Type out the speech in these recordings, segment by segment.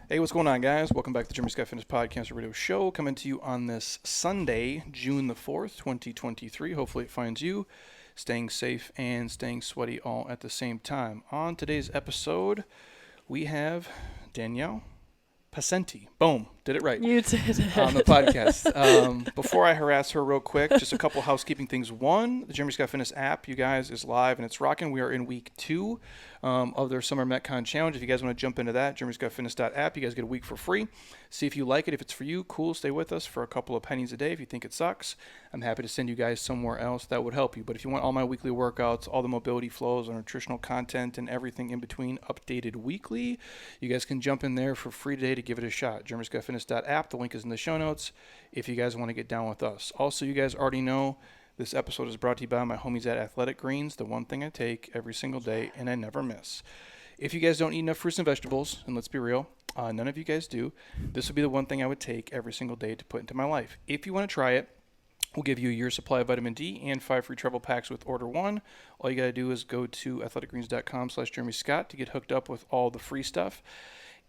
Hey, what's going on, guys? Welcome back to the Jeremy Scott Fitness Podcast Radio Show, coming to you on this Sunday, June the 4th, 2023. Hopefully it finds you staying safe and staying sweaty all at the same time. On today's episode, we have Danielle Pascente. Boom. Did it right. You did it. On the podcast. Before I harass her real quick, just a couple housekeeping things. One, the Jeremy Scott Fitness app, you guys, is live and it's rocking. We are in week 2 of their Summer Metcon Challenge. If you guys want to jump into that, jeremyscottfitness.app, you guys get a week for free. See if you like it. If it's for you, cool. Stay with us for a couple of pennies a day. If you think it sucks, I'm happy to send you guys somewhere else that would help you. But if you want all my weekly workouts, all the mobility flows, and nutritional content, and everything in between updated weekly, you guys can jump in there for free today to give it a shot. jeremyscottfitness.app. The link is in the show notes if you guys want to get down with us. Also, you guys already know this episode is brought to you by my homies at Athletic Greens, the one thing I take every single day and I never miss. If you guys don't eat enough fruits and vegetables, and let's be real, none of you guys do, this would be the one thing I would take every single day to put into my life. If you want to try it, we'll give you a year's supply of vitamin D and 5 free travel packs with order 1. All you got to do is go to athleticgreens.com/JeremyScott to get hooked up with all the free stuff.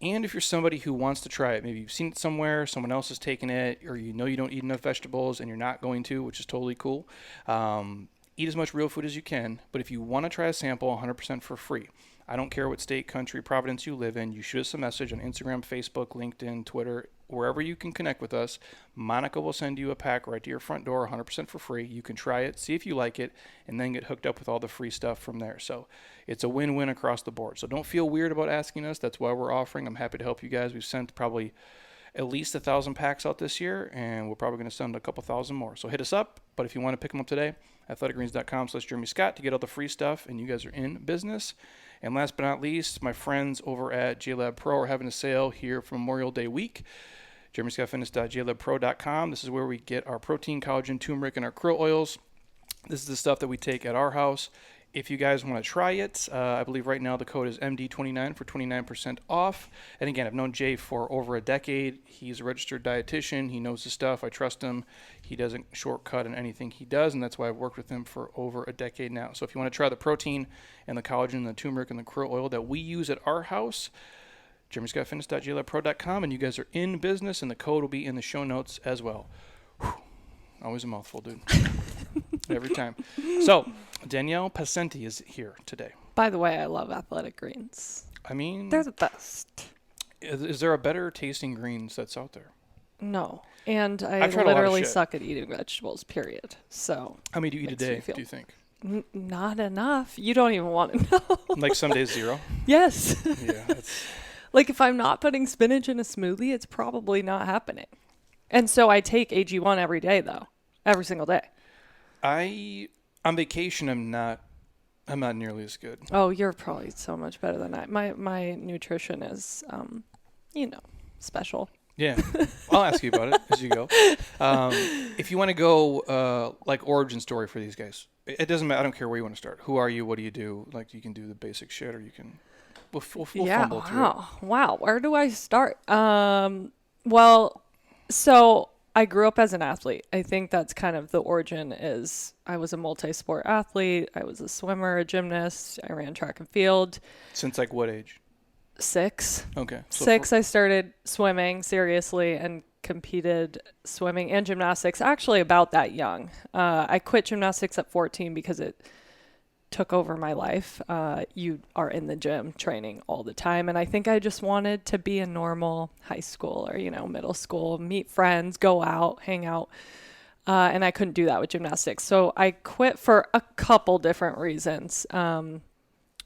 And if you're somebody who wants to try it, maybe you've seen it somewhere, someone else has taken it, or you know you don't eat enough vegetables and you're not going to, which is totally cool, eat as much real food as you can. But if you want to try a sample, 100% for free. I don't care what state, country, province you live in. You shoot us a message on Instagram, Facebook, LinkedIn, Twitter, wherever you can connect with us. Monica will send you a pack right to your front door, 100% for free. You can try it, see if you like it, and then get hooked up with all the free stuff from there. So it's a win-win across the board. So don't feel weird about asking us. That's why we're offering. I'm happy to help you guys. We've sent probably at least 1,000 packs out this year, and we're probably going to send a couple thousand more. So hit us up. But if you want to pick them up today, athleticgreens.com/JeremyScott to get all the free stuff, and you guys are in business. And last but not least, my friends over at JLab Pro are having a sale here for Memorial Day week. jeremyscottfitness.jlabpro.com. This is where we get our protein, collagen, turmeric, and our krill oils. This is the stuff that we take at our house. If you guys want to try it, I believe right now the code is MD29 for 29% off. And again, I've known Jay for over a decade. He's a registered dietitian. He knows his stuff. I trust him. He doesn't shortcut in anything he does, and that's why I've worked with him for over a decade now. So if you want to try the protein and the collagen and the turmeric and the krill oil that we use at our house, jeremyscottfitness.jlabpro.com, and you guys are in business, and the code will be in the show notes as well. Whew. Always a mouthful, dude. Every time. So, Danielle Pascente is here today. By the way, I love Athletic Greens. I mean, They're the best. Is there a better tasting greens that's out there? No. And I I've tried a lot of literally shit. suck at eating vegetables, period. So, How many do you eat a Makes me day, feel- do you think? not enough. You don't even want to know. Like some days 0? Yes. Yeah. That's, Like if I'm not putting spinach in a smoothie, it's probably not happening. And so I take AG1 every day, though. Every single day. on vacation, I'm not nearly as good. Oh, you're probably so much better than I. My nutrition is, special. Yeah. I'll ask you about it as you go. If you want to go like origin story for these guys, it doesn't matter. I don't care where you want to start. Who are you? What do you do? Like you can do the basic shit, or you can. We'll fumble through it. Wow. Where do I start? Well, so I grew up as an athlete. I think that's kind of the origin is I was a multi-sport athlete. I was a swimmer, a gymnast. I ran track and field. Since like what age? 6. Okay. So 6, I started swimming seriously and competed swimming and gymnastics actually about that young. I quit gymnastics at 14 because it took over my life. You are in the gym training all the time. And I think I just wanted to be a normal high school or, middle school, meet friends, go out, hang out. And I couldn't do that with gymnastics. So I quit for a couple different reasons.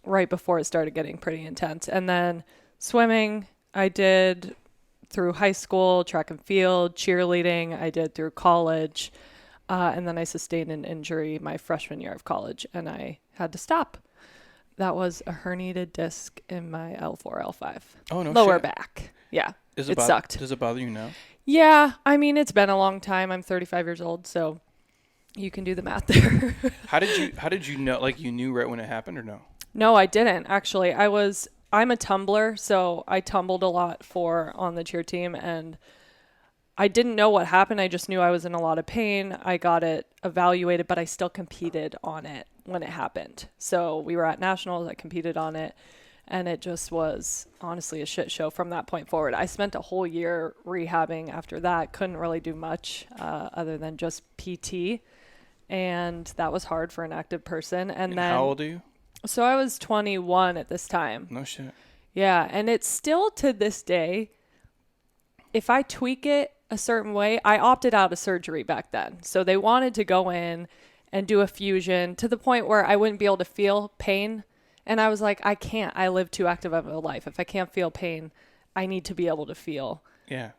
Right before it started getting pretty intense. And then swimming, I did through high school, track and field, cheerleading, I did through college. And then I sustained an injury my freshman year of college and I had to stop. That was a herniated disc in my L4, L5. Oh, no Lower shit. back. Yeah. It sucked. Does it bother you now? Yeah. I mean, it's been a long time. I'm 35 years old, so you can do the math there. How did you know, like you knew right when it happened or no? No, I didn't actually. I'm a tumbler, so I tumbled a lot on the cheer team and I didn't know what happened. I just knew I was in a lot of pain. I got it evaluated, but I still competed on it when it happened. So we were at nationals, I competed on it. And it just was honestly a shit show from that point forward. I spent a whole year rehabbing after that. Couldn't really do much other than just PT. And that was hard for an active person. And then, how old are you? So I was 21 at this time. No shit. Yeah. And it's still to this day, if I tweak it a certain way, I opted out of surgery back then. So they wanted to go in and do a fusion to the point where I wouldn't be able to feel pain. And I was like, I can't. I live too active of a life. If I can't feel pain, I need to be able to feel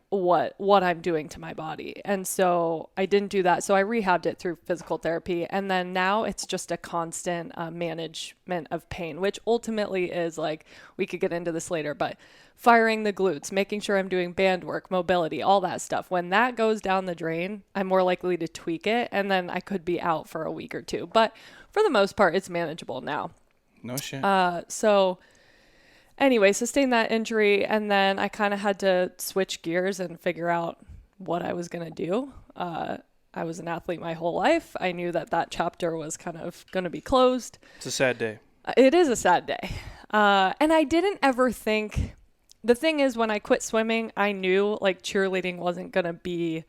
what I'm doing to my body. And so I didn't do that. So I rehabbed it through physical therapy. And then now it's just a constant management of pain, which ultimately is like, we could get into this later, but firing the glutes, making sure I'm doing band work, mobility, all that stuff. When that goes down the drain, I'm more likely to tweak it. And then I could be out for a week or two. But for the most part, it's manageable now. No shit. So anyway, sustained that injury, and then I kind of had to switch gears and figure out what I was going to do. I was an athlete my whole life. I knew that chapter was kind of going to be closed. It's a sad day. It is a sad day. And I didn't ever think, the thing is, when I quit swimming, I knew like cheerleading wasn't going to be,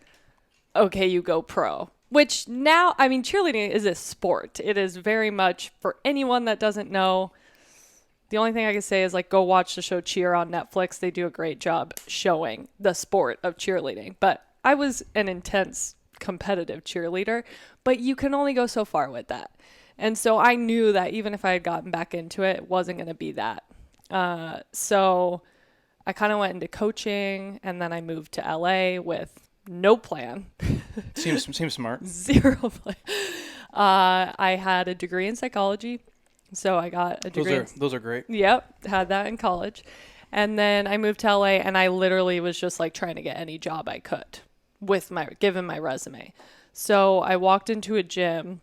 okay, you go pro. Which now, I mean, cheerleading is a sport. It is very much, for anyone that doesn't know, the only thing I can say is like, go watch the show Cheer on Netflix. They do a great job showing the sport of cheerleading. But I was an intense competitive cheerleader, but you can only go so far with that. And so I knew that even if I had gotten back into it, it wasn't going to be that. So I kind of went into coaching, and then I moved to LA with no plan. Seems smart. Zero plan. I had a degree in psychology. So I got a degree. Those are great. Yep. Had that in college. And then I moved to LA, and I literally was just like trying to get any job I could given my resume. So I walked into a gym.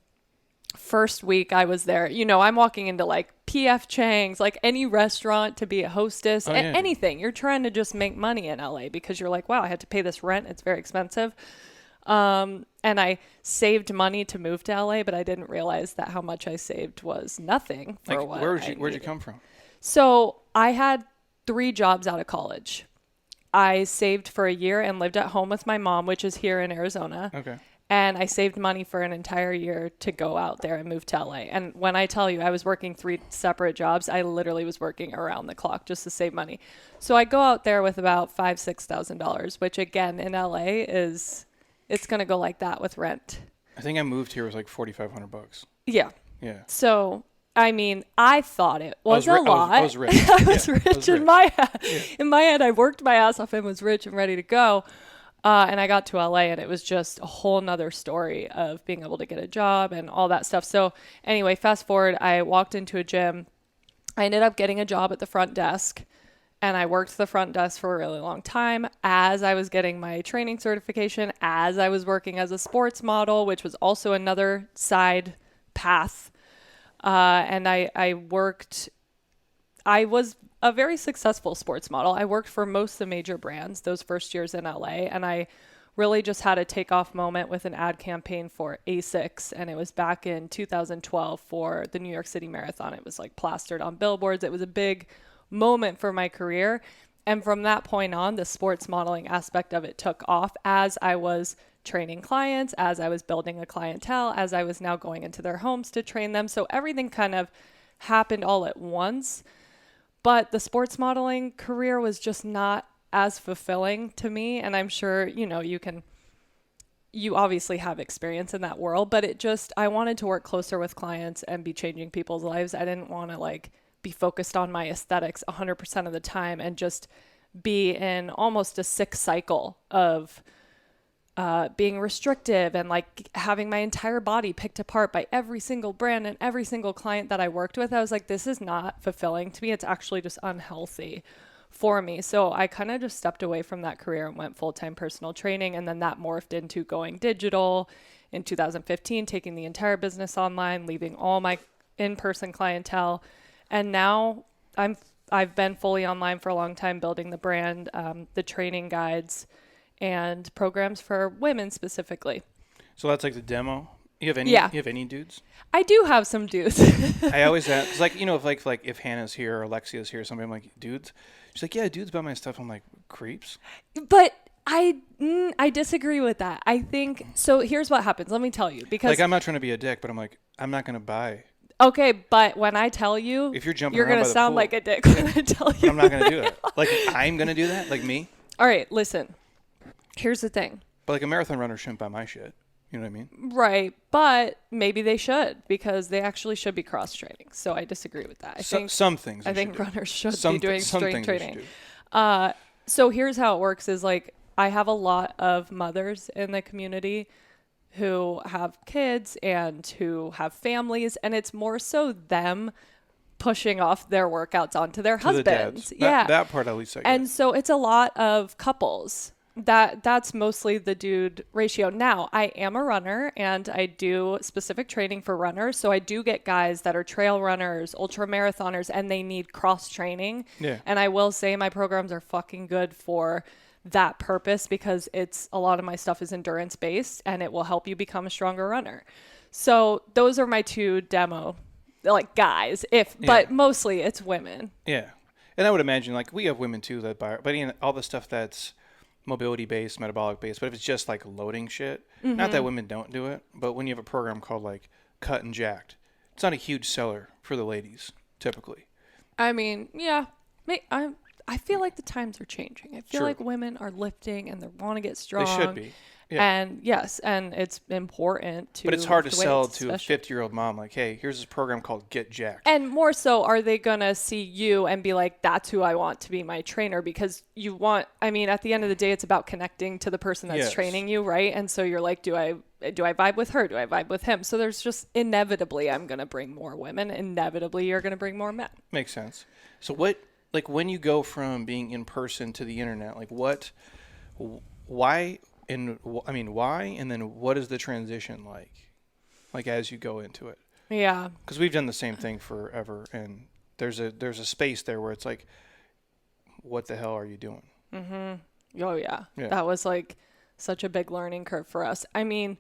First week I was there, I'm walking into like PF Chang's, like any restaurant to be a hostess, anything. You're trying to just make money in LA because you're like, wow, I had to pay this rent. It's very expensive. And I saved money to move to LA, but I didn't realize that how much I saved was nothing for what where'd you come from? So I had 3 jobs out of college. I saved for a year and lived at home with my mom, which is here in Arizona. Okay. And I saved money for an entire year to go out there and move to LA. And when I tell you I was working 3 separate jobs, I literally was working around the clock just to save money. So I go out there with about $5,000-$6,000, which again in LA it's going to go like that with rent. I think I moved here was like $4,500. Yeah. Yeah. So, I mean, I thought it was a lot. I was rich. I was rich in my head. Yeah. In my head, I worked my ass off and was rich and ready to go. And I got to LA, and it was just a whole nother story of being able to get a job and all that stuff. So anyway, fast forward, I walked into a gym. I ended up getting a job at the front desk, and I worked the front desk for a really long time as I was getting my training certification, as I was working as a sports model, which was also another side path. And I was a very successful sports model. I worked for most of the major brands those first years in LA, and I really just had a takeoff moment with an ad campaign for Asics, and it was back in 2012 for the New York City Marathon. It was like plastered on billboards. It was a big moment for my career, and from that point on, the sports modeling aspect of it took off as I was training clients, as I was building a clientele, as I was now going into their homes to train them. So everything kind of happened all at once. But the sports modeling career was just not as fulfilling to me. And I'm sure, you obviously have experience in that world, but I wanted to work closer with clients and be changing people's lives. I didn't want to be focused on my aesthetics 100% of the time and just be in almost a sick cycle of being restrictive and having my entire body picked apart by every single brand and every single client that I worked with. I was like, this is not fulfilling to me. It's actually just unhealthy for me. So I kind of just stepped away from that career and went full-time personal training. And then that morphed into going digital in 2015, taking the entire business online, leaving all my in-person clientele. And now I've been fully online for a long time, building the brand, the training guides, and programs for women specifically. So that's like the demo. You have any? Yeah. You have any dudes? I do have some dudes. I always ask, cause like, you know, if Hannah's here or Alexia's here or somebody, I'm like, dudes. She's like, yeah, dudes buy my stuff. I'm like, creeps. But I disagree with that. I think so. Here's what happens. Let me tell you, because Like, I'm not trying to be a dick, but I'm like, I'm not gonna buy. okay, but when I tell you, If you're jumping you're around gonna by the sound pool. like a dick when I tell you. But I'm not gonna do that. Like, I'm gonna do that. Like me. All right, listen. Here's the thing. But like a marathon runner shouldn't buy my shit. You know what I mean? Right, but maybe they should, because they actually should be cross training. So I disagree with that. I think some things. I you think should do. runners should Some be doing some strength things you should training. do. So here's how it works: is like I have a lot of mothers in the community who have kids and who have families, and it's more so them pushing off their workouts onto their To the husbands. dads. Yeah, That part at least I get. and so it's a lot of couples. That's mostly the dude ratio. Now, I am a runner and I do specific training for runners. So I do get guys that are trail runners, ultra marathoners, and they need cross training. Yeah. And I will say my programs are fucking good for that purpose, because it's a lot of my stuff is endurance based and it will help you become a stronger runner. So those are my two demo like guys, but mostly it's women. Yeah. And I would imagine, like, we have women too that buy, but again, all the stuff that's mobility based, metabolic based, but if it's just like loading shit, not that women don't do it, but when you have a program called like Cut and Jacked, it's not a huge seller for the ladies typically. I mean, yeah, I feel like the times are changing. I feel True. like women are lifting and they want to get strong. They should be. Yeah. And yes, and it's important to. But it's hard to lift sell weights, to a especially. 50-year-old mom like, hey, here's this program called Get Jacked. And more so, are they going to see you and be like, that's who I want to be my trainer? Because you want, I mean, at the end of the day, it's about connecting to the person that's Yes. training you, right? And so you're like, do I vibe with her? Do I vibe with him? So there's just inevitably, I'm going to bring more women. Inevitably, you're going to bring more men. Makes sense. So what, like when you go from being in person to the internet, like why, and then what is the transition like as you go into it? Yeah. Because we've done the same thing forever, and there's a space there where it's like, what the hell are you doing? Oh, yeah. That was like such a big learning curve for us. I mean,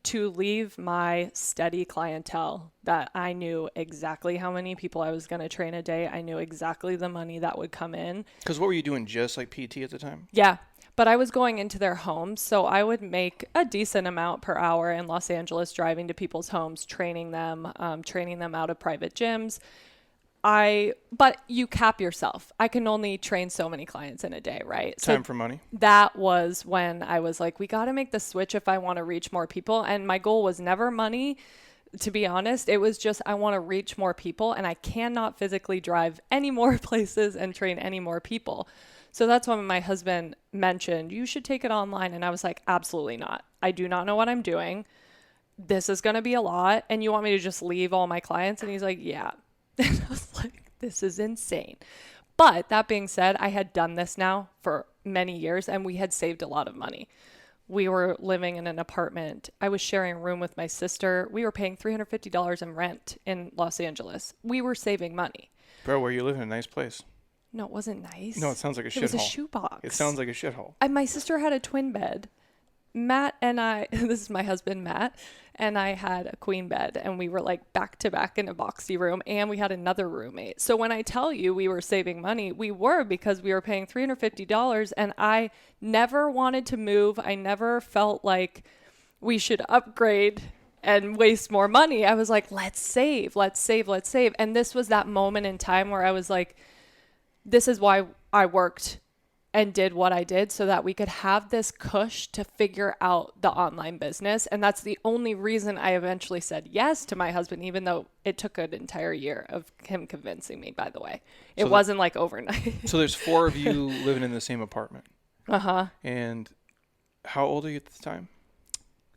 to leave my steady clientele that I knew exactly how many people I was going to train a day. I knew exactly the money that would come in. Because what were you doing, just like PT at the time? Yeah. But I was going into their homes, so I would make a decent amount per hour in Los Angeles, driving to people's homes, training them out of private gyms. But you cap yourself. I can only train so many clients in a day, right? Time for money. That was when I was like, we got to make the switch if I want to reach more people. And my goal was never money, to be honest. It was just, I want to reach more people, and I cannot physically drive any more places and train any more people. So that's when my husband mentioned, you should take it online. And I was like, absolutely not. I do not know what I'm doing. This is going to be a lot. And you want me to just leave all my clients? And he's like, yeah. And I was like, this is insane. But that being said, I had done this now for many years and we had saved a lot of money. We were living in an apartment. I was sharing a room with my sister. We were paying $350 in rent in Los Angeles. We were saving money. Bro, where you live in a nice place. No, it wasn't nice. No, it sounds like a shithole. It was a shoebox. It sounds like a shithole. My sister had a twin bed. Matt and I, this is my husband, Matt, and I had a queen bed, and we were like back to back in a boxy room, and we had another roommate. So when I tell you we were saving money, we were, because we were paying $350, and I never wanted to move. I never felt like we should upgrade and waste more money. I was like, let's save. And this was that moment in time where I was like, this is why I worked and did what I did, so that we could have this cush to figure out the online business. And that's the only reason I eventually said yes to my husband, even though it took an entire year of him convincing me, by the way. It wasn't like overnight. So there's 4 of you living in the same apartment. Uh-huh. And how old are you at the time?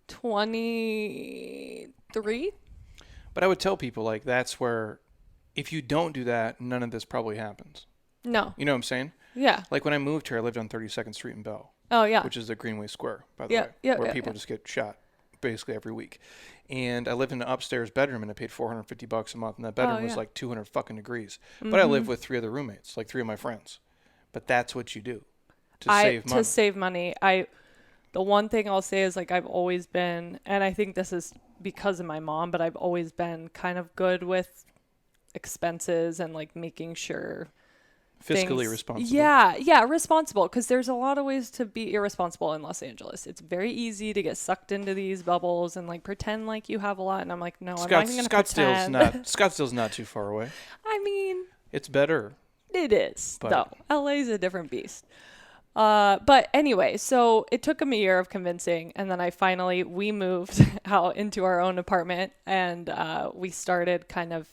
23. But I would tell people, like, that's where, if you don't do that, none of this probably happens. No. You know what I'm saying? Yeah. Like when I moved here, I lived on 32nd Street in Bell. Oh, yeah. Which is the Greenway Square, by the Yeah, way, yeah, where yeah, people just get shot basically every week. And I lived in an upstairs bedroom, and I paid $450 a month, and that bedroom was like 200 fucking degrees. But I lived with 3 other roommates, like 3 of my friends. But that's what you do to save money. To save money. The one thing I'll say is, like, I've always been, and I think this is because of my mom, but I've always been kind of good with expenses and like making sure Fiscally responsible. Yeah, responsible, because there's a lot of ways to be irresponsible in Los Angeles. It's very easy to get sucked into these bubbles and like pretend like you have a lot. And I'm like, no, I'm not even going to pretend. Scottsdale's not too far away. I mean, it's better. It is, though. LA's a different beast. But anyway, so it took him a year of convincing, and then we moved out into our own apartment, and we started kind of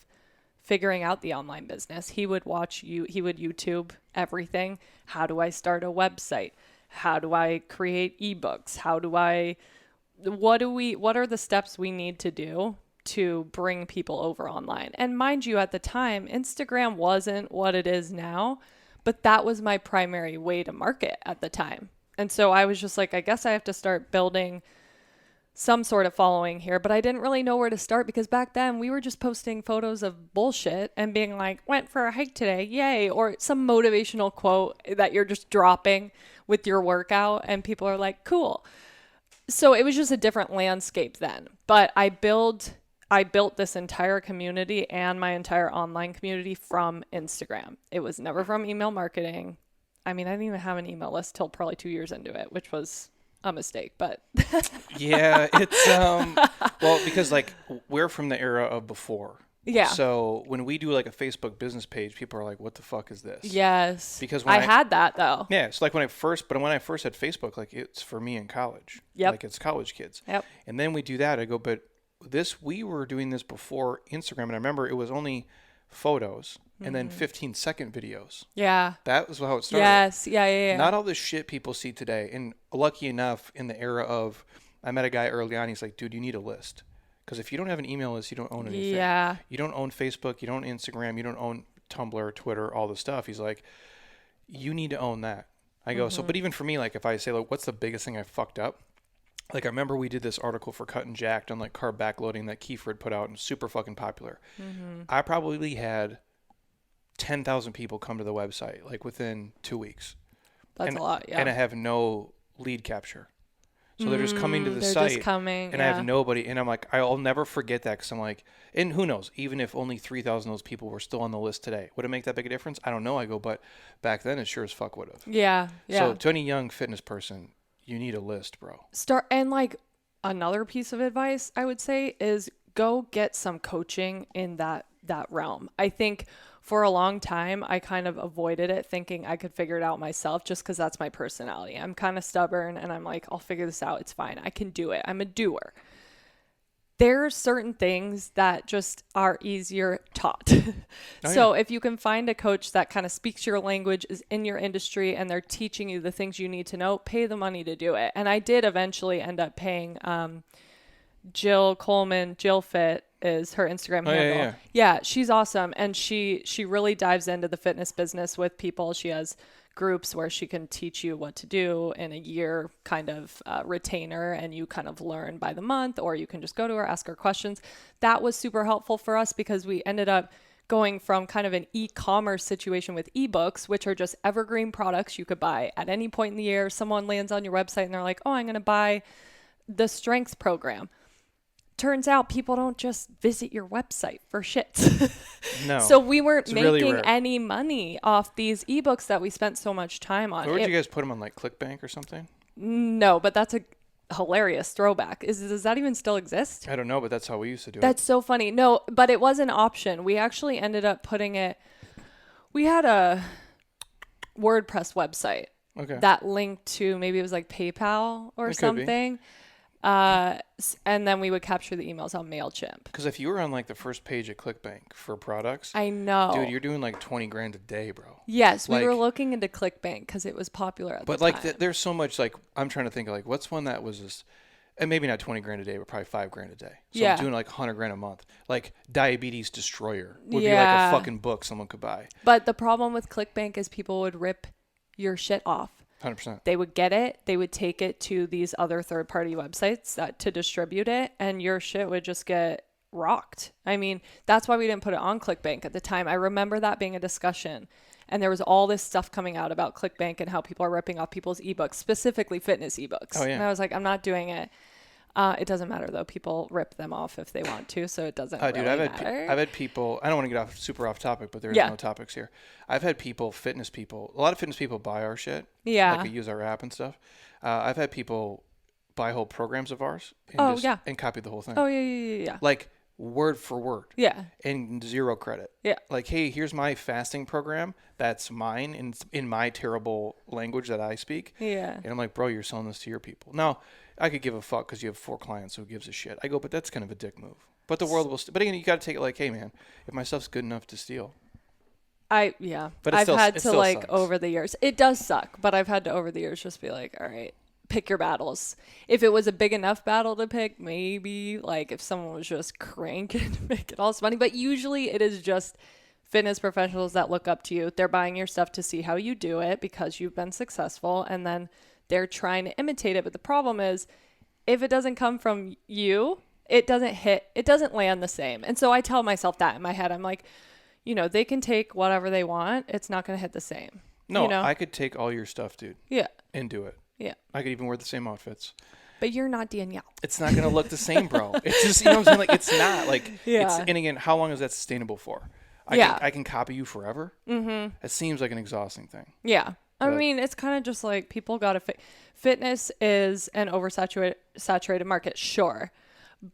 figuring out the online business. He would YouTube everything. How do I start a website? How do I create ebooks? What are the steps we need to do to bring people over online? And mind you, at the time, Instagram wasn't what it is now, but that was my primary way to market at the time. And so I was just like, I guess I have to start building some sort of following here, but I didn't really know where to start, because back then we were just posting photos of bullshit and being like, went for a hike today, yay, or some motivational quote that you're just dropping with your workout, and people are like, cool. So it was just a different landscape then. But I built this entire community and my entire online community from Instagram. It was never from email marketing. I mean, I didn't even have an email list till probably 2 years into it, which was a mistake, but yeah, it's well, because like we're from the era of before. Yeah. So when we do like a Facebook business page, people are like, what the fuck is this? Yes. Because when I had that though. Yeah. It's like when I first had Facebook, like it's for me in college. Yep. Like it's college kids. Yep. And then we do that. I go, but we were doing this before Instagram. And I remember it was only photos and then 15-second videos. Yeah. That was how it started. Yes. Yeah. Not all the shit people see today. And lucky enough, in the era of, I met a guy early on. He's like, dude, you need a list. Because if you don't have an email list, you don't own anything. Yeah. You don't own Facebook. You don't own Instagram. You don't own Tumblr, Twitter, all the stuff. He's like, you need to own that. I go, but even for me, like if I say, like, what's the biggest thing I fucked up? Like I remember we did this article for Cut and Jacked on like carb backloading that Kiefer had put out, and super fucking popular. I probably had 10,000 people come to the website like within 2 weeks. That's a lot, yeah. And I have no lead capture. So they're just coming to the they're site, just coming, and I have nobody. And I'm like, I'll never forget that, because I'm like, and who knows, even if only 3,000 of those people were still on the list today, would it make that big a difference? I don't know. I go, but back then it sure as fuck would have. Yeah. So to any young fitness person, you need a list, bro. And like another piece of advice I would say is go get some coaching in that realm. I think for a long time, I kind of avoided it, thinking I could figure it out myself, just because that's my personality. I'm kind of stubborn, and I'm like, I'll figure this out. It's fine. I can do it. I'm a doer. There are certain things that just are easier taught. So if you can find a coach that kind of speaks your language, is in your industry, and they're teaching you the things you need to know, pay the money to do it. And I did eventually end up paying Jill Coleman, Jill Fit is her Instagram handle. Yeah, she's awesome. And she really dives into the fitness business with people. She has groups where she can teach you what to do in a year kind of retainer, and you kind of learn by the month, or you can just go to her, ask her questions. That was super helpful for us, because we ended up going from kind of an e-commerce situation with ebooks, which are just evergreen products you could buy at any point in the year. Someone lands on your website and they're like, oh, I'm going to buy the strength program. Turns out people don't just visit your website for shit. No. So we weren't making really any money off these ebooks that we spent so much time on. Where would you guys put them on, like ClickBank or something? No, but that's a hilarious throwback. Does that even still exist? I don't know, but that's how we used to do it. That's so funny. No, but it was an option. We actually ended up putting it, we had a WordPress website that linked to, maybe it was like PayPal or something. And then we would capture the emails on MailChimp. Because if you were on like the first page at ClickBank for products, I know, dude, you're doing like 20 grand a day, bro. Yes, we were looking into ClickBank because it was popular at the time. But like, there's so much, like, I'm trying to think of like, what's one that was just, and maybe not 20 grand a day, but probably 5 grand a day. So I'm doing like 100 grand a month. Like Diabetes Destroyer would be like a fucking book someone could buy. But the problem with ClickBank is people would rip your shit off. 100%. They would get it. They would take it to these other third-party websites to distribute it, and your shit would just get rocked. I mean, that's why we didn't put it on ClickBank at the time. I remember that being a discussion, and there was all this stuff coming out about ClickBank and how people are ripping off people's ebooks, specifically fitness ebooks. Oh, yeah. And I was like, I'm not doing it. It doesn't matter though. People rip them off if they want to, so it doesn't really matter. I've had people, I don't want to get super off topic, but there's no topics here. I've had people, a lot of fitness people buy our shit. Yeah. Like they use our app and stuff. I've had people buy whole programs of ours and and copy the whole thing. Oh, yeah. Like word for word. Yeah. And zero credit. Yeah. Like, hey, here's my fasting program. That's mine in my terrible language that I speak. Yeah. And I'm like, bro, you're selling this to your people. Now, I could give a fuck because you have 4 clients, so who gives a shit? I go, but that's kind of a dick move. But the world will but again, you got to take it like, hey, man, if my stuff's good enough to steal. But I've had to like sucks. over the years. It does suck, but I've had to over the years just be like, all right, pick your battles. If it was a big enough battle to pick, maybe like if someone was just cranking to make it all funny. But usually it is just fitness professionals that look up to you. They're buying your stuff to see how you do it because you've been successful, and then they're trying to imitate it. But the problem is, if it doesn't come from you, it doesn't land the same. And so I tell myself that in my head. I'm like, they can take whatever they want. It's not going to hit the same. No, I could take all your stuff, dude. Yeah. And do it. Yeah. I could even wear the same outfits. But you're not Danielle. It's not going to look the same, bro. It's just, what I'm saying? Like, it's not. Like, Yeah. And again, how long is that sustainable for? I can copy you forever. Mm-hmm. It seems like an exhausting thing. Yeah. I mean, it's kind of just like people got to fitness is an oversaturated market, sure.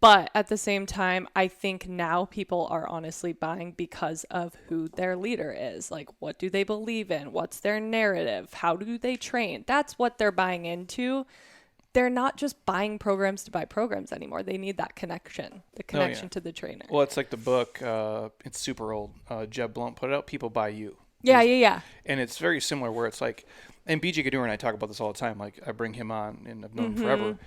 But at the same time, I think now people are honestly buying because of who their leader is. Like, what do they believe in? What's their narrative? How do they train? That's what they're buying into. They're not just buying programs to buy programs anymore. They need that connection, to the trainer. Well, it's like the book, it's super old. Jeb Blount put it out, People Buy You. Yeah. And it's very similar where it's like, and BJ Gadur and I talk about this all the time. Like, I bring him on and I've known him forever.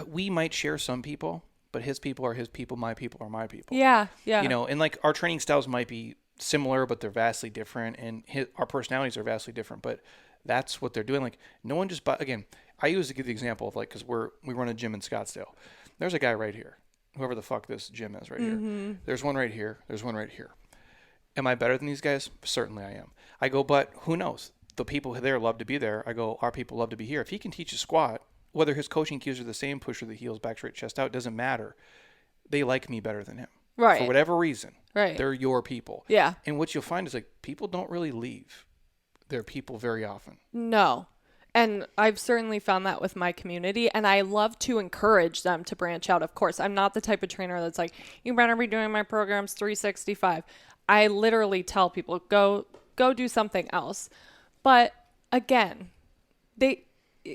We might share some people, but his people are his people, my people are my people. Yeah. And like our training styles might be similar, but they're vastly different. And our personalities are vastly different, but that's what they're doing. Like, no one just again, I used to give the example of like, because we run a gym in Scottsdale. There's a guy right here, whoever the fuck this gym is right here. There's one right here. There's one right here. Am I better than these guys? Certainly I am. I go, but who knows? The people there love to be there. I go, our people love to be here. If he can teach a squat, whether his coaching cues are the same, push or the heels, back straight, chest out, doesn't matter. They like me better than him. Right. For whatever reason. Right. They're your people. Yeah. And what you'll find is like people don't really leave their people very often. No. And I've certainly found that with my community, and I love to encourage them to branch out. Of course, I'm not the type of trainer that's like, you better be doing my programs 365. I literally tell people, go do something else. But again,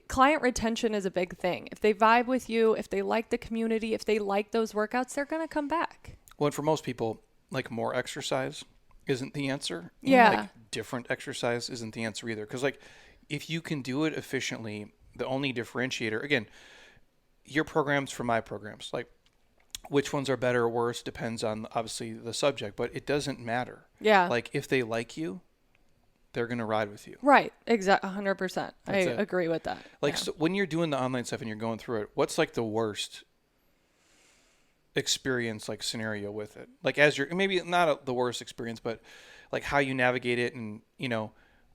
client retention is a big thing. If they vibe with you, if they like the community, if they like those workouts, they're going to come back. Well, and for most people, like more exercise isn't the answer. Yeah. Like different exercise isn't the answer either. Because like if you can do it efficiently, the only differentiator, again, your programs from my programs, like which ones are better or worse depends on obviously the subject, but it doesn't matter. Yeah. Like if they like you, they're going to ride with you. Right. Exactly. 100%. I agree with that. Like so when you're doing the online stuff and you're going through it, what's like the worst experience, like scenario with it? Like as you're, maybe not the worst experience, but like how you navigate it and,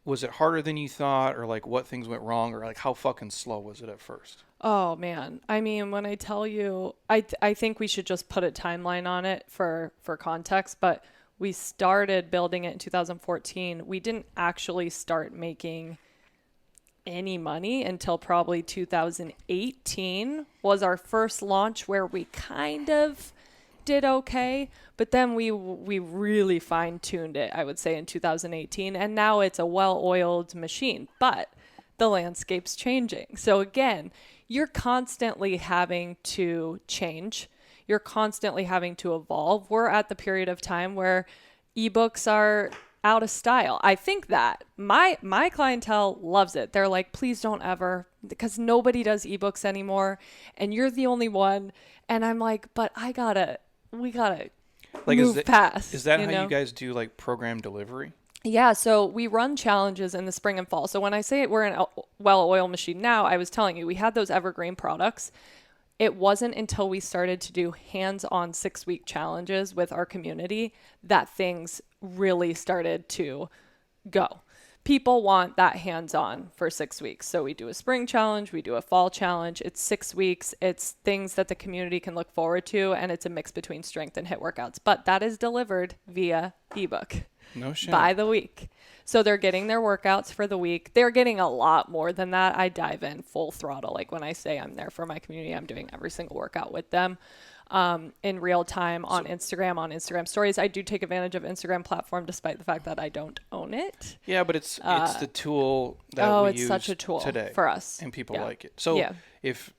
was it harder than you thought or like what things went wrong or like how fucking slow was it at first? Oh man. I mean, when I tell you, I think we should just put a timeline on it for context, but we started building it in 2014. We didn't actually start making any money until probably 2018 was our first launch where we kind of did okay, but then we really fine-tuned it, I would say, in 2018, and now it's a well-oiled machine, but the landscape's changing. So again, you're constantly having to change. You're constantly having to evolve. We're at the period of time where ebooks are out of style. I think that my clientele loves it. They're like, please don't ever, because nobody does ebooks anymore and you're the only one. And I'm like, but we gotta like move past. Is that how you guys do like program delivery? Yeah, so we run challenges in the spring and fall. So when I say we're in a well-oiled machine now, I was telling you, we had those evergreen products. It wasn't until we started to do hands-on 6-week challenges with our community that things really started to go. people want that hands-on for 6 weeks. So we do a spring challenge, we do a fall challenge. It's 6 weeks. It's things that the community can look forward to, and it's a mix between strength and HIIT workouts. But that is delivered via ebook. No shit. By the week. So they're getting their workouts for the week. They're getting a lot more than that. I dive in full throttle. Like when I say I'm there for my community, I'm doing every single workout with them. In real time on Instagram stories. I do take advantage of Instagram platform despite the fact that I don't own it. Yeah, but it's the tool that we it's use such a tool today for us. and people like it. So Yeah. if,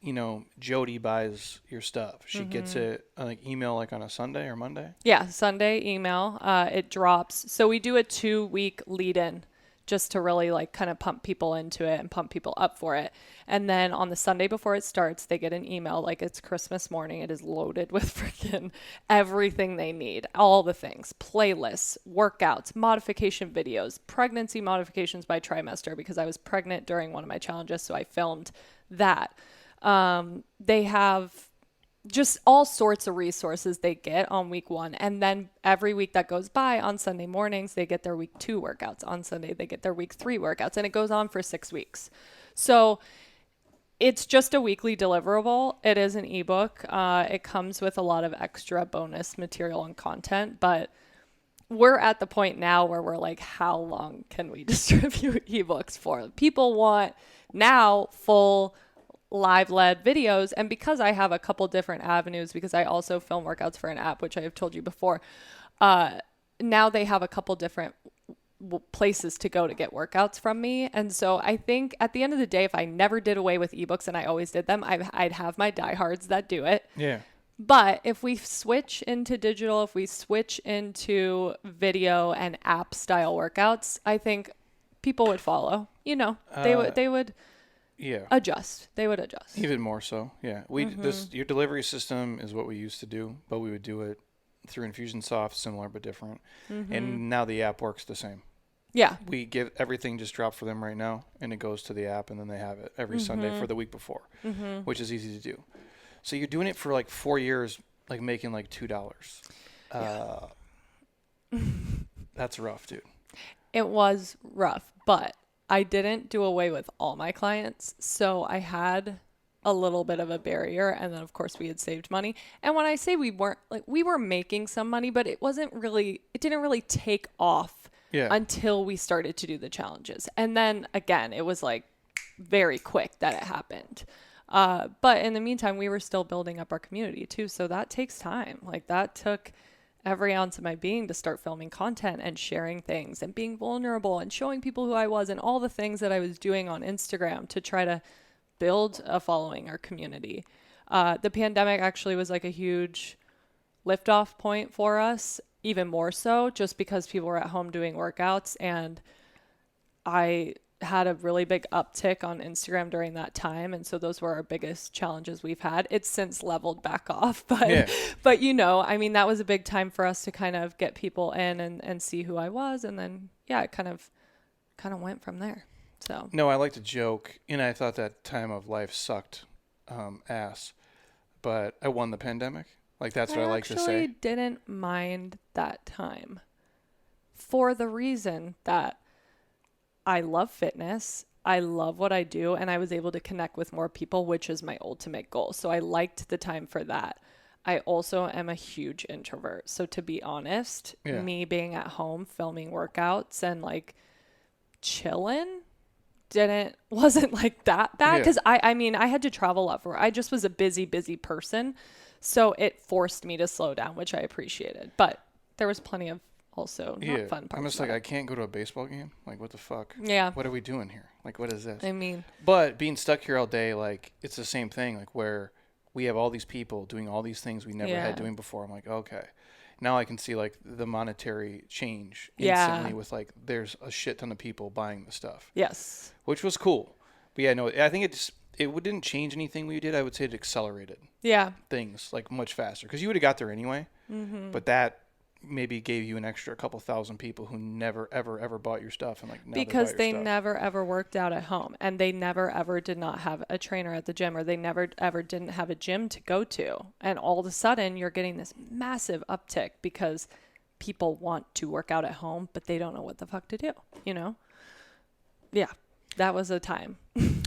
Jody buys your stuff, she gets it like email like on a Sunday or Monday? Yeah, Sunday email. It drops. So we do a 2-week lead-in just to really like kind of pump people into it and pump people up for it. And then on the Sunday before it starts, they get an email like it's Christmas morning. It is loaded with freaking everything they need. All the things, playlists, workouts, modification videos, pregnancy modifications by trimester because I was pregnant during one of my challenges. So I filmed that. They have just all sorts of resources they get on week 1. And then every week that goes by on Sunday mornings, they get their week 2 workouts. On Sunday, they get their week 3 workouts, and it goes on for 6 weeks. So it's just a weekly deliverable. It is an ebook. It comes with a lot of extra bonus material and content, but we're at the point now where we're like, how long can we distribute ebooks for? People want now full live led videos. And because I have a couple different avenues, because I also film workouts for an app, which I have told you before, now they have a couple different places to go to get workouts from me. And so I think at the end of the day, if I never did away with ebooks and I always did them, I'd have my diehards that do it. Yeah. But if we switch into digital, if we switch into video and app style workouts, I think people would follow. They would Yeah. adjust. They would adjust. Even more so. Yeah. Your delivery system is what we used to do, but we would do it through Infusionsoft, similar but different. And now the app works the same. Yeah. We give everything just drop for them right now, and it goes to the app, and then they have it every Sunday for the week before, which is easy to do. So you're doing it for like 4 years, like making like $2. That's rough, dude. It was rough, but I didn't do away with all my clients. So I had a little bit of a barrier. And then of course we had saved money. And when I say we were making some money, but it didn't really take off until we started to do the challenges. And then again, it was like very quick that it happened. But in the meantime, we were still building up our community too. So that takes time. Like that took every ounce of my being to start filming content and sharing things and being vulnerable and showing people who I was and all the things that I was doing on Instagram to try to build a following or community. The pandemic actually was like a huge liftoff point for us, even more so just because people were at home doing workouts, and I had a really big uptick on Instagram during that time. And so those were our biggest challenges we've had. It's since leveled back off, but that was a big time for us to kind of get people in and see who I was. And then, it kind of went from there. So, no, I like to joke, and I thought that time of life sucked ass, but I won the pandemic. Like that's what I like to say. I actually didn't mind that time for the reason that I love fitness. I love what I do, and I was able to connect with more people, which is my ultimate goal. So I liked the time for that. I also am a huge introvert. So to be honest, me being at home filming workouts and like chilling wasn't like that bad because I had to travel a lot I just was a busy person. So it forced me to slow down, which I appreciated. But there was plenty of also not fun parts. I'm just like, I can't go to a baseball game. Like, what the fuck? Yeah. What are we doing here? Like, what is this? I mean. But being stuck here all day, like, it's the same thing. Like, where we have all these people doing all these things we never had doing before. I'm like, okay. Now I can see, like, the monetary change instantly with, like, there's a shit ton of people buying the stuff. Yes. Which was cool. But, yeah, no, I think it didn't change anything we did. I would say it accelerated things, like, much faster. Because you would have got there anyway. Mm-hmm. But that maybe gave you an extra couple thousand people who never ever bought your stuff, and like now because they never ever worked out at home, and they never ever did not have a trainer at the gym, or they never ever didn't have a gym to go to, and all of a sudden you're getting this massive uptick because people want to work out at home but they don't know what the fuck to do, Yeah, that was a time.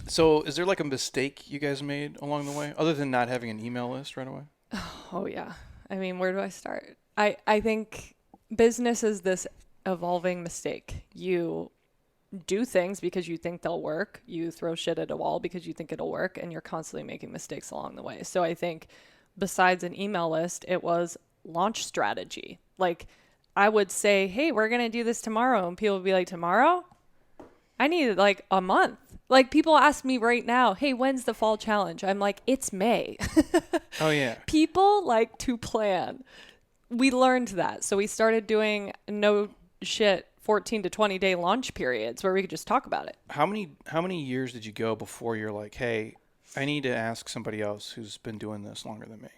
So is there like a mistake you guys made along the way other than not having an email list right away? Oh yeah. I mean, where do I start? I think business is this evolving mistake. You do things because you think they'll work. You throw shit at a wall because you think it'll work, and you're constantly making mistakes along the way. So I think besides an email list, it was launch strategy. Like I would say, hey, we're going to do this tomorrow. And people would be like, tomorrow? I need like a month. Like people ask me right now, hey, when's the fall challenge? I'm like, it's May. Oh, yeah. People like to plan. We learned that. So we started doing 14 to 20 day launch periods where we could just talk about it. How many years did you go before you're like, hey, I need to ask somebody else who's been doing this longer than me?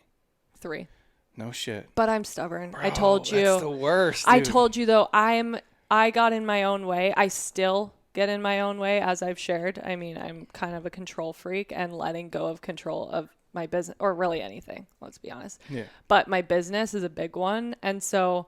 3. No shit. But I'm stubborn. Bro, I told you. That's the worst. I dude. told you though, I got in my own way. I still get in my own way, as I've shared. I mean, I'm kind of a control freak, and letting go of control of my business, or really anything, let's be honest. Yeah. But my business is a big one. And so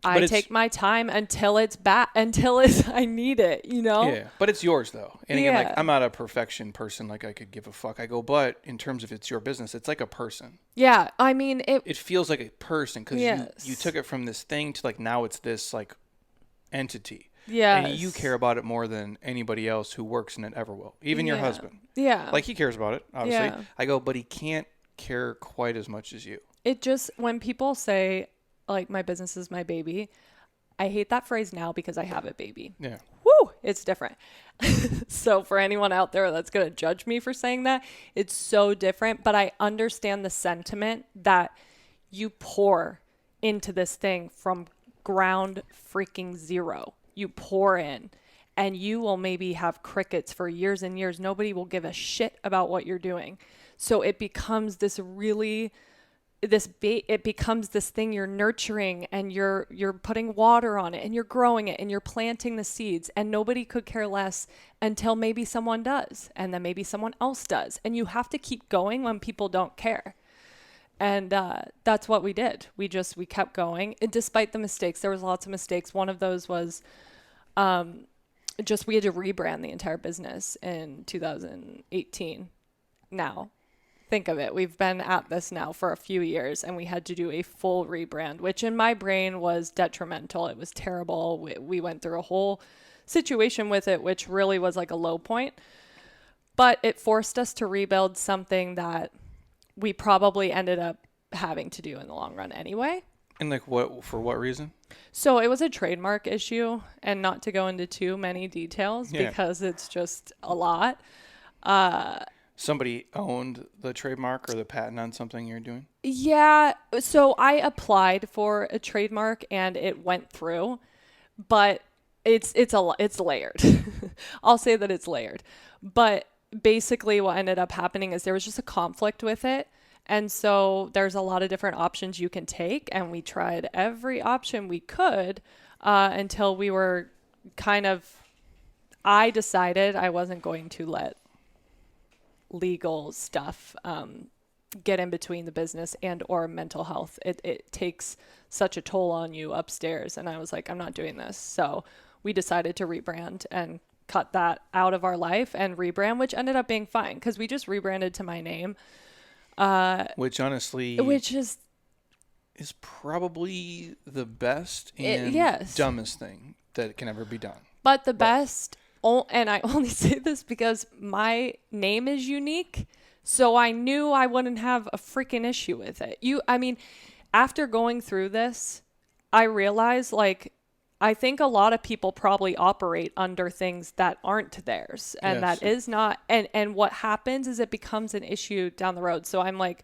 I take my time until it's I need it, you know? Yeah. But it's yours though. And again, like Yeah. I'm not a perfection person. Like I could give a fuck. I go, but in terms of it's your business, it's like a person. Yeah. I mean, It feels like a person because Yes. you took it from this thing to like now it's this like entity. yeah. And you care about it more than anybody else who works in it ever will. Even your husband. Yeah. Like he cares about it, obviously. Yeah. I go, but he can't care quite as much as you. It just, when people say like my business is my baby, I hate that phrase now because I have a baby. Yeah. Woo, it's different. So for anyone out there that's going to judge me for saying that, it's so different, but I understand the sentiment that you pour into this thing from ground freaking zero. You pour in, and you will maybe have crickets for years and years. Nobody will give a shit about what you're doing. So it becomes this really it becomes this thing you're nurturing, and you're putting water on it, and you're growing it, and you're planting the seeds, and nobody could care less until maybe someone does, and then maybe someone else does. And you have to keep going when people don't care. And that's what we did. We kept going. And despite the mistakes, there was lots of mistakes. One of those was we had to rebrand the entire business in 2018. Now, think of it. We've been at this now for a few years, and we had to do a full rebrand, which in my brain was detrimental. It was terrible. We went through a whole situation with it, which really was like a low point. But it forced us to rebuild something that we probably ended up having to do in the long run anyway. And like for what reason? So it was a trademark issue, and not to go into too many details because it's just a lot. Somebody owned the trademark or the patent on something you're doing? Yeah. So I applied for a trademark and it went through, but it's layered. I'll say that it's layered. But basically what ended up happening is there was just a conflict with it. And so there's a lot of different options you can take. And we tried every option we could until we were I decided I wasn't going to let legal stuff get in between the business and or mental health. It takes such a toll on you upstairs. And I was like, I'm not doing this. So we decided to rebrand and cut that out of our life and rebrand, which ended up being fine because we just rebranded to my name. Which honestly is probably the best and dumbest thing that can ever be done. But the best, and I only say this because my name is unique, so I knew I wouldn't have a freaking issue with it. After going through this, I realized I think a lot of people probably operate under things that aren't theirs, and that is not. And what happens is it becomes an issue down the road. So I'm like,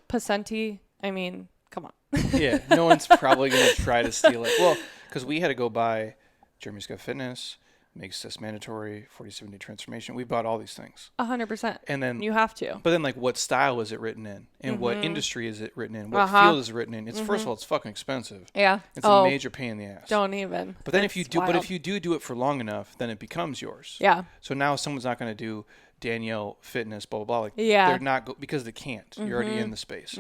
Pascente, come on. Yeah, no one's probably going to try to steal it. Well, because we had to go buy Jeremy's Got Fitness, makes this mandatory, 47-day transformation. We bought all these things. 100%. And then you have to. But then what style is it written in? And what industry is it written in? What field is it written in? It's first of all, it's fucking expensive. Yeah. It's a major pain in the ass. Don't even. But then if you do it for long enough, then it becomes yours. Yeah. So now someone's not going to do Danielle Fitness, blah, blah, blah. They're not because they can't. You're already in the space.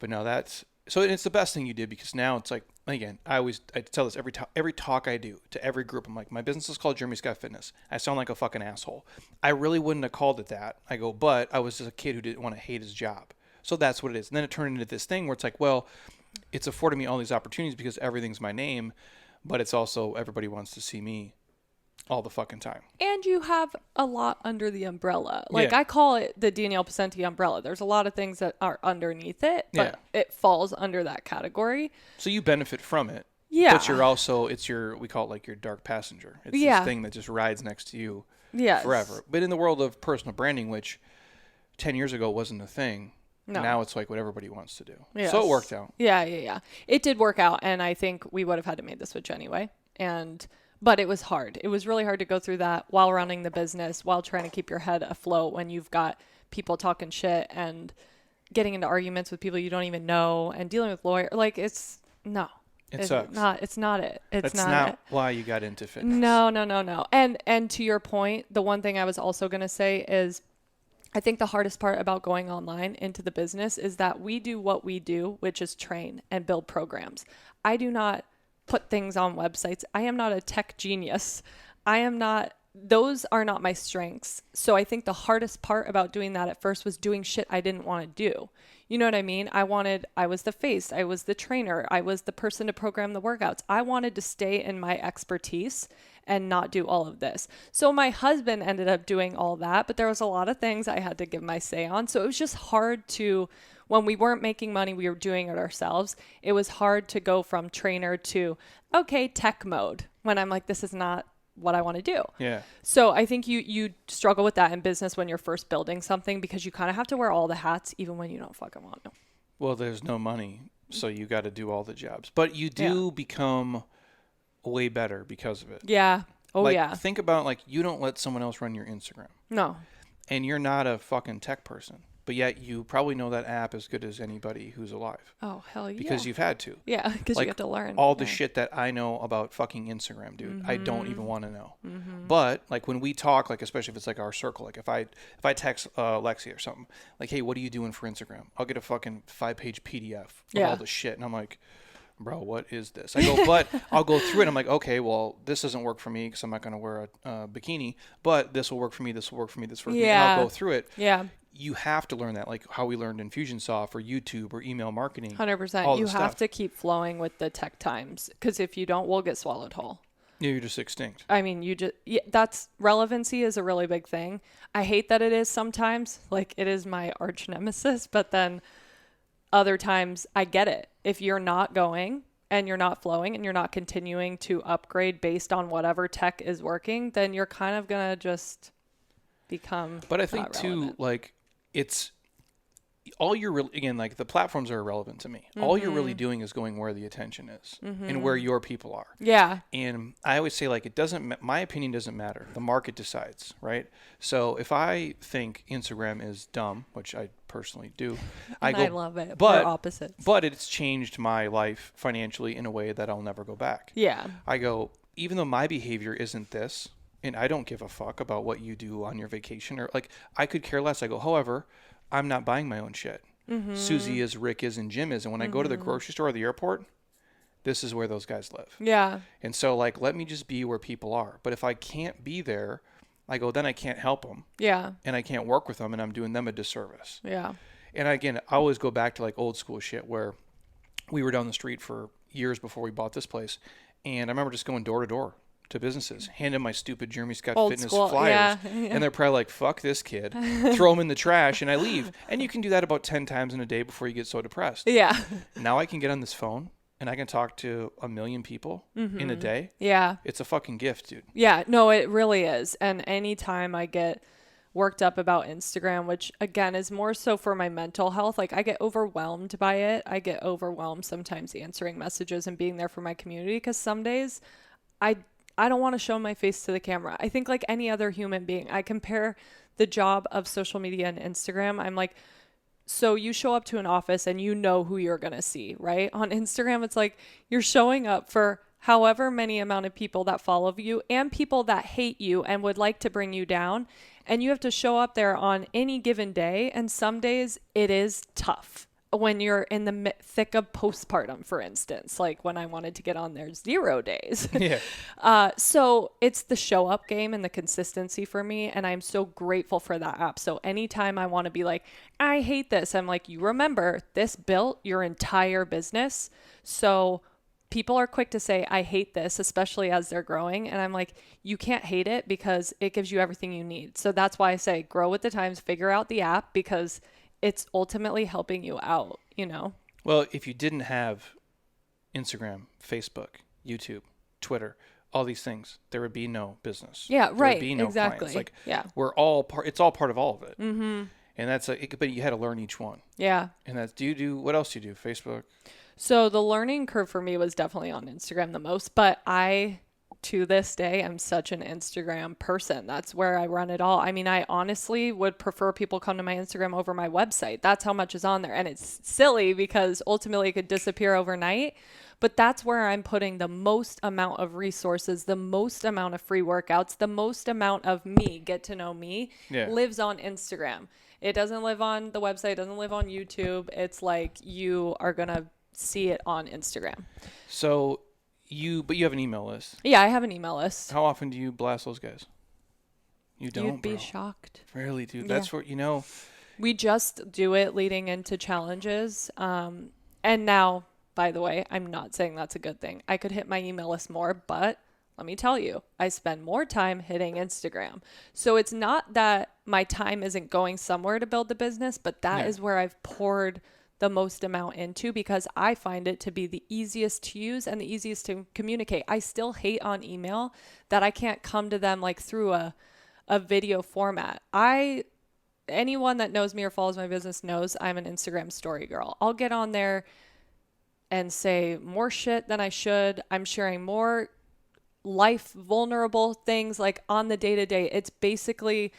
But no, so it's the best thing you did because now it's like, again, I tell this every talk I do to every group. I'm like, my business is called Jeremy Scott Fitness. I sound like a fucking asshole. I really wouldn't have called it that. I go, but I was just a kid who didn't want to hate his job. So that's what it is. And then it turned into this thing where it's like, well, it's affording me all these opportunities because everything's my name, but it's also everybody wants to see me all the fucking time. And you have a lot under the umbrella. Like, Yeah. I call it the Danielle Pascente umbrella. There's a lot of things that are underneath it, but it falls under that category. So you benefit from it. Yeah. But you're also, we call it like your dark passenger. It's this thing that just rides next to you forever. But in the world of personal branding, which 10 years ago wasn't a thing, now it's like what everybody wants to do. Yes. So it worked out. Yeah. It did work out, and I think we would have had to make the switch anyway. But it was hard. It was really hard to go through that while running the business, while trying to keep your head afloat when you've got people talking shit and getting into arguments with people you don't even know and dealing with lawyers. Like, it sucks. It's not it. That's not why you got into fitness. No. And to your point, the one thing I was also going to say is I think the hardest part about going online into the business is that we do what we do, which is train and build programs. I do not put things on websites. I am not a tech genius. Those are not my strengths. So I think the hardest part about doing that at first was doing shit I didn't want to do. You know what I mean? I was the face, I was the trainer, I was the person to program the workouts. I wanted to stay in my expertise and not do all of this. So my husband ended up doing all that, but there was a lot of things I had to give my say on. So it was just hard to, when we weren't making money, we were doing it ourselves. It was hard to go from trainer to, okay, tech mode, when I'm like, this is not what I want to do. Yeah. So I think you struggle with that in business when you're first building something, because you kind of have to wear all the hats even when you don't fucking want to. Well, there's no money, so you got to do all the jobs. But you do become way better because of it. Yeah. Oh, yeah. Think about, like, you don't let someone else run your Instagram. No. And you're not a fucking tech person. But yet you probably know that app as good as anybody who's alive. Oh, hell yeah. Because you've had to. Yeah, because you have to learn. All the shit that I know about fucking Instagram, dude, I don't even want to know. But, like, when we talk, like, especially if it's like our circle, like if I text Lexi or something, like, hey, what are you doing for Instagram? I'll get a fucking 5-page PDF of all the shit. And I'm like, bro, what is this? I go, but I'll go through it. I'm like, okay, well, this doesn't work for me because I'm not going to wear a bikini, but this will work for me. This will work for me. This will work for me. And I'll go through it. Yeah. You have to learn that, like how we learned Infusionsoft or YouTube or email marketing. 100%. You have to keep flowing with the tech times, because if you don't, we'll get swallowed whole. Yeah, you're just extinct. I mean, that's relevancy is a really big thing. I hate that it is sometimes. Like, it is my arch nemesis, but then other times I get it. If you're not going and you're not flowing and you're not continuing to upgrade based on whatever tech is working, then you're kind of going to just become. But I think too, like, it's all you're really, again, like, the platforms are irrelevant to me. All you're really doing is going where the attention is and where your people are. Yeah. And I always say, like, my opinion doesn't matter. The market decides, right? So if I think Instagram is dumb, which I personally do, I love it. But we're opposites. But it's changed my life financially in a way that I'll never go back. Yeah. I go, even though my behavior isn't this, and I don't give a fuck about what you do on your vacation, or, like, I could care less. I go, however, I'm not buying my own shit. Susie is, Rick is, and Jim is. And when I go to the grocery store or the airport, this is where those guys live. Yeah. And so, like, let me just be where people are. But if I can't be there, I go, then I can't help them. Yeah. And I can't work with them, and I'm doing them a disservice. Yeah. And again, I always go back to, like, old school shit where we were down the street for years before we bought this place. And I remember just going door to door to businesses, handing my stupid Jeremy Scott Fitness flyers. Yeah. And they're probably like, fuck this kid, throw them in the trash, and I leave. And you can do that about 10 times in a day before you get so depressed. Yeah. Now I can get on this phone and I can talk to 1 million people in a day. Yeah. It's a fucking gift, dude. Yeah, no, it really is. And anytime I get worked up about Instagram, which again is more so for my mental health, like, I get overwhelmed by it. I get overwhelmed sometimes answering messages and being there for my community, because some days I don't want to show my face to the camera. I think, like any other human being, I compare the job of social media and Instagram. I'm like, so you show up to an office and you know who you're going to see, right? On Instagram, it's like you're showing up for however many amount of people that follow you and people that hate you and would like to bring you down. And you have to show up there on any given day. And some days it is tough. when you're in the thick of postpartum, for instance, like when I wanted to get on there 0 days. Yeah. So it's the show up game and the consistency for me. And I'm so grateful for that app. So anytime I want to be like, I hate this, I'm like, you remember this built your entire business. So people are quick to say, I hate this, especially as they're growing. And I'm like, you can't hate it because it gives you everything you need. So that's why I say grow with the times, figure out the app, because it's ultimately helping you out, you know? Well, if you didn't have Instagram, Facebook, YouTube, Twitter, all these things, there would be no business. Yeah, there right. Would be no exactly. clients. Like, yeah. we're all part. It's all part of all of it. Mm-hmm. And that's but you had to learn each one. Yeah. And that's what else do you do? Facebook. So the learning curve for me was definitely on Instagram the most, but to this day, I'm such an Instagram person. That's where I run it all. I mean, I honestly would prefer people come to my Instagram over my website. That's how much is on there. And it's silly because ultimately it could disappear overnight, but that's where I'm putting the most amount of resources, the most amount of free workouts, the most amount of me, get to know me, lives on Instagram. It doesn't live on the website, doesn't live on YouTube. It's like you are going to see it on Instagram. So but you have an email list. Yeah, I have an email list. How often do you blast those guys? You don't, You'd be bro. shocked. Really, dude. That's what, We just do it leading into challenges. And now, by the way, I'm not saying that's a good thing. I could hit my email list more, but let me tell you, I spend more time hitting Instagram. So it's not that my time isn't going somewhere to build the business, but that is where I've poured the most amount into, because I find it to be the easiest to use and the easiest to communicate. I still hate on email that I can't come to them like through a video format. Anyone that knows me or follows my business knows I'm an Instagram story girl. I'll get on there and say more shit than I should. I'm sharing more life vulnerable things like on the day-to-day. It's basically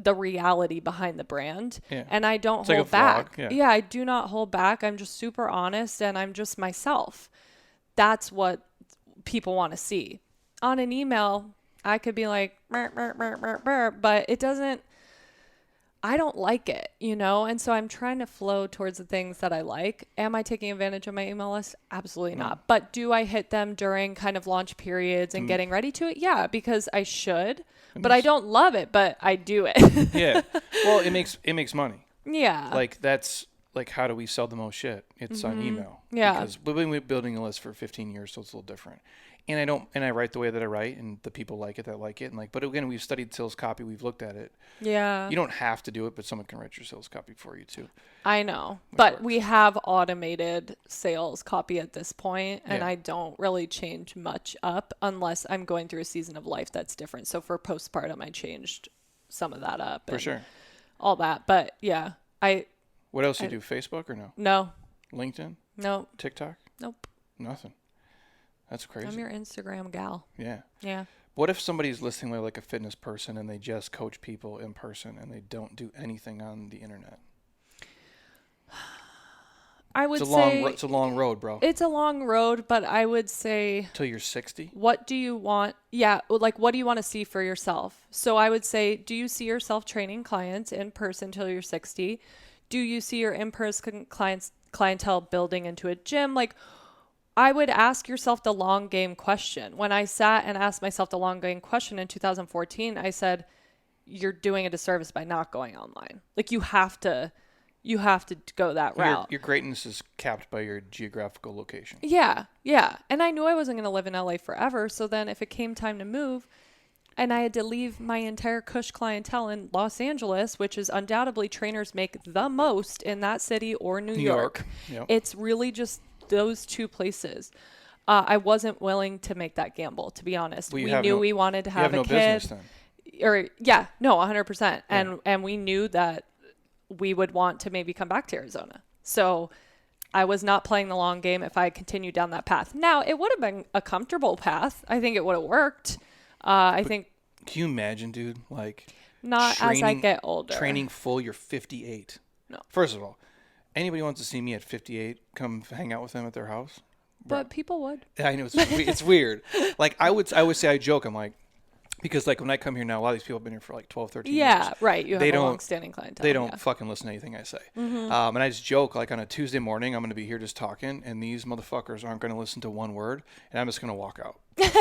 the reality behind the brand. Yeah. And I don't hold back. Yeah, I do not hold back. I'm just super honest and I'm just myself. That's what people want to see. On an email, I could be like, but it doesn't, I don't like it, you know? And so I'm trying to flow towards the things that I like. Am I taking advantage of my email list? Absolutely not. But do I hit them during kind of launch periods and getting ready to it? Yeah, because I should. But I don't love it, but I do it. Yeah. Well, it makes money. Yeah. Like that's like, how do we sell the most shit? It's on email. Yeah. Because we've been building a list for 15 years, so it's a little different. And I write the way that I write, and the people like it that like it. And like, but again, we've studied sales copy. We've looked at it. Yeah. You don't have to do it, but someone can write your sales copy for you too. I know, but we have automated sales copy at this point, and I don't really change much up unless I'm going through a season of life that's different. So for postpartum, I changed some of that up. For sure. All that. But yeah, What else do you do? Facebook or no? No. LinkedIn? Nope. TikTok? Nope. Nothing. That's crazy. I'm your Instagram gal. Yeah. Yeah. What if somebody's listening like a fitness person and they just coach people in person and they don't do anything on the internet? I would say it's a long road, bro. It's a long road, but I would say till you're 60. What do you want? Yeah, like what do you want to see for yourself? So I would say, do you see yourself training clients in person till you're 60? Do you see your in-person clientele building into a gym? Like, I would ask yourself the long game question. When I sat and asked myself the long game question in 2014, I said, you're doing a disservice by not going online. Like you have to go that route. Your greatness is capped by your geographical location. Yeah. Yeah. And I knew I wasn't going to live in LA forever. So then if it came time to move and I had to leave my entire Kush clientele in Los Angeles, which is undoubtedly trainers make the most in that city, or New York. Yep. It's really just those two places. I wasn't willing to make that gamble, to be honest. Well, we knew we wanted to have a kid. Business then. 100%. Yeah. And we knew that we would want to maybe come back to Arizona. So I was not playing the long game if I continued down that path. Now, it would have been a comfortable path. I think it would have worked. Can you imagine, dude? Like, not as I get older. Training full, you're 58. No. First of all, anybody wants to see me at 58, come hang out with them at their house. Bro. But people would. I know it's weird. Like I would say, I joke. I'm like, Because like when I come here now, a lot of these people have been here for like 12, 13 years. Yeah, right. You have They a don't- long-standing clientele. They don't Yeah. fucking listen to anything I say. And I just joke, like on a Tuesday morning, I'm going to be here just talking, and these motherfuckers aren't going to listen to one word, and I'm just going to walk out.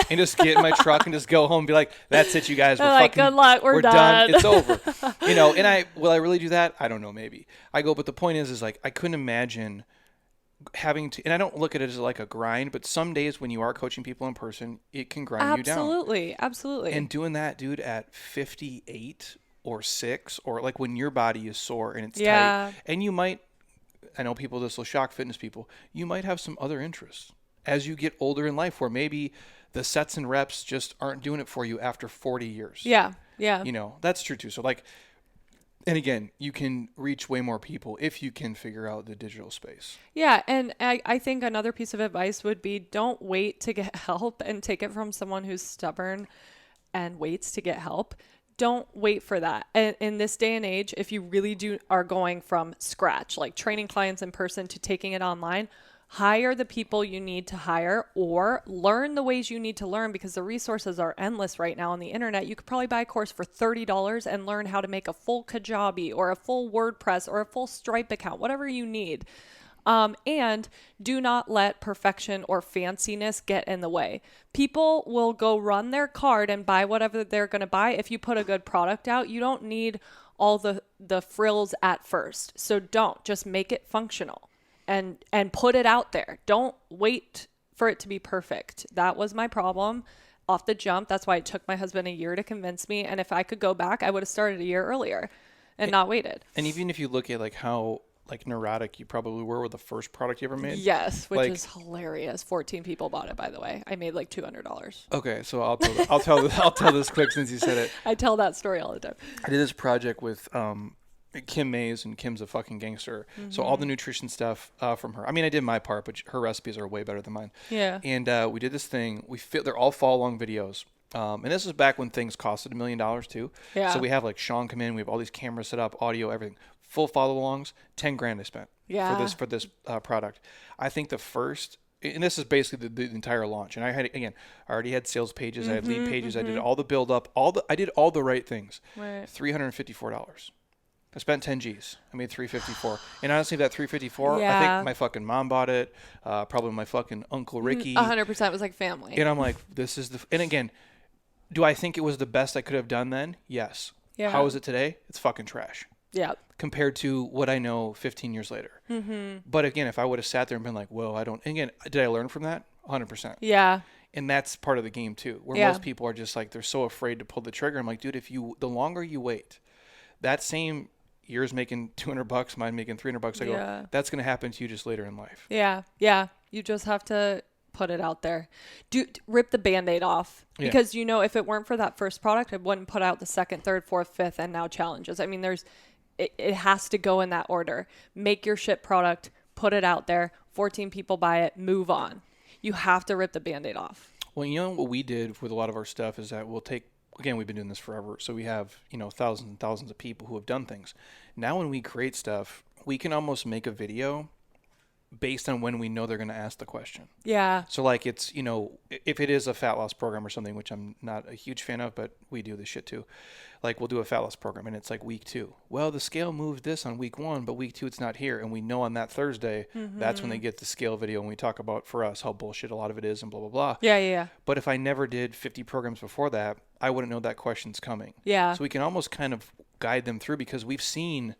And just get in my truck and just go home and be like, that's it, you guys. We're They're like, fucking, good luck, we're done. It's over. You know, and will I really do that? I don't know, maybe. I go, but the point is like, I couldn't imagine having to, and I don't look at it as like a grind, but some days when you are coaching people in person, it can grind you down. Absolutely. And doing that, dude, at 58 or 6, or like when your body is sore and it's tight, and you might, I know people, this will shock fitness people, you might have some other interests as you get older in life where maybe the sets and reps just aren't doing it for you after 40 years. Yeah. Yeah. You know, that's true too. So like, and again, you can reach way more people if you can figure out the digital space. Yeah. And I think another piece of advice would be don't wait to get help and take it from someone who's stubborn and waits to get help. Don't wait for that. And in this day and age, if you really are going from scratch, like training clients in person to taking it online, hire the people you need to hire or learn the ways you need to learn, because the resources are endless right now on the internet. You could probably buy a course for $30 and learn how to make a full Kajabi or a full WordPress or a full Stripe account, whatever you need. And do not let perfection or fanciness get in the way. People will go run their cart and buy whatever they're going to buy. If you put a good product out, you don't need all the frills at first. So just make it functional and put it out there. Don't wait for it to be perfect. That was my problem off the jump. That's why it took my husband a year to convince me. And if I could go back, I would have started a year earlier and not waited. And even if you look at like how like neurotic you probably were with the first product you ever made. Yes, which like, is hilarious. 14 people bought it, by the way. I made like $200. Okay, so I'll tell this quick since you said it. I tell that story all the time. I did this project with Kim Mays, and Kim's a fucking gangster. So all the nutrition stuff from her. I mean, I did my part, but her recipes are way better than mine. Yeah. And we did this thing. They're all fall long videos. And this was back when things costed $1 million too. Yeah. So we have like Sean come in. We have all these cameras set up, audio, everything. Full follow-alongs, $10,000 I spent for this product. I think the first, and this is basically the entire launch. And I already had sales pages, I had lead pages, I did all the build up, I did all the right things. Right. $354. I spent 10 G's. I made $354. And honestly, that $354, I think my fucking mom bought it. Probably my fucking Uncle Ricky. 100% was like family. And I'm like, and again, do I think it was the best I could have done then? Yes. Yeah. How is it today? It's fucking trash. Yeah. Compared to what I know 15 years later. But again, if I would have sat there and been like, whoa, again, did I learn from that? 100%. Yeah. And that's part of the game too, where most people are just like, they're so afraid to pull the trigger. I'm like, dude, the longer you wait, that same year's making $200, mine making $300. I go, that's going to happen to you just later in life. Yeah. Yeah. You just have to put it out there. Rip the Band-Aid off, because if it weren't for that first product, I wouldn't put out the second, third, fourth, fifth, and now challenges. I mean, it has to go in that order. Make your shit product, put it out there, 14 people buy it, move on. You have to rip the Band-Aid off. Well, you know what we did with a lot of our stuff is that we'll take, again, we've been doing this forever. So we have, thousands and thousands of people who have done things. Now when we create stuff, we can almost make a video based on when we know they're going to ask the question. Yeah. So like it's, if it is a fat loss program or something, which I'm not a huge fan of, but we do this shit too. Like we'll do a fat loss program and it's like week 2. Well, the scale moved this on week 1, but week 2 it's not here. And we know on that Thursday, that's when they get the scale video and we talk about for us how bullshit a lot of it is and blah, blah, blah. Yeah. But if I never did 50 programs before that, I wouldn't know that question's coming. Yeah. So we can almost kind of guide them through because we've seen,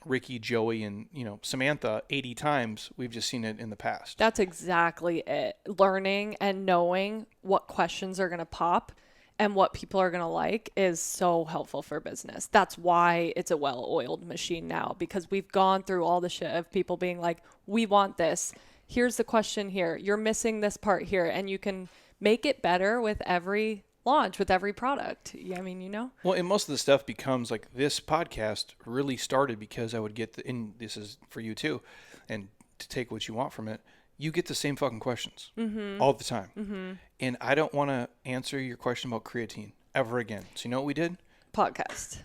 Ricky, Joey, and, Samantha 80 times. We've just seen it in the past. That's exactly it. Learning and knowing what questions are going to pop and what people are going to like is so helpful for business. That's why it's a well-oiled machine now, because we've gone through all the shit of people being like, we want this. Here's the question here. You're missing this part here. And you can make it better with every launch, with every product. I mean, Well, and most of the stuff becomes like this podcast really started because I would get and this is for you too, and to take what you want from it, you get the same fucking questions all the time. And I don't want to answer your question about creatine ever again. So you know what we did? Podcast.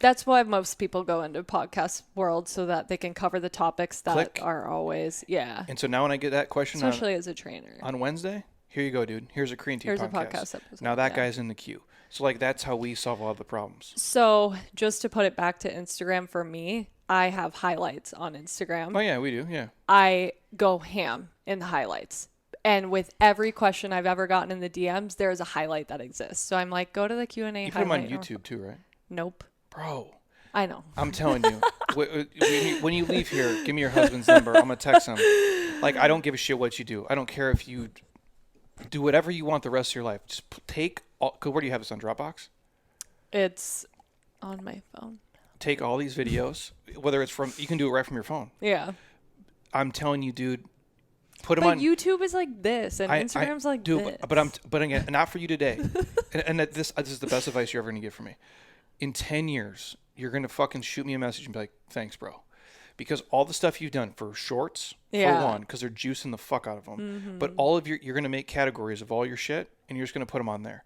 That's why most people go into podcast world, so that they can cover the topics that are always, And so now when I get that question especially as a trainer on Wednesday, Here you go, dude. Here's a Korean tea Here's podcast. a podcast episode. Now that guy's in the queue. So like that's how we solve a lot of the problems. So just to put it back to Instagram for me, I have highlights on Instagram. Oh yeah, we do. Yeah. I go ham in the highlights. And with every question I've ever gotten in the DMs, there's a highlight that exists. So I'm like, go to the Q&A highlight. You put them on YouTube too, right? Nope. Bro. I know. I'm telling you, when you leave here, give me your husband's number. I'm going to text him. Like, I don't give a shit what you do. I don't care if you do whatever you want the rest of your life. Just take all, where do you have this on Dropbox? It's on my phone. Take all these videos, whether it's from, you can do it right from your phone. Yeah. I'm telling you, dude, put them on. YouTube is like this, and Instagram's like this. But again, not for you today. and this is the best advice you're ever going to get from me. In 10 years, you're going to fucking shoot me a message and be like, thanks, bro. Because all the stuff you've done for shorts, for one, because they're juicing the fuck out of them. Mm-hmm. But all of you're going to make categories of all your shit, and you're just going to put them on there.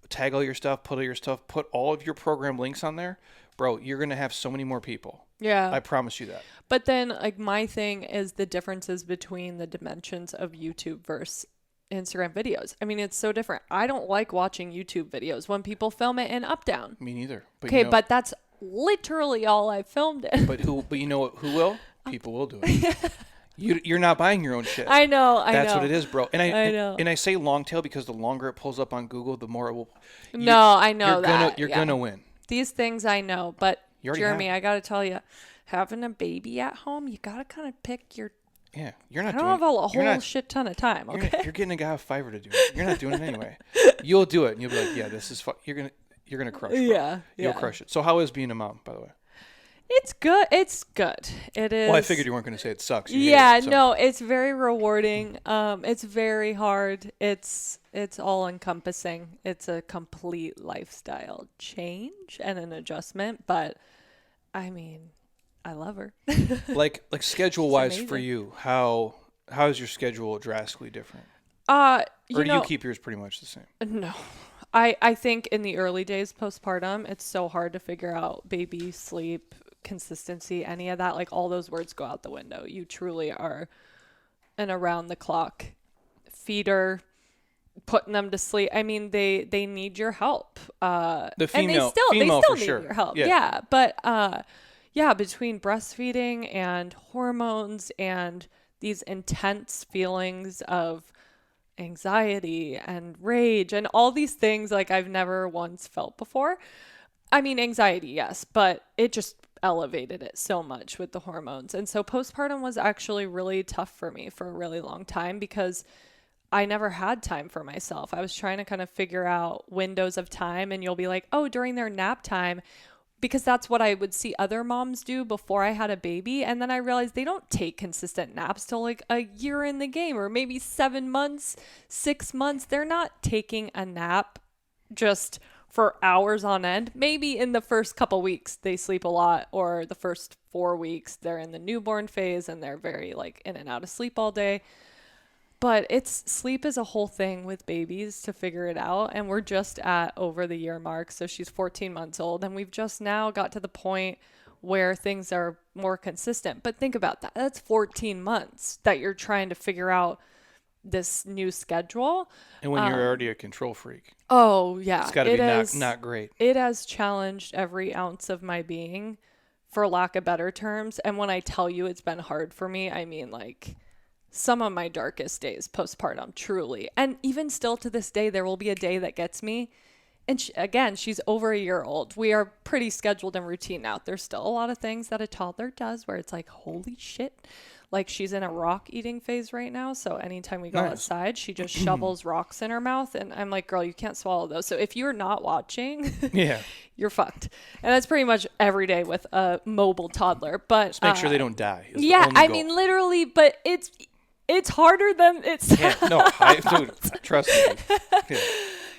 Tag all your stuff, put all your stuff, put all of your program links on there. Bro, you're going to have so many more people. Yeah. I promise you that. But then, like, my thing is the differences between the dimensions of YouTube versus Instagram videos. I mean, it's so different. I don't like watching YouTube videos when people film it in up-down. Me neither. But okay, but that's literally all I filmed it. But you know what? Who will? People will do it. You're not buying your own shit. I know. That's what it is, bro. And I know. And I say long tail because the longer it pulls up on Google, the more it will. I know You're gonna win. These things I know, but Jeremy, I gotta tell you, having a baby at home, you gotta kind of pick your. Yeah, you're not. I don't have a whole shit ton of time. Okay, you're getting a guy with Fiverr to do it. You're not doing it anyway. You'll do it, and you'll be like, "Yeah, this is fun." You're gonna crush it. Yeah, you'll crush it. So, how is being a mom, by the way? It's good. It's good. It is. Well, I figured you weren't going to say it sucks. No, it's very rewarding. It's very hard. It's all encompassing. It's a complete lifestyle change and an adjustment. But I mean, I love her. like schedule wise for you, how is your schedule drastically different? Or do you keep yours pretty much the same? No. I think in the early days postpartum, it's so hard to figure out baby sleep, consistency, any of that. Like, all those words go out the window. You truly are an around the clock feeder, putting them to sleep. I mean, they need your help. The female, and they still for need sure. your help. Yeah. But between breastfeeding and hormones and these intense feelings of anxiety and rage and all these things like I've never once felt before. I mean, anxiety, yes, but it just elevated it so much with the hormones. And so postpartum was actually really tough for me for a really long time because I never had time for myself. I was trying to kind of figure out windows of time, and you'll be like, oh, during their nap time, because that's what I would see other moms do before I had a baby. And then I realized they don't take consistent naps till like a year in the game, or maybe 7 months, 6 months. They're not taking a nap just for hours on end. Maybe in the first couple weeks they sleep a lot, or the first 4 weeks they're in the newborn phase and they're very like in and out of sleep all day. But sleep is a whole thing with babies to figure it out. And we're just at over the year mark. So she's 14 months old, and we've just now got to the point where things are more consistent. But think about that. That's 14 months that you're trying to figure out this new schedule. And when you're already a control freak. Oh, yeah. It's got to be not great. It has challenged every ounce of my being, for lack of better terms. And when I tell you it's been hard for me, I mean like some of my darkest days postpartum, truly. And even still to this day, there will be a day that gets me. And again, she's over a year old. We are pretty scheduled and routine now. There's still a lot of things that a toddler does where it's like, holy shit. Like, she's in a rock eating phase right now. So anytime we go outside, she just shovels rocks in her mouth. And I'm like, girl, you can't swallow those. So if you're not watching, you're fucked. And that's pretty much every day with a mobile toddler. But just make sure they don't die. I mean, literally, but it's harder than it's. Dude, trust me.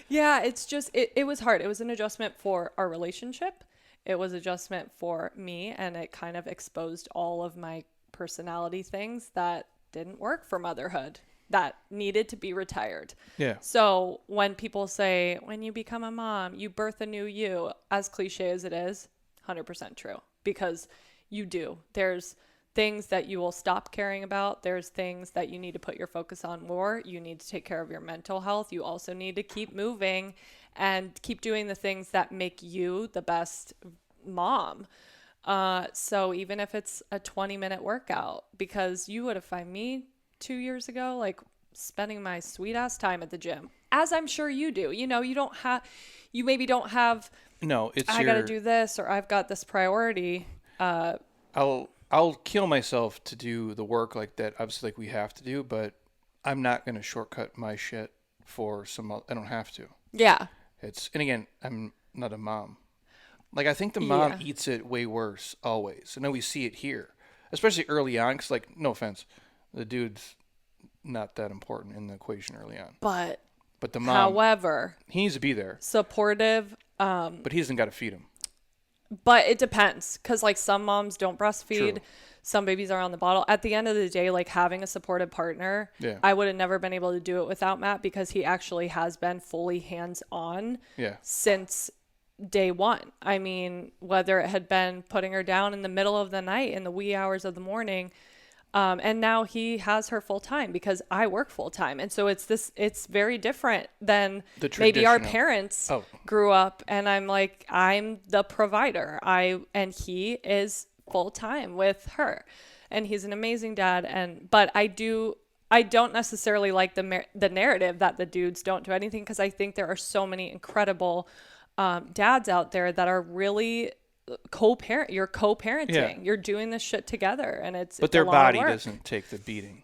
Yeah, it's just, it was hard. It was an adjustment for our relationship. It was adjustment for me, and it kind of exposed all of my personality things that didn't work for motherhood, that needed to be retired. Yeah. So when people say, when you become a mom, you birth a new you, as cliche as it is, 100% true, because you do. There's things that you will stop caring about. There's things that you need to put your focus on more. You need to take care of your mental health. You also need to keep moving and keep doing the things that make you the best mom. So even if it's a 20-minute workout, because you would have found me 2 years ago, like spending my sweet ass time at the gym, as I'm sure you do. You know, you maybe don't have, No, I got to do this, or I've got this priority. I'll kill myself to do the work like that. Obviously, like we have to do, but I'm not going to shortcut my shit for I don't have to. Yeah. And again, I'm not a mom. Like, I think the mom eats it way worse always. I know we see it here, especially early on, because, like, no offense, the dude's not that important in the equation early on. But the mom, however, he needs to be there. Supportive. But he doesn't got to feed him. But it depends, because, like, some moms don't breastfeed. True. Some babies are on the bottle. At the end of the day, like, having a supportive partner, I would have never been able to do it without Matt, because he actually has been fully hands-on since day one. I mean, whether it had been putting her down in the middle of the night, in the wee hours of the morning, and now he has her full time because I work full time. And so it's very different than maybe our parents grew up. And I'm like, I'm the provider. And he is full time with her, and he's an amazing dad. But I don't necessarily like the narrative that the dudes don't do anything, because I think there are so many incredible dads out there that are really you're co-parenting. You're doing this shit together, and but their body doesn't take the beating.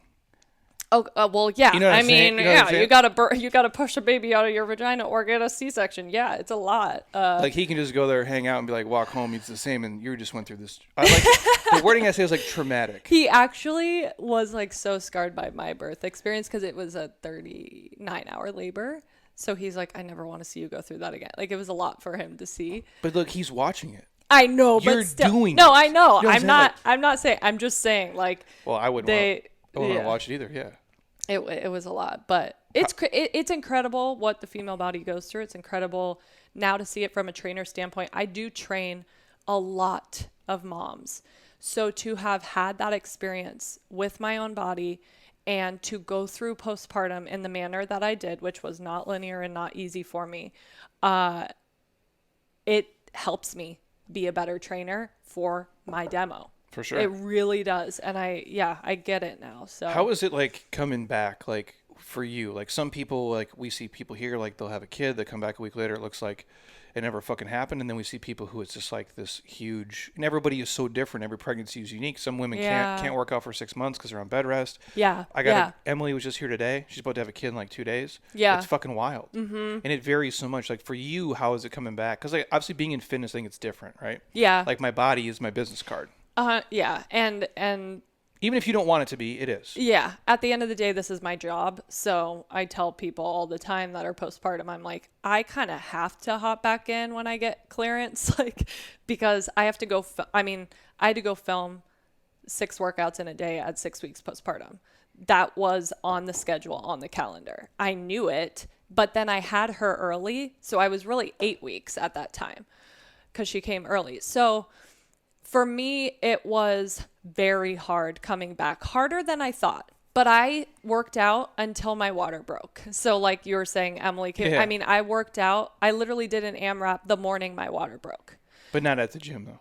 Well, yeah. You know what I'm saying? You gotta push a baby out of your vagina or get a C-section. Yeah, it's a lot. Like, he can just go there, hang out, and be like, walk home. It's the same, and you just went through this. I like the wording I say is like traumatic. He actually was like so scarred by my birth experience, because it was a 39-hour labor. So he's like, I never want to see you go through that again. Like, it was a lot for him to see. But look, he's watching it. I know, You're but still, doing no, it. I know. You know I'm not. I'm not saying. I'm just saying. Like, well, I wouldn't. I wouldn't want to watch it either. Yeah. It was a lot, but it's incredible what the female body goes through. It's incredible now to see it from a trainer standpoint. I do train a lot of moms, so to have had that experience with my own body, and to go through postpartum in the manner that I did, which was not linear and not easy for me, it helps me be a better trainer for my demo. For sure. It really does. And I get it now. So how is it like coming back, like, for you? Like, some people, like, we see people here, like, they'll have a kid, they come back a week later, it looks like it never fucking happened. And then we see people who it's just like this huge, and everybody is so different. Every pregnancy is unique. Some women can't work out for 6 months because they're on bed rest. Emily was just here today. She's about to have a kid in like 2 days. Yeah. It's fucking wild. Mm-hmm. And it varies so much. Like, for you, how is it coming back? Because, like, obviously being in fitness, I think it's different, right? Yeah. Like, my body is my business card. Yeah. And even if you don't want it to be, it is. Yeah. At the end of the day, this is my job. So I tell people all the time that are postpartum, I'm like, I kind of have to hop back in when I get clearance, like, because I have to go. I had to go film 6 workouts in a day at 6 weeks postpartum. That was on the schedule, on the calendar. I knew it, but then I had her early. So I was really 8 weeks at that time, because she came early. So for me, it was very hard coming back, harder than I thought. But I worked out until my water broke. So like you were saying, Emily, I worked out. I literally did an AMRAP the morning my water broke. But not at the gym, though.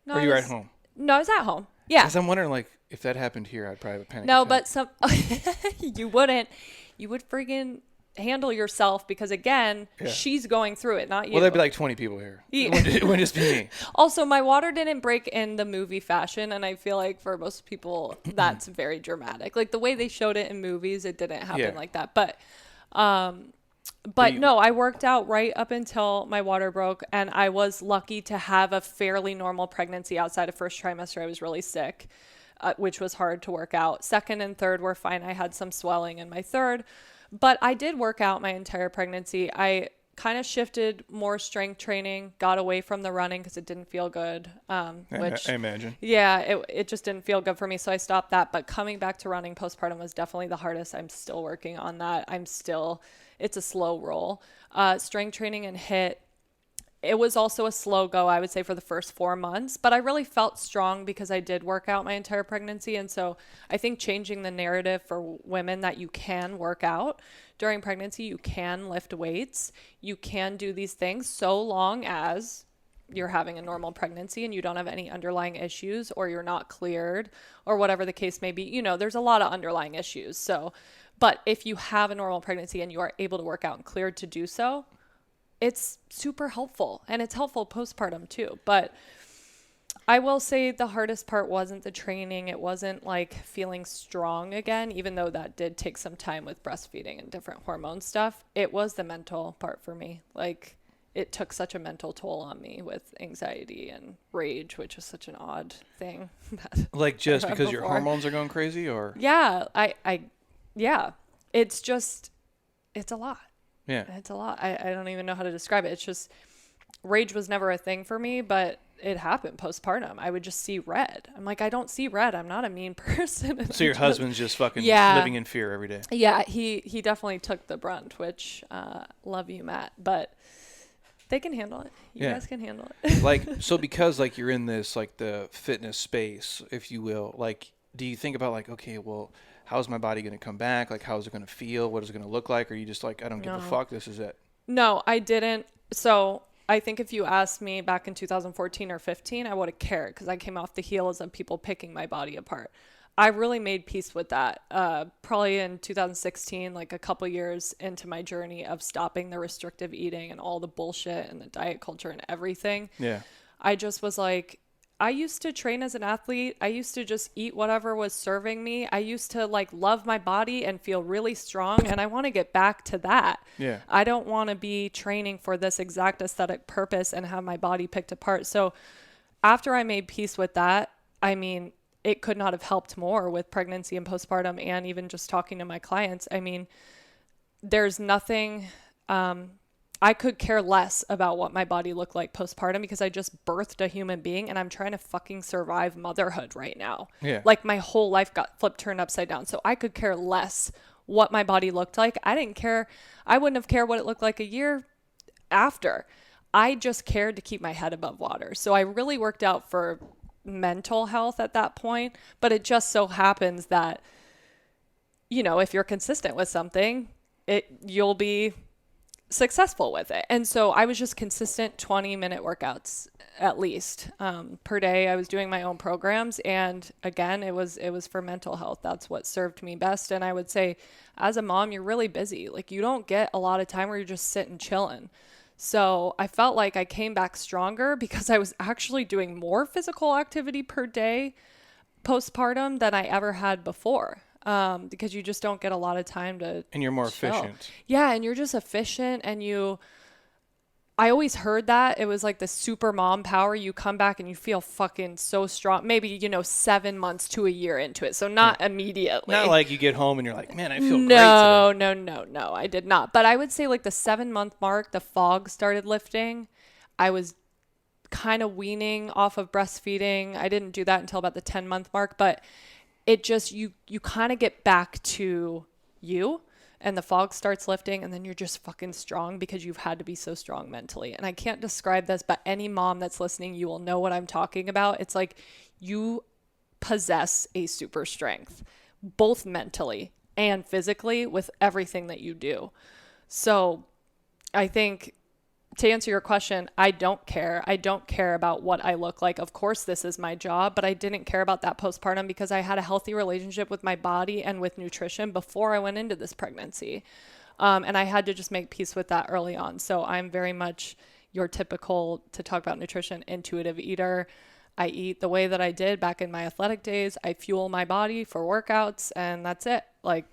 No, or you were at home? No, I was at home. Yeah. Because I'm wondering, like, if that happened here, I'd probably have a panic attack. But you wouldn't. You would friggin' handle yourself, because again, she's going through it, not you. Well, there'd be like 20 people here. It wouldn't just be me. Also, my water didn't break in the movie fashion, and I feel like for most people that's very dramatic. Like, the way they showed it in movies, it didn't happen like that. But no, I worked out right up until my water broke, and I was lucky to have a fairly normal pregnancy. Outside of first trimester, I was really sick, which was hard to work out. Second and third were fine. I had some swelling in my third. But I did work out my entire pregnancy. I kind of shifted more strength training, got away from the running because it didn't feel good. Which I imagine. Yeah, it just didn't feel good for me. So I stopped that. But coming back to running postpartum was definitely the hardest. I'm still working on that. It's a slow roll. Strength training and HIIT it was also a slow go, I would say, for the first 4 months, but I really felt strong because I did work out my entire pregnancy. And so I think changing the narrative for women that you can work out during pregnancy, you can lift weights, you can do these things so long as you're having a normal pregnancy and you don't have any underlying issues, or you're not cleared, or whatever the case may be. You know, there's a lot of underlying issues. So, but if you have a normal pregnancy and you are able to work out and cleared to do so, it's super helpful, and it's helpful postpartum too. But I will say the hardest part wasn't the training. It wasn't like feeling strong again, even though that did take some time with breastfeeding and different hormone stuff. It was the mental part for me. Like, it took such a mental toll on me with anxiety and rage, which is such an odd thing. Like, just because your hormones are going crazy, or? Yeah, yeah, it's a lot. Yeah. It's a lot. I don't even know how to describe it. It's just, rage was never a thing for me, but it happened postpartum. I would just see red. I'm like, I don't see red. I'm not a mean person. So your husband's just fucking living in fear every day. Yeah, he definitely took the brunt, which, love you, Matt, but they can handle it. You guys can handle it. Like, so because like you're in this, like the fitness space, if you will, like, do you think about like, okay, well, how's my body going to come back? Like, how's it going to feel? What is it going to look like? Or are you just like, I don't give a fuck, this is it? No, I didn't. So I think if you asked me back in 2014 or 15, I would have cared, because I came off the heels of people picking my body apart. I really made peace with that. Probably in 2016, like a couple years into my journey of stopping the restrictive eating and all the bullshit and the diet culture and everything. Yeah. I just was like, I used to train as an athlete. I used to just eat whatever was serving me. I used to like love my body and feel really strong. And I want to get back to that. Yeah. I don't want to be training for this exact aesthetic purpose and have my body picked apart. So after I made peace with that, I mean, it could not have helped more with pregnancy and postpartum, and even just talking to my clients. I mean, there's nothing, I could care less about what my body looked like postpartum, because I just birthed a human being and I'm trying to fucking survive motherhood right now. Yeah. Like, my whole life got turned upside down. So I could care less what my body looked like. I didn't care. I wouldn't have cared what it looked like a year after. I just cared to keep my head above water. So I really worked out for mental health at that point. But it just so happens that, you know, if you're consistent with something, you'll be successful with it. And so I was just consistent 20-minute workouts at least per day. I was doing my own programs, and again, it was for mental health. That's what served me best. And I would say, as a mom, you're really busy. Like, you don't get a lot of time where you're just sitting chilling. So I felt like I came back stronger because I was actually doing more physical activity per day postpartum than I ever had before. Because you just don't get a lot of time to And you're more chill. efficient. Yeah, and you're just efficient, and I always heard that it was like the super mom power. You come back and you feel fucking so strong. Maybe, 7 months to a year into it. So not immediately. Not like you get home and you're like, man, I feel great today. No, I did not. But I would say like the 7-month mark, the fog started lifting. I was kind of weaning off of breastfeeding. I didn't do that until about the 10-month mark, but it just, you kind of get back to you, and the fog starts lifting, and then you're just fucking strong because you've had to be so strong mentally. And I can't describe this, but any mom that's listening, you will know what I'm talking about. It's like you possess a super strength, both mentally and physically, with everything that you do. So I think, to answer your question, I don't care. I don't care about what I look like. Of course, this is my job, but I didn't care about that postpartum because I had a healthy relationship with my body and with nutrition before I went into this pregnancy. And I had to just make peace with that early on. So I'm very much your typical, to talk about nutrition, intuitive eater. I eat the way that I did back in my athletic days. I fuel my body for workouts, and that's it. Like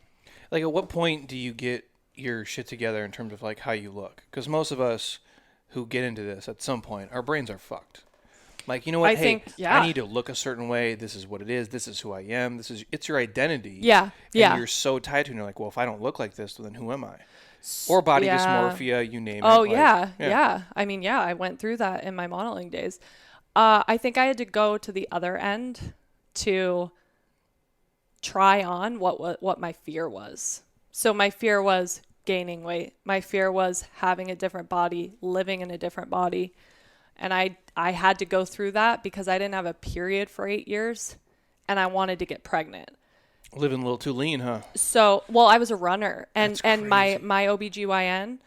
at what point do you get your shit together in terms of like how you look? Because most of us who get into this at some point, our brains are fucked. Like, you know what? I need to look a certain way. This is what it is. This is who I am. It's your identity. Yeah. And you're so tied to it. And you're like, well, if I don't look like this, then who am I? Or body dysmorphia, you name it. Oh, yeah. I mean, I went through that in my modeling days. I think I had to go to the other end to try on what my fear was. So my fear was gaining weight. My fear was having a different body, living in a different body. And I had to go through that because I didn't have a period for 8 years and I wanted to get pregnant. Living a little too lean, huh? So, well, I was a runner and That's my OBGYN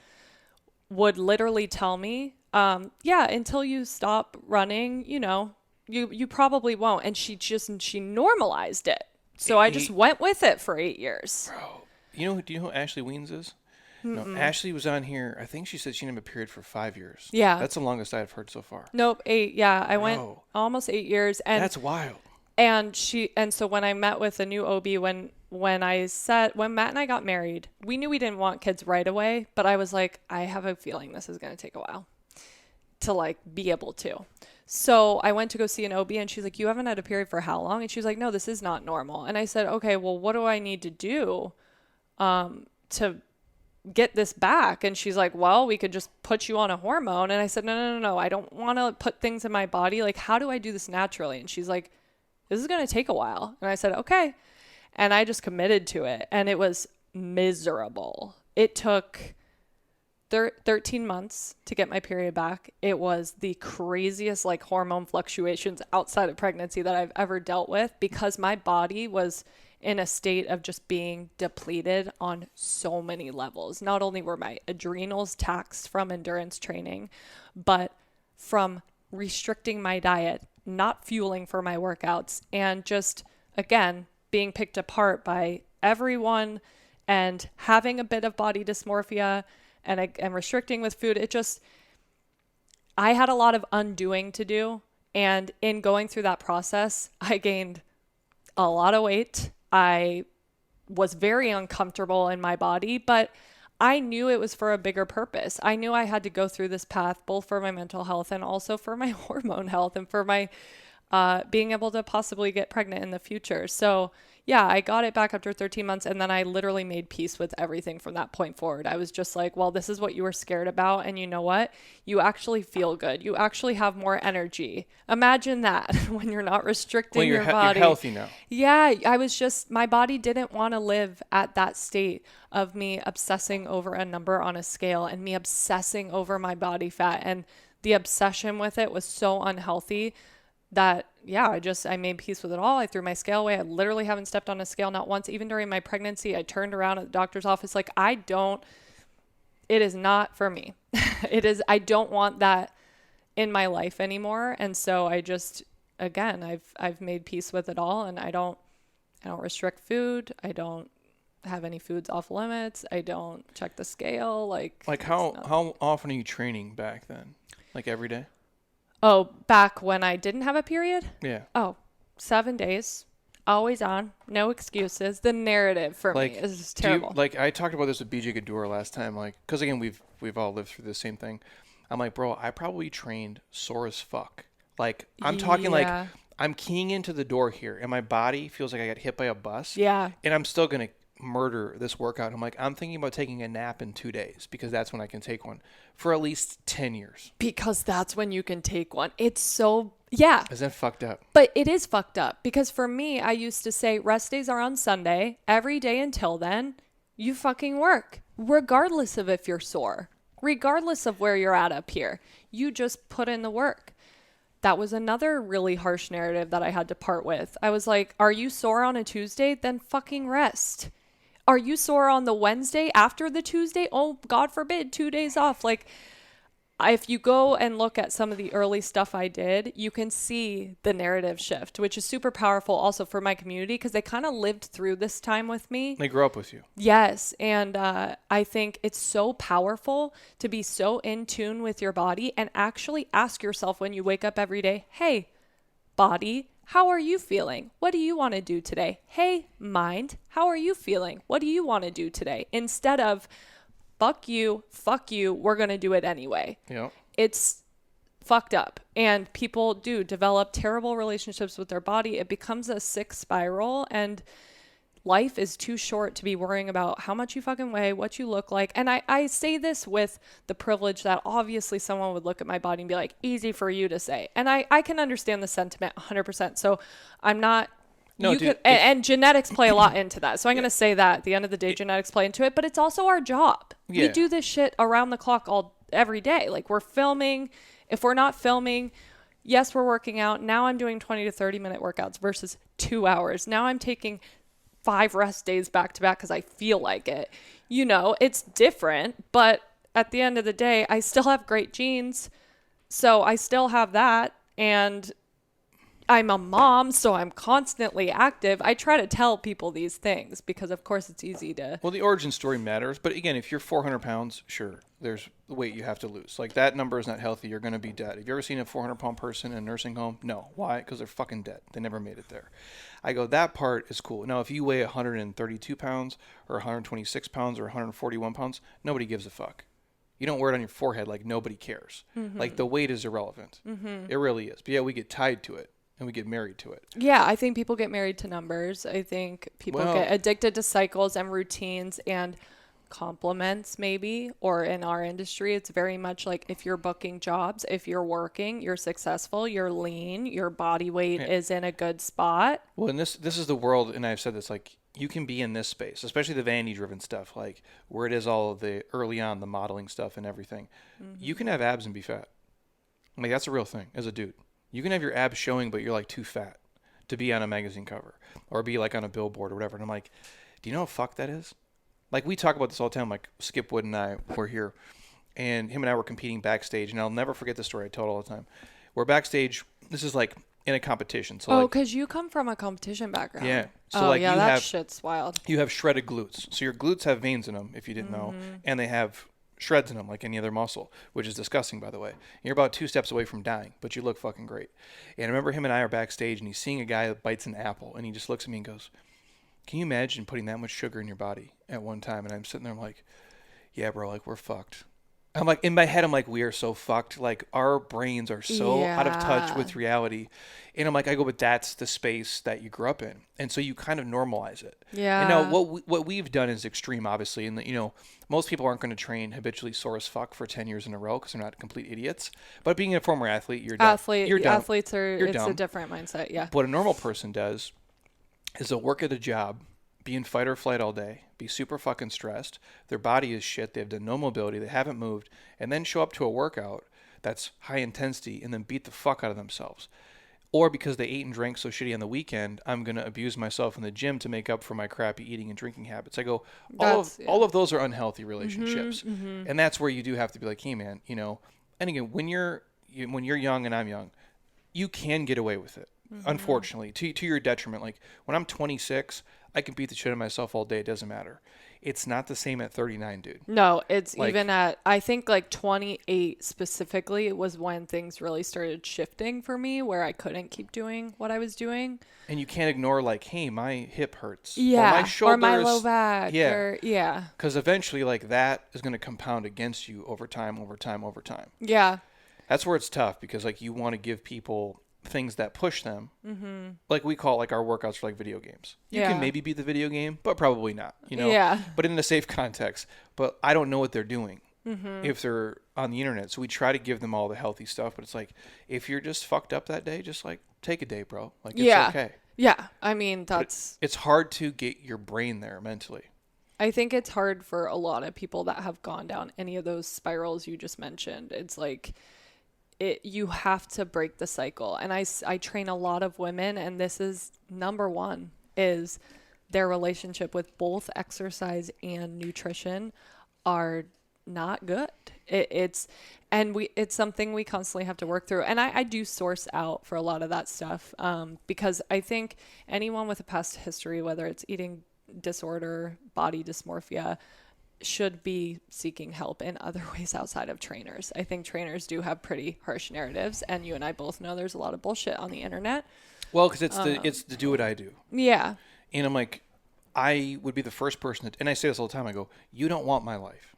would literally tell me, until you stop running, you probably won't. And she normalized it. So I just went with it for 8 years. Bro, do you know who Ashley Weens is? No, Ashley was on here. I think she said she didn't have a period for 5 years. Yeah. That's the longest I've heard so far. Nope, 8. Yeah, I went almost 8 years. And that's wild. And so when I met with a new OB, when Matt and I got married, we knew we didn't want kids right away, but I was like, I have a feeling this is going to take a while to like be able to. So I went to go see an OB and she's like, you haven't had a period for how long? And she's like, no, this is not normal. And I said, okay, well, what do I need to do to get this back? And she's like, well, we could just put you on a hormone. And I said, no. I don't want to put things in my body. Like, how do I do this naturally? And she's like, this is going to take a while. And I said, okay. And I just committed to it. And it was miserable. It took 13 months to get my period back. It was the craziest like hormone fluctuations outside of pregnancy that I've ever dealt with because my body was in a state of just being depleted on so many levels. Not only were my adrenals taxed from endurance training, but from restricting my diet, not fueling for my workouts, and just, again, being picked apart by everyone and having a bit of body dysmorphia and restricting with food. I had a lot of undoing to do. And in going through that process, I gained a lot of weight. I was very uncomfortable in my body, but I knew it was for a bigger purpose. I knew I had to go through this path, both for my mental health and also for my hormone health and for my being able to possibly get pregnant in the future. So yeah, I got it back after 13 months. And then I literally made peace with everything from that point forward. I was just like, well, this is what you were scared about. And you know what? You actually feel good. You actually have more energy. Imagine that when you're not restricting your body. You're healthy now. Yeah, my body didn't want to live at that state of me obsessing over a number on a scale and me obsessing over my body fat. And the obsession with it was so unhealthy that, yeah, I made peace with it all. I threw my scale away. I literally haven't stepped on a scale, not once. Even during my pregnancy, I turned around at the doctor's office. Like, it is not for me. I don't want that in my life anymore. And so I've made peace with it all. And I don't restrict food. I don't have any foods off limits. I don't check the scale. Like how often are you training back then? Like every day? Oh, back when I didn't have a period? Yeah. Oh, 7 days. Always on. No excuses. The narrative for me is terrible. I talked about this with BJ Gaddour last time. Because again, we've all lived through the same thing. I'm like, bro, I probably trained sore as fuck. I'm talking I'm keying into the door here, and my body feels like I got hit by a bus. Yeah. And I'm still going to murder this workout. I'm like, I'm thinking about taking a nap in 2 days because that's when I can take one for at least 10 years. Because that's when you can take one. It's so, yeah. Isn't that fucked up? But it is fucked up because for me, I used to say rest days are on Sunday. Every day until then, you fucking work, regardless of if you're sore, regardless of where you're at up here. You just put in the work. That was another really harsh narrative that I had to part with. I was like, are you sore on a Tuesday? Then fucking rest. Are you sore on the Wednesday after the Tuesday? Oh, God forbid, 2 days off. If you go and look at some of the early stuff I did, you can see the narrative shift, which is super powerful also for my community because they kind of lived through this time with me. They grew up with you. Yes. And I think it's so powerful to be so in tune with your body and actually ask yourself when you wake up every day, hey, body, how are you feeling? What do you want to do today? Hey, mind, how are you feeling? What do you want to do today? Instead of, fuck you, we're going to do it anyway. Yeah. It's fucked up. And people do develop terrible relationships with their body. It becomes a sick spiral. And life is too short to be worrying about how much you fucking weigh, what you look like. And I say this with the privilege that obviously someone would look at my body and be like, easy for you to say. And I can understand the sentiment 100%. So I'm not No, you dude, could, and genetics play a lot into that. So I'm going to say that at the end of the day, genetics play into it, but it's also our job. Yeah. We do this shit around the clock every day. Like we're filming. If we're not filming, yes, we're working out. Now I'm doing 20 to 30 minute workouts versus 2 hours. Now I'm taking 5 rest days back to back because I feel like it. You know, it's different, but at the end of the day, I still have great genes. So I still have that. And I'm a mom, so I'm constantly active. I try to tell people these things because, of course, it's easy to. Well, the origin story matters. But again, if you're 400 pounds, sure, there's the weight you have to lose. Like that number is not healthy. You're going to be dead. Have you ever seen a 400-pound person in a nursing home? No. Why? Because they're fucking dead. They never made it there. I go, that part is cool. Now, if you weigh 132 pounds or 126 pounds or 141 pounds, nobody gives a fuck. You don't wear it on your forehead like nobody cares. Like the weight is irrelevant. It really is. But yeah, we get tied to it. And we get married to it. Yeah, I think people get married to numbers. I think people get addicted to cycles and routines and compliments maybe. Or in our industry, it's very much like if you're booking jobs, if you're working, you're successful, you're lean, your body weight is in a good spot. Well, and this is the world, and I've said this, like you can be in this space, especially the vanity-driven stuff, like where it is all of the early on, the modeling stuff and everything. You can have abs and be fat. Like that's a real thing as a dude. You can have your abs showing, but you're like too fat to be on a magazine cover or be like on a billboard or whatever. And I'm like, do you know how fuck that is? Like we talk about this all the time. Like Skip Wood and I were here and him and I were competing backstage. And I'll never forget the story. I tell it all the time. We're backstage. This is like in a competition. So because you come from a competition background. Yeah. So like that shit's wild. You have shredded glutes. So your glutes have veins in them, if you didn't know. And they have shreds in them like any other muscle, which is disgusting, by the way. You're about 2 steps away from dying, but you look fucking great. And I remember him and I are backstage, and he's seeing a guy that bites an apple, and he just looks at me and goes, can you imagine putting that much sugar in your body at one time? And I'm sitting there, I'm like, yeah, bro, like, we're fucked. I'm like, in my head, I'm like, we are so fucked. Like, our brains are so out of touch with reality. And I'm like, but that's the space that you grew up in. And so you kind of normalize it. Yeah. And now what we've done is extreme, obviously. And, most people aren't going to train habitually sore as fuck for 10 years in a row because they're not complete idiots. But being a former athlete, you're dumb. You're dumb. Athletes it's dumb. A different mindset, yeah. What a normal person does is they'll work at a job, be in fight or flight all day, be super fucking stressed, their body is shit, they have done no mobility, they haven't moved, and then show up to a workout that's high intensity and then beat the fuck out of themselves. Or because they ate and drank so shitty on the weekend, I'm going to abuse myself in the gym to make up for my crappy eating and drinking habits. I go, all of those are unhealthy relationships. And that's where you do have to be like, hey man, and again, when you're young and I'm young, you can get away with it. Unfortunately, to your detriment. Like when I'm 26, I can beat the shit out of myself all day. It doesn't matter. It's not the same at 39, dude. No, it's like, even at, I think like 28 specifically was when things really started shifting for me where I couldn't keep doing what I was doing. And you can't ignore like, hey, my hip hurts. Yeah. Or my shoulders. Or my low back. Yeah. Because eventually like that is going to compound against you over time. Yeah. That's where it's tough because like you want to give people things that push them, like we call like our workouts for like video games. You can maybe beat the video game, but probably not, but in a safe context. But I don't know what they're doing if they're on the internet, so we try to give them all the healthy stuff. But it's like, if you're just fucked up that day, just like take a day, bro. Like it's okay. I mean, it's hard to get your brain there mentally. I think it's hard for a lot of people that have gone down any of those spirals you just mentioned. It's like you have to break the cycle. And I train a lot of women, and this is number one, is their relationship with both exercise and nutrition are not good. It's something we constantly have to work through. And I do source out for a lot of that stuff because I think anyone with a past history, whether it's eating disorder, body dysmorphia, should be seeking help in other ways outside of trainers. I think trainers do have pretty harsh narratives, and you and I both know there's a lot of bullshit on the internet. Well, because it's the do what I do. Yeah. And I'm like, I would be the first person and I say this all the time. I go, you don't want my life.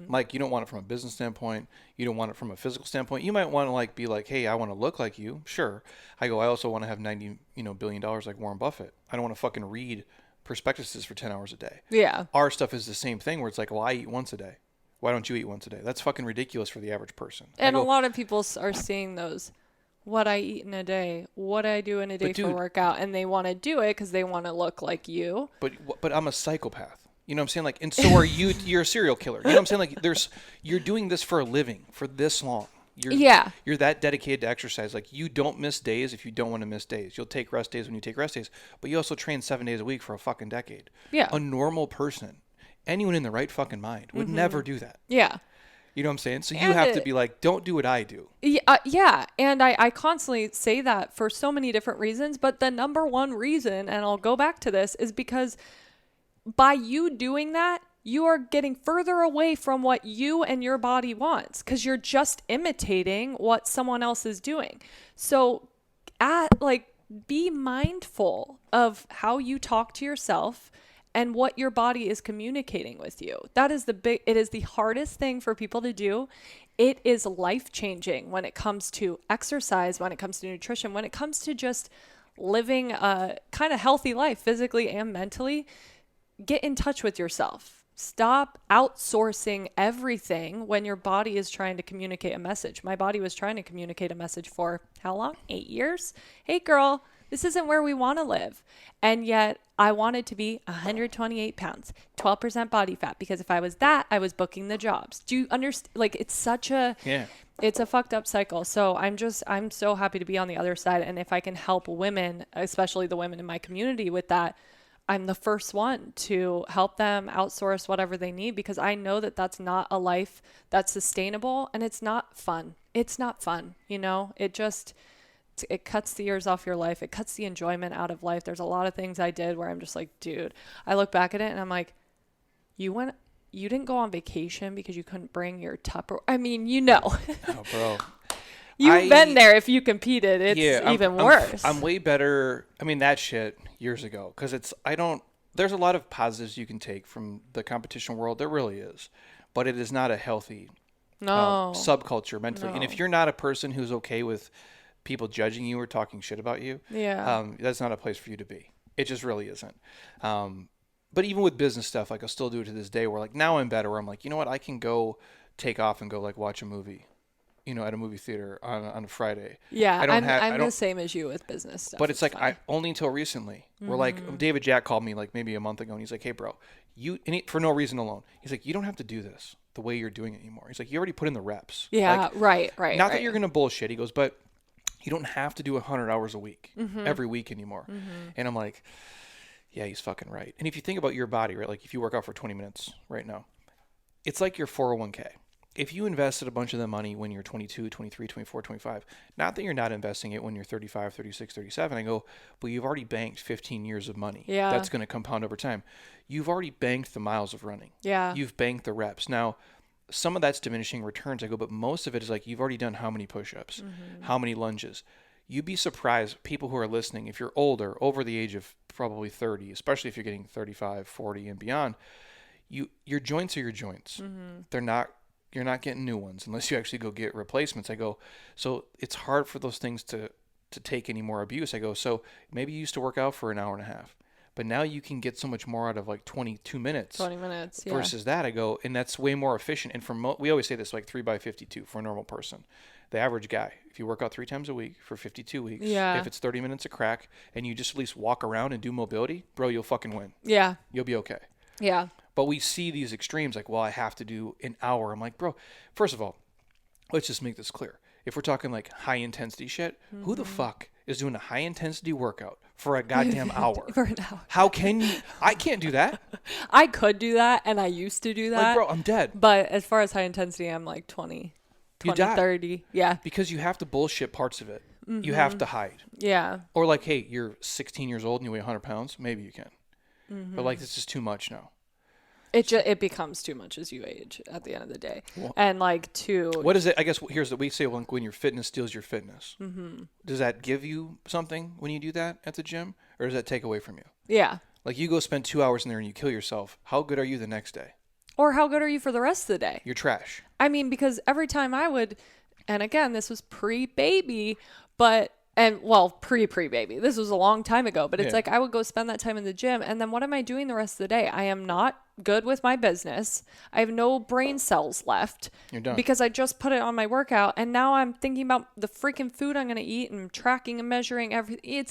Like, you don't want it from a business standpoint. You don't want it from a physical standpoint. You might want to like be like, hey, I want to look like you. Sure. I go, I also want to have $90 billion like Warren Buffett. I don't want to fucking read prospectuses for 10 hours a day. Yeah. Our stuff is the same thing where it's like, well, I eat once a day. Why don't you eat once a day? That's fucking ridiculous for the average person. And a lot of people are seeing those what I eat in a day, what I do in a day for workout, and they want to do it because they want to look like you. But I'm a psychopath. You know what I'm saying? Like, and so are you. You're a serial killer. You know what I'm saying? Like, you're doing this for a living for this long. You're that dedicated to exercise. Like, you don't miss days if you don't want to miss days. You'll take rest days when you take rest days, but you also train 7 days a week for a fucking decade. Yeah. A normal person, anyone in the right fucking mind would never do that. Yeah. You know what I'm saying? So you have to be like, don't do what I do. Yeah. And I constantly say that for so many different reasons, but the number one reason, and I'll go back to this, is because by you doing that, you are getting further away from what you and your body wants because you're just imitating what someone else is doing. So be mindful of how you talk to yourself and what your body is communicating with you. It is the hardest thing for people to do. It is life-changing when it comes to exercise, when it comes to nutrition, when it comes to just living a kind of healthy life physically and mentally. Get in touch with yourself. Stop outsourcing everything when your body is trying to communicate a message. My body was trying to communicate a message for how long? 8 years? Hey, girl, this isn't where we want to live. And yet I wanted to be 128 pounds, 12% body fat, because if I was that, I was booking the jobs. Do you understand? Like, it's a fucked up cycle. So I'm so happy to be on the other side. And if I can help women, especially the women in my community with that, I'm the first one to help them outsource whatever they need, because I know that that's not a life that's sustainable, and it's not fun. It's not fun. You know, it cuts the years off your life. It cuts the enjoyment out of life. There's a lot of things I did where I'm just like, dude, I look back at it and I'm like, you didn't go on vacation because you couldn't bring your Tupperware. I mean, you know. Oh, bro. You've been there. If you competed, it's even worse. I'm way better. I mean, that shit years ago, because there's a lot of positives you can take from the competition world. There really is. But it is not a healthy subculture mentally. No. And if you're not a person who's okay with people judging you or talking shit about you, that's not a place for you to be. It just really isn't. But even with business stuff, like, I'll still do it to this day where, like, now I'm better where I'm like, you know what? I can go take off and go, like, watch a movie. You know, at a movie theater on a Friday. Yeah, I'm the same as you with business stuff. But it's like, only until recently. We're like, David Jack called me like maybe a month ago, and he's like, hey, bro, for no reason alone. He's like, you don't have to do this the way you're doing it anymore. He's like, you already put in the reps. Yeah, like, right. Not that you're going to bullshit. He goes, but you don't have to do 100 hours a week every week anymore. And I'm like, yeah, he's fucking right. And if you think about your body, right, like if you work out for 20 minutes right now, it's like your 401k. If you invested a bunch of the money when you're 22, 23, 24, 25, not that you're not investing it when you're 35, 36, 37, I go, but you've already banked 15 years of money. Yeah. That's going to compound over time. You've already banked the miles of running. Yeah. You've banked the reps. Now, some of that's diminishing returns, I go, but most of it is like, you've already done how many push-ups, how many lunges. You'd be surprised, people who are listening, if you're older, over the age of probably 30, especially if you're getting 35, 40 and beyond, your joints are your joints. You're not getting new ones unless you actually go get replacements. I go, so it's hard for those things to take any more abuse. I go, so maybe you used to work out for an hour and a half, but now you can get so much more out of like 22 minutes. 20 minutes, yeah. Versus that, I go, and that's way more efficient. And we always say this, like 3x52 for a normal person. The average guy, if you work out 3 times a week for 52 weeks, if it's 30 minutes a crack, and you just at least walk around and do mobility, bro, you'll fucking win. Yeah. You'll be okay. Yeah. But we see these extremes like, well, I have to do an hour. I'm like, bro, first of all, let's just make this clear. If we're talking like high intensity shit, who the fuck is doing a high intensity workout for a goddamn hour? For an hour. How can you? I can't do that. I could do that, and I used to do that. Like, bro, I'm dead. But as far as high intensity, I'm like 20, 30. Yeah. Because you have to bullshit parts of it. You have to hide. Yeah. Or like, hey, you're 16 years old and you weigh 100 pounds. Maybe you can. But like, this is too much now. It becomes too much as you age at the end of the day. Well, and like what is it? I guess here's what we say, when your fitness steals your fitness. Does that give you something when you do that at the gym, or does that take away from you? Yeah. Like, you go spend 2 hours in there and you kill yourself. How good are you the next day? Or how good are you for the rest of the day? You're trash. I mean, because every time I would, and again, this was pre-baby, pre-baby. This was a long time ago, but it's like I would go spend that time in the gym, and then what am I doing the rest of the day? I am not good with my business. I have no brain cells left. You're done. Because I just put it on my workout, and now I'm thinking about the freaking food I'm going to eat and tracking and measuring everything.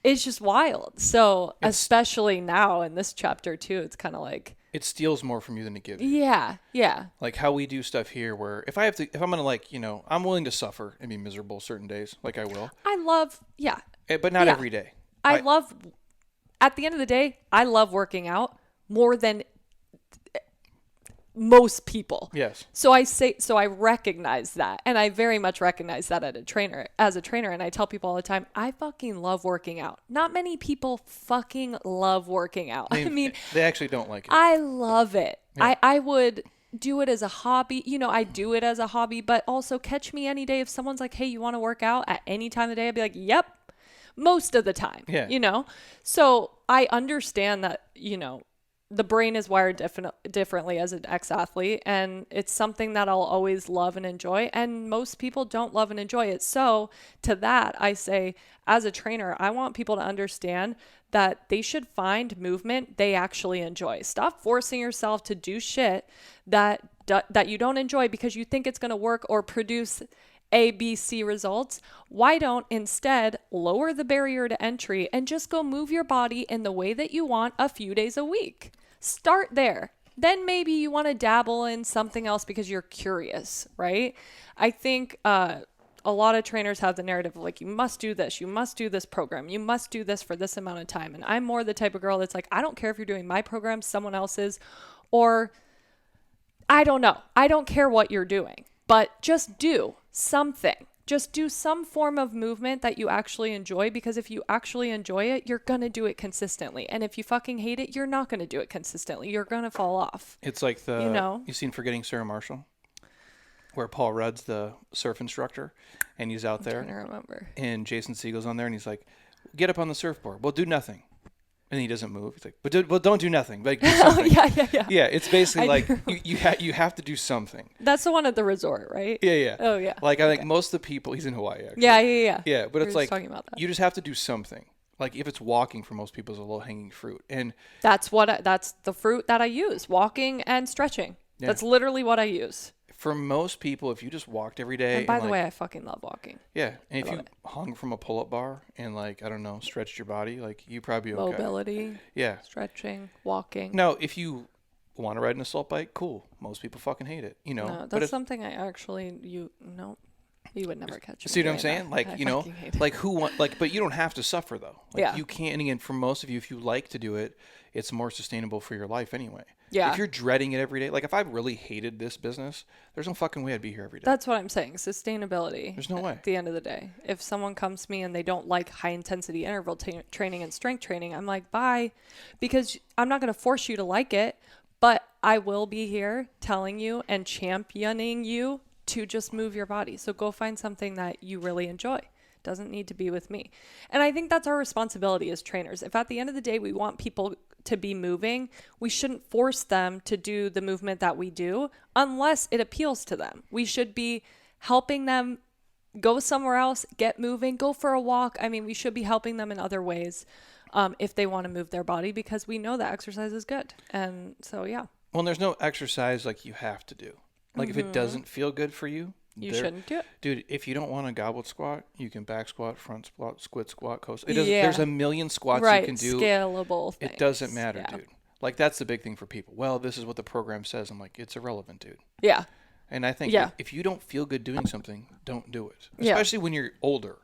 It's just wild. So especially now in this chapter too, it's kind of like, it steals more from you than it gives you. Yeah. Yeah. Like how we do stuff here where if I'm going to like, you know, I'm willing to suffer and be miserable certain days, like I will. But not every day. At the end of the day, I love working out more than most people. Yes. So I recognize that. And I very much recognize that as a trainer. And I tell people all the time, I fucking love working out. Not many people fucking love working out. I mean, they actually don't like it. I love it. Yeah. I would do it as a hobby. You know, I do it as a hobby, but also catch me any day. If someone's like, hey, you want to work out at any time of the day? I'd be like, yep. Most of the time, you know? So I understand that, you know, the brain is wired differently as an ex-athlete, and it's something that I'll always love and enjoy. And most people don't love and enjoy it. So to that, I say, as a trainer, I want people to understand that they should find movement they actually enjoy. Stop forcing yourself to do shit that you don't enjoy because you think it's going to work or produce A, B, C results. Why don't instead lower the barrier to entry and just go move your body in the way that you want a few days a week? Start there. Then maybe you want to dabble in something else because you're curious, right? I think a lot of trainers have the narrative of like, you must do this program, you must do this for this amount of time. And I'm more the type of girl that's like, I don't care if you're doing my program, someone else's, or I don't know. I don't care what you're doing, but just do something. Just do some form of movement that you actually enjoy, because if you actually enjoy it, you're going to do it consistently. And if you fucking hate it, you're not going to do it consistently. You're going to fall off. It's like you've seen Forgetting Sarah Marshall, where Paul Rudd's the surf instructor and he's out there. I'm trying to remember. And Jason Siegel's on there and he's like, get up on the surfboard. Well, do nothing. And he doesn't move. He's like, but don't do nothing. Like, do something. Yeah. Yeah, it's basically like you have to do something. That's the one at the resort, right? Yeah. Oh, yeah. Like, I think most of the people, he's in Hawaii, actually. Yeah. Yeah, but it's like, talking about that. you just have to do something. Like, if it's walking for most people is a low-hanging fruit. And that's the fruit that I use, walking and stretching. Yeah. That's literally what I use. For most people, if you just walked every day. And by the way, I fucking love walking. Yeah. And if you hung from a pull-up bar and, like, I don't know, stretched your body, like, you probably okay. Mobility. Yeah. Stretching, walking. Now, if you want to ride an assault bike, cool. Most people fucking hate it, you know. No, that's something I actually, you would never catch me. See what I'm saying? Like, you know, like but you don't have to suffer though. Like you can't, and again, for most of you, if you like to do it, it's more sustainable for your life anyway. Yeah. If you're dreading it every day, like if I really hated this business, there's no fucking way I'd be here every day. That's what I'm saying. Sustainability. There's no way. At the end of the day, if someone comes to me and they don't like high intensity interval training and strength training, I'm like, bye, because I'm not going to force you to like it, but I will be here telling you and championing you to just move your body. So go find something that you really enjoy. Doesn't need to be with me. And I think that's our responsibility as trainers. If at the end of the day we want people to be moving, we shouldn't force them to do the movement that we do unless it appeals to them. We should be helping them go somewhere else, get moving, go for a walk. I mean, we should be helping them in other ways if they want to move their body, because we know that exercise is good. And so, yeah. Well, there's no exercise like you have to do. Like if it doesn't feel good for you, you shouldn't do it. Dude, if you don't want a goblet squat, you can back squat, front squat, squat squat, coast. There's a million squats you can do. Scalable things. It doesn't matter, dude. Like that's the big thing for people. Well, this is what the program says. I'm like, it's irrelevant, dude. Yeah. And I think if you don't feel good doing something, don't do it. Especially when you're older.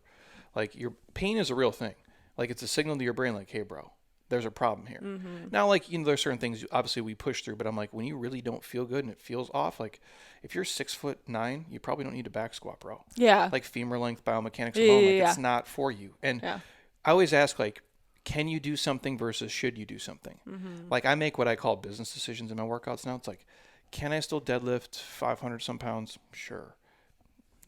Like your pain is a real thing. Like it's a signal to your brain like, hey, bro, there's a problem here. Mm-hmm. Now, like, you know, there's certain things obviously we push through, but I'm like, when you really don't feel good and it feels off, like if you're 6'9", you probably don't need a back squat, bro. Yeah. Like femur length biomechanics alone, it's not for you. And I always ask, like, can you do something versus should you do something? Mm-hmm. Like I make what I call business decisions in my workouts now. It's like, can I still deadlift 500 some pounds? Sure.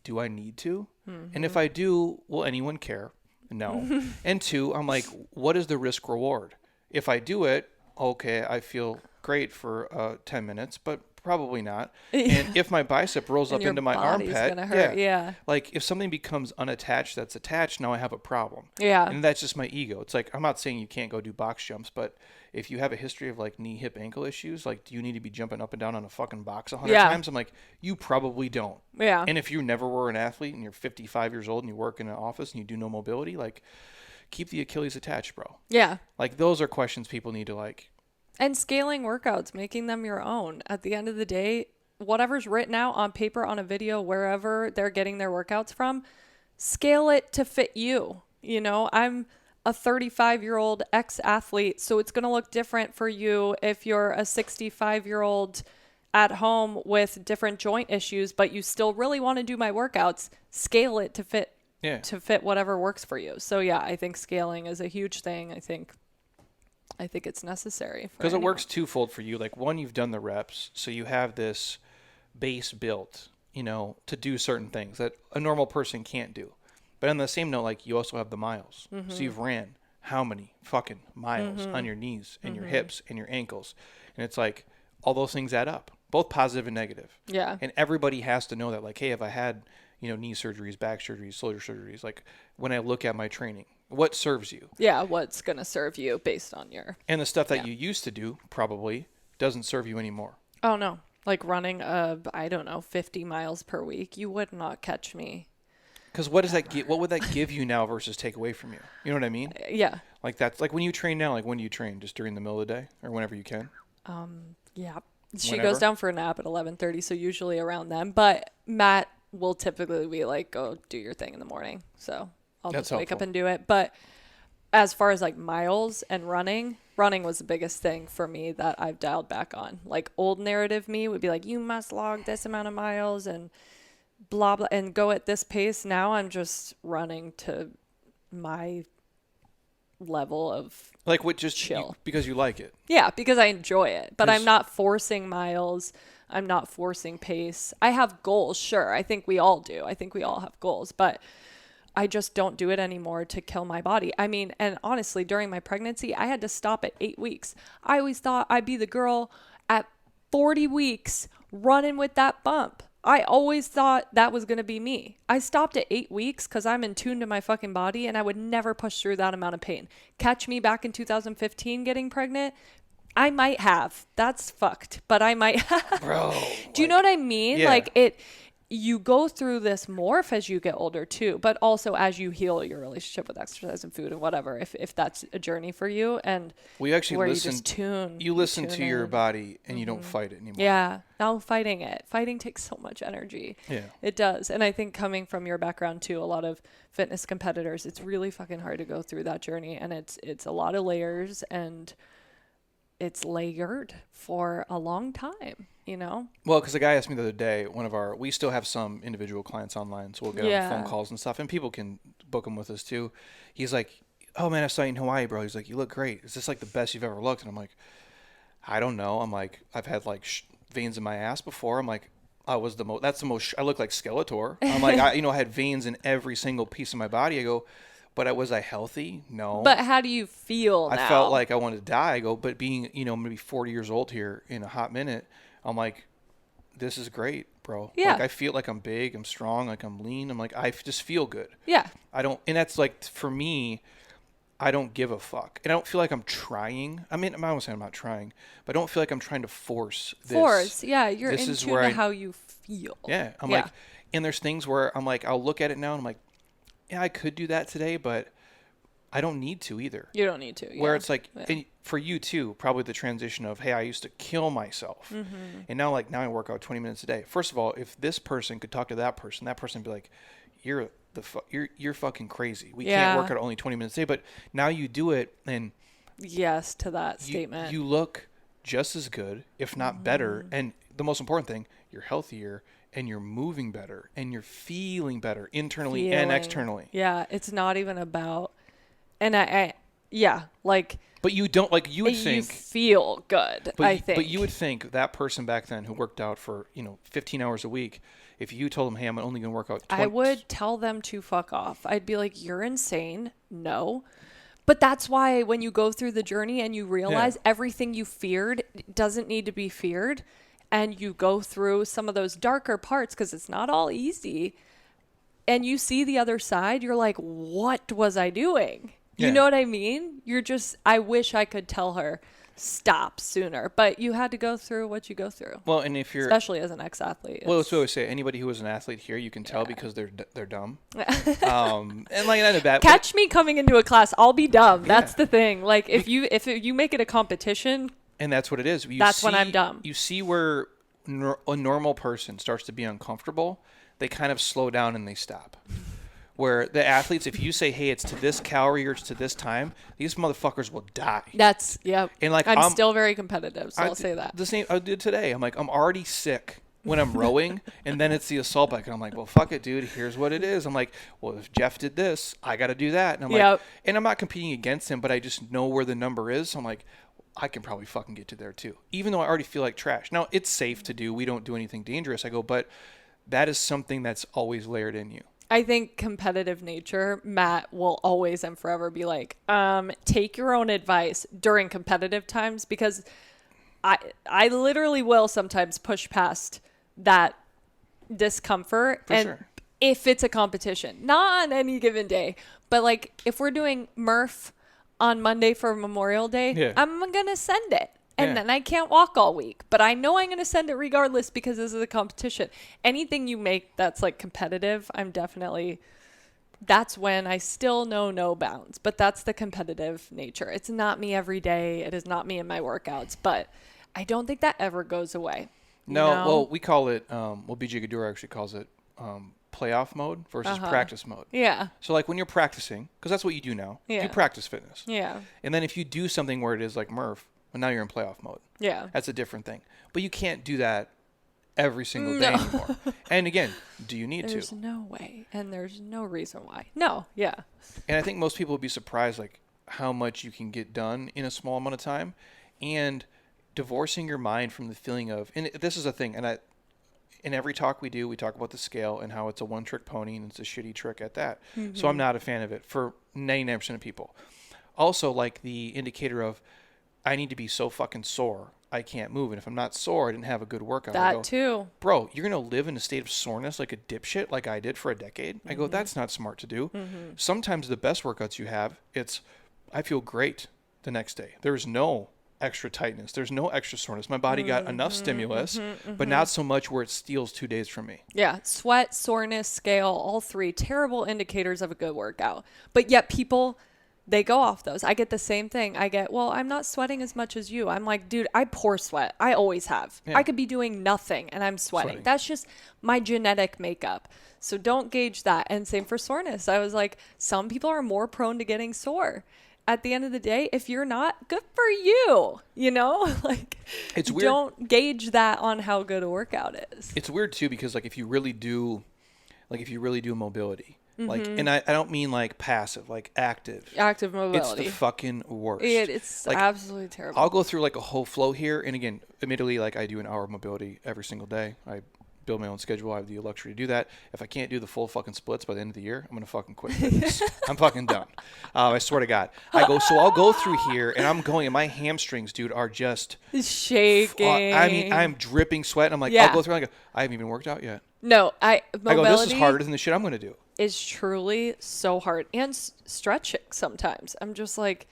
Do I need to? Mm-hmm. And if I do, will anyone care? No. And two, I'm like, what is the risk reward? If I do it, okay, I feel great for 10 minutes, but Probably not. And if my bicep rolls up into my armpit, gonna hurt. Yeah. Like if something becomes unattached that's attached, now I have a problem. Yeah. And that's just my ego. It's like, I'm not saying you can't go do box jumps, but if you have a history of like knee, hip, ankle issues, like, do you need to be jumping up and down on a fucking box 100 times? I'm like, you probably don't. Yeah. And if you never were an athlete and you're 55 years old and you work in an office and you do no mobility, like, keep the Achilles attached, bro. Yeah. Like, those are questions people need to like. And scaling workouts, making them your own. At the end of the day, whatever's written out on paper, on a video, wherever they're getting their workouts from, scale it to fit you. You know, I'm a 35-year-old ex-athlete, so it's going to look different for you if you're a 65-year-old at home with different joint issues, but you still really want to do my workouts. Scale it to fit whatever works for you. So yeah, I think scaling is a huge thing. I think it's necessary. Because it works twofold for you. Like, one, you've done the reps, so you have this base built, you know, to do certain things that a normal person can't do. But on the same note, like, you also have the miles. Mm-hmm. So you've ran how many fucking miles on your knees and your hips and your ankles. And it's like, all those things add up, both positive and negative. Yeah. And everybody has to know that, like, hey, if I had, you know, knee surgeries, back surgeries, shoulder surgeries, like, when I look at my training, what serves you? Yeah, what's going to serve you based on your... And the stuff that you used to do probably doesn't serve you anymore. Oh, no. Like running, 50 miles per week, you would not catch me. Because what does that what would that give you now versus take away from you? You know what I mean? Yeah. Like, that's like when you train now, like, when do you train? Just during the middle of the day or whenever you can? Yeah. She goes down for a nap at 11:30, so usually around then. But Matt will typically be like, go do your thing in the morning. So I'll just wake up and do it. But as far as like miles and running was the biggest thing for me that I've dialed back on. Like, old narrative me would be like, you must log this amount of miles and blah, blah, and go at this pace. Now I'm just running to my level of like, what, just chill. Because you like it. Yeah, because I enjoy it. But I'm not forcing miles. I'm not forcing pace. I have goals, sure. I think we all do. I think we all have goals. But I just don't do it anymore to kill my body. I mean, and honestly, during my pregnancy, I had to stop at 8 weeks. I always thought I'd be the girl at 40 weeks running with that bump. I always thought that was going to be me. I stopped at 8 weeks because I'm in tune to my fucking body, and I would never push through that amount of pain. Catch me back in 2015 getting pregnant. I might have. That's fucked, but I might have. Bro. Do you know what I mean? Yeah. Like, you go through this morph as you get older too, but also as you heal your relationship with exercise and food and whatever, if that's a journey for you. And we actually where listen, you listen to your body and you don't fight it anymore. Yeah. No fighting it. Fighting takes so much energy. Yeah. It does. And I think coming from your background too, a lot of fitness competitors, it's really fucking hard to go through that journey. And it's a lot of layers, and it's layered for a long time, you know? Well, because the guy asked me the other day, we still have some individual clients online, so we'll get on phone calls and stuff, and people can book them with us too. He's like, oh man, I saw you in Hawaii, bro. He's like, you look great. Is this like the best you've ever looked? And I'm like, I don't know. I'm like, I've had like veins in my ass before. I'm like, I look like Skeletor. I'm like, I had veins in every single piece of my body. I go, but was I healthy? No. But how do you feel now? I felt like I wanted to die. I go, but being, maybe 40 years old here in a hot minute, I'm like, this is great, bro. Yeah. Like, I feel like I'm big, I'm strong, like I'm lean. I'm like, I just feel good. Yeah. and that's like, for me, I don't give a fuck. And I don't feel like I'm trying. I mean, I'm not saying I'm not trying, but I don't feel like I'm trying to force this. Yeah. You're in tune to how you feel. Yeah. I'm like, and there's things where I'm like, I'll look at it now and I'm like, yeah, I could do that today, but I don't need to either. You don't need to. Yeah. Where it's like, and for you too, probably the transition of, hey, I used to kill myself. Mm-hmm. And now I work out 20 minutes a day. First of all, if this person could talk to that person would be like, you're fucking crazy. We can't work out only 20 minutes a day. But now you do it, and yes to that statement. You look just as good, if not better. And the most important thing, you're healthier, and you're moving better, and you're feeling better internally and externally. Yeah, it's not even about, and but you don't, like, you would think you feel good. I think, but you would think that person back then who worked out for 15 hours a week, if you told them, hey, I'm only going to work out 20, I would tell them to fuck off. I'd be like, you're insane. No. But that's why when you go through the journey and you realize everything you feared doesn't need to be feared, and you go through some of those darker parts because it's not all easy, and you see the other side, you're like, what was I doing? You know what I mean? I wish I could tell her, stop sooner, but you had to go through what you go through. Well, and if you're, especially as an ex-athlete. Well, that's what I always say. Anybody who was an athlete here, you can tell because they're dumb. And like not a bad. Catch me coming into a class, I'll be dumb. That's the thing. Like if you make it a competition, and that's what it is. That's when I'm dumb. You see where a normal person starts to be uncomfortable, they kind of slow down and they stop. Where the athletes, if you say, hey, it's to this calorie or it's to this time, these motherfuckers will die. And like I'm still very competitive, so I'll say that. The same I did today. I'm like, I'm already sick when I'm rowing, and then it's the assault bike, and I'm like, well, fuck it, dude. Here's what it is. I'm like, well, if Jeff did this, I got to do that. And I'm like, and I'm not competing against him, but I just know where the number is. So I'm like, I can probably fucking get to there too, even though I already feel like trash. Now, it's safe to do. We don't do anything dangerous. I go, but that is something that's always layered in you. I think competitive nature, Matt will always and forever be like, take your own advice during competitive times, because I literally will sometimes push past that discomfort. If it's a competition, not on any given day, but like if we're doing Murph on Monday for Memorial Day, I'm going to send it. And then I can't walk all week, but I know I'm going to send it regardless because this is a competition. Anything you make that's like competitive, that's when I still know no bounds, but that's the competitive nature. It's not me every day. It is not me in my workouts, but I don't think that ever goes away. No, well, we call it, BJ Gadura actually calls it playoff mode versus practice mode. Yeah. So like when you're practicing, because that's what you do now, you practice fitness. Yeah. And then if you do something where it is like Murph, well, now you're in playoff mode. Yeah. That's a different thing. But you can't do that every single day anymore. And again, do you need to? There's no way. And there's no reason why. No. Yeah. And I think most people would be surprised like how much you can get done in a small amount of time, and divorcing your mind from the feeling of, and this is a thing, and in every talk we do, we talk about the scale and how it's a one-trick pony and it's a shitty trick at that. Mm-hmm. So I'm not a fan of it for 99% of people. Also, like the indicator of, I need to be so fucking sore, I can't move. And if I'm not sore, I didn't have a good workout. That too. Bro, you're going to live in a state of soreness like a dipshit like I did for a decade? Mm-hmm. I go, that's not smart to do. Mm-hmm. Sometimes the best workouts you have, I feel great the next day. There's no extra tightness. There's no extra soreness. My body got enough stimulus, but not so much where it steals 2 days from me. Yeah. Sweat, soreness, scale, all three terrible indicators of a good workout. But yet people, they go off those. I get the same thing. Well, I'm not sweating as much as you. I'm like, dude, I pour sweat. I always have. Yeah. I could be doing nothing and I'm sweating. That's just my genetic makeup. So don't gauge that. And same for soreness. I was like, some people are more prone to getting sore. At the end of the day, if you're not, good for you. Like it's weird. Don't gauge that on how good a workout is. It's weird too, because like if you really do mobility, like, and I don't mean like passive, like active mobility. It's the fucking worst. It's like, absolutely terrible. I'll go through like a whole flow here. And again, admittedly, like I do an hour of mobility every single day. I build my own schedule. I have the luxury to do that. If I can't do the full fucking splits by the end of the year, I'm going to fucking quit fitness. I'm fucking done. I swear to God. I'll go through here and I'm going, and my hamstrings, dude, are just shaking. I'm dripping sweat. And I'm like, I'll go through and I go, I haven't even worked out yet. No, this is harder than the shit I'm going to do. Is truly so hard. And stretching sometimes. I'm just like,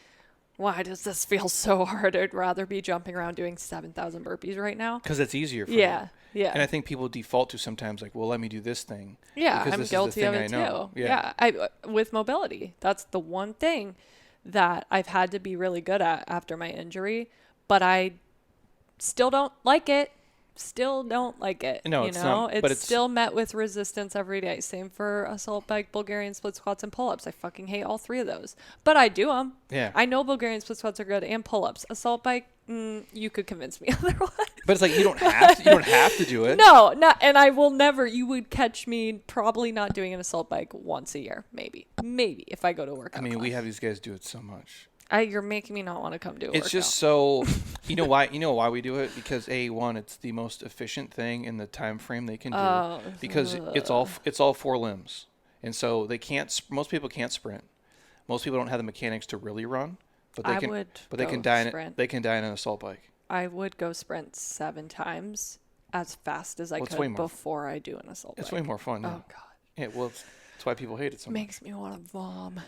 why does this feel so hard? I'd rather be jumping around doing 7,000 burpees right now. Because it's easier for me. Yeah. And I think people default to sometimes like, well, let me do this thing. Yeah, I'm guilty of it too. Yeah. With mobility, that's the one thing that I've had to be really good at after my injury, but I still don't like it. No, it's not. But it's still met with resistance every day. Same for assault bike, Bulgarian split squats, and pull-ups. I fucking hate all three of those, but I do them. Yeah. I know Bulgarian split squats are good, and pull-ups. Assault bike, you could convince me otherwise. But it's like you don't have to do it. No, not, and I will never. You would catch me probably not doing an assault bike once a year, maybe if I go to work. I mean, we have these guys do it so much. You're making me not want to come do it. It's just so, you know why we do it? Because it's the most efficient thing in the time frame they can do. Because it's all four limbs, and so most people can't sprint. Most people don't have the mechanics to really run, but they can die in an assault bike. I would go sprint 7 times as fast as I Well, it's could way more before I do an assault It's bike. way more fun. Yeah. Oh God. Yeah. Well, that's why people hate it so much. Makes me want to vom.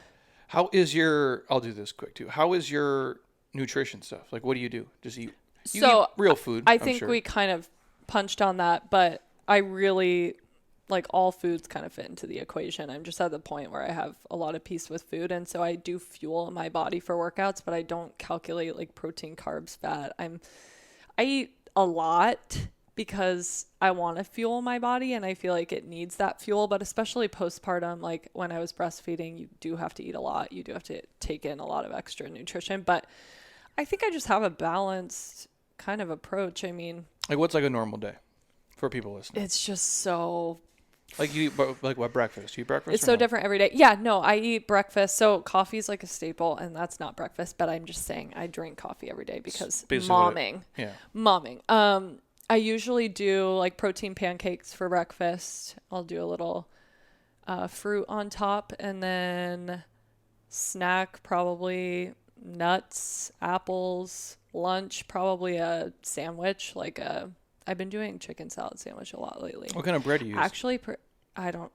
How is your? I'll do this quick too. How is your nutrition stuff? Like, what do you do? Just eat. You So eat real food. I I'm think sure. we kind of punched on that, but I really like all foods kind of fit into the equation. I'm just at the point where I have a lot of peace with food. And so I do fuel my body for workouts, but I don't calculate like protein, carbs, fat. I eat a lot because I want to fuel my body and I feel like it needs that fuel, but especially postpartum, like when I was breastfeeding, you do have to eat a lot. You do have to take in a lot of extra nutrition, but I think I just have a balanced kind of approach. I mean, Like, what's like a normal day for people listening? it's just so Like, you eat, like, what breakfast? You eat breakfast? it's or so no? different every day. Yeah, no, I eat breakfast. So coffee's like a staple, and that's not breakfast, but I'm just saying I drink coffee every day because basically what momming. Yeah. Momming. I usually do like protein pancakes for breakfast. I'll do a little fruit on top, and then snack probably nuts, apples. Lunch probably a sandwich, like I've been doing chicken salad sandwich a lot lately. What kind of bread do you use? Actually, I don't.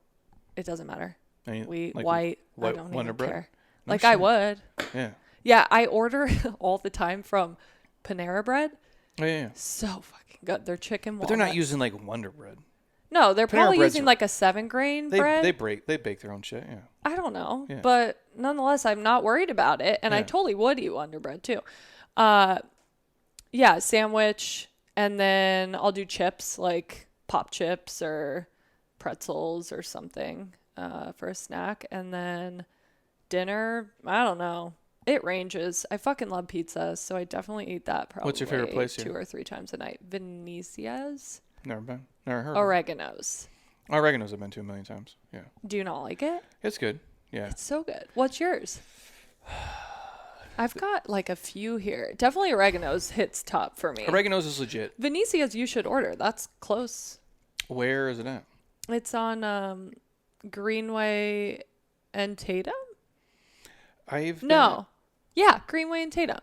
It doesn't matter. Any, Wheat, like white. I white don't Wonder even bread? care. No Like I shit. would. Yeah. Yeah, I order all the time from Panera Bread. Oh, yeah. So fucking good. Their chicken But they're not walnuts. using like Wonder Bread. No, they're Panera probably Breads using are- like a 7-grain bread. They bake their own shit. Yeah. I don't know, Yeah. but nonetheless, I'm not worried about it, and I Yeah. totally would eat Wonder Bread too. Yeah, sandwich, and then I'll do chips like pop chips or pretzels or something for a snack, and then dinner. I don't know. It ranges. I fucking love pizza, so I definitely eat that probably. What's your favorite place here? 2 or 3 times a night. Venetia's, Never been. Never heard. Of Oregano's. it. Oregano's I've been to a million times. Yeah. Do you not like it? It's good. Yeah. It's so good. What's yours? I've got like a few here. Definitely Oregano's hits top for me. Oregano's is legit. Venetia's you should order. That's close. Where is it at? It's on Greenway and Tatum? No. Yeah, Greenway and Tatum.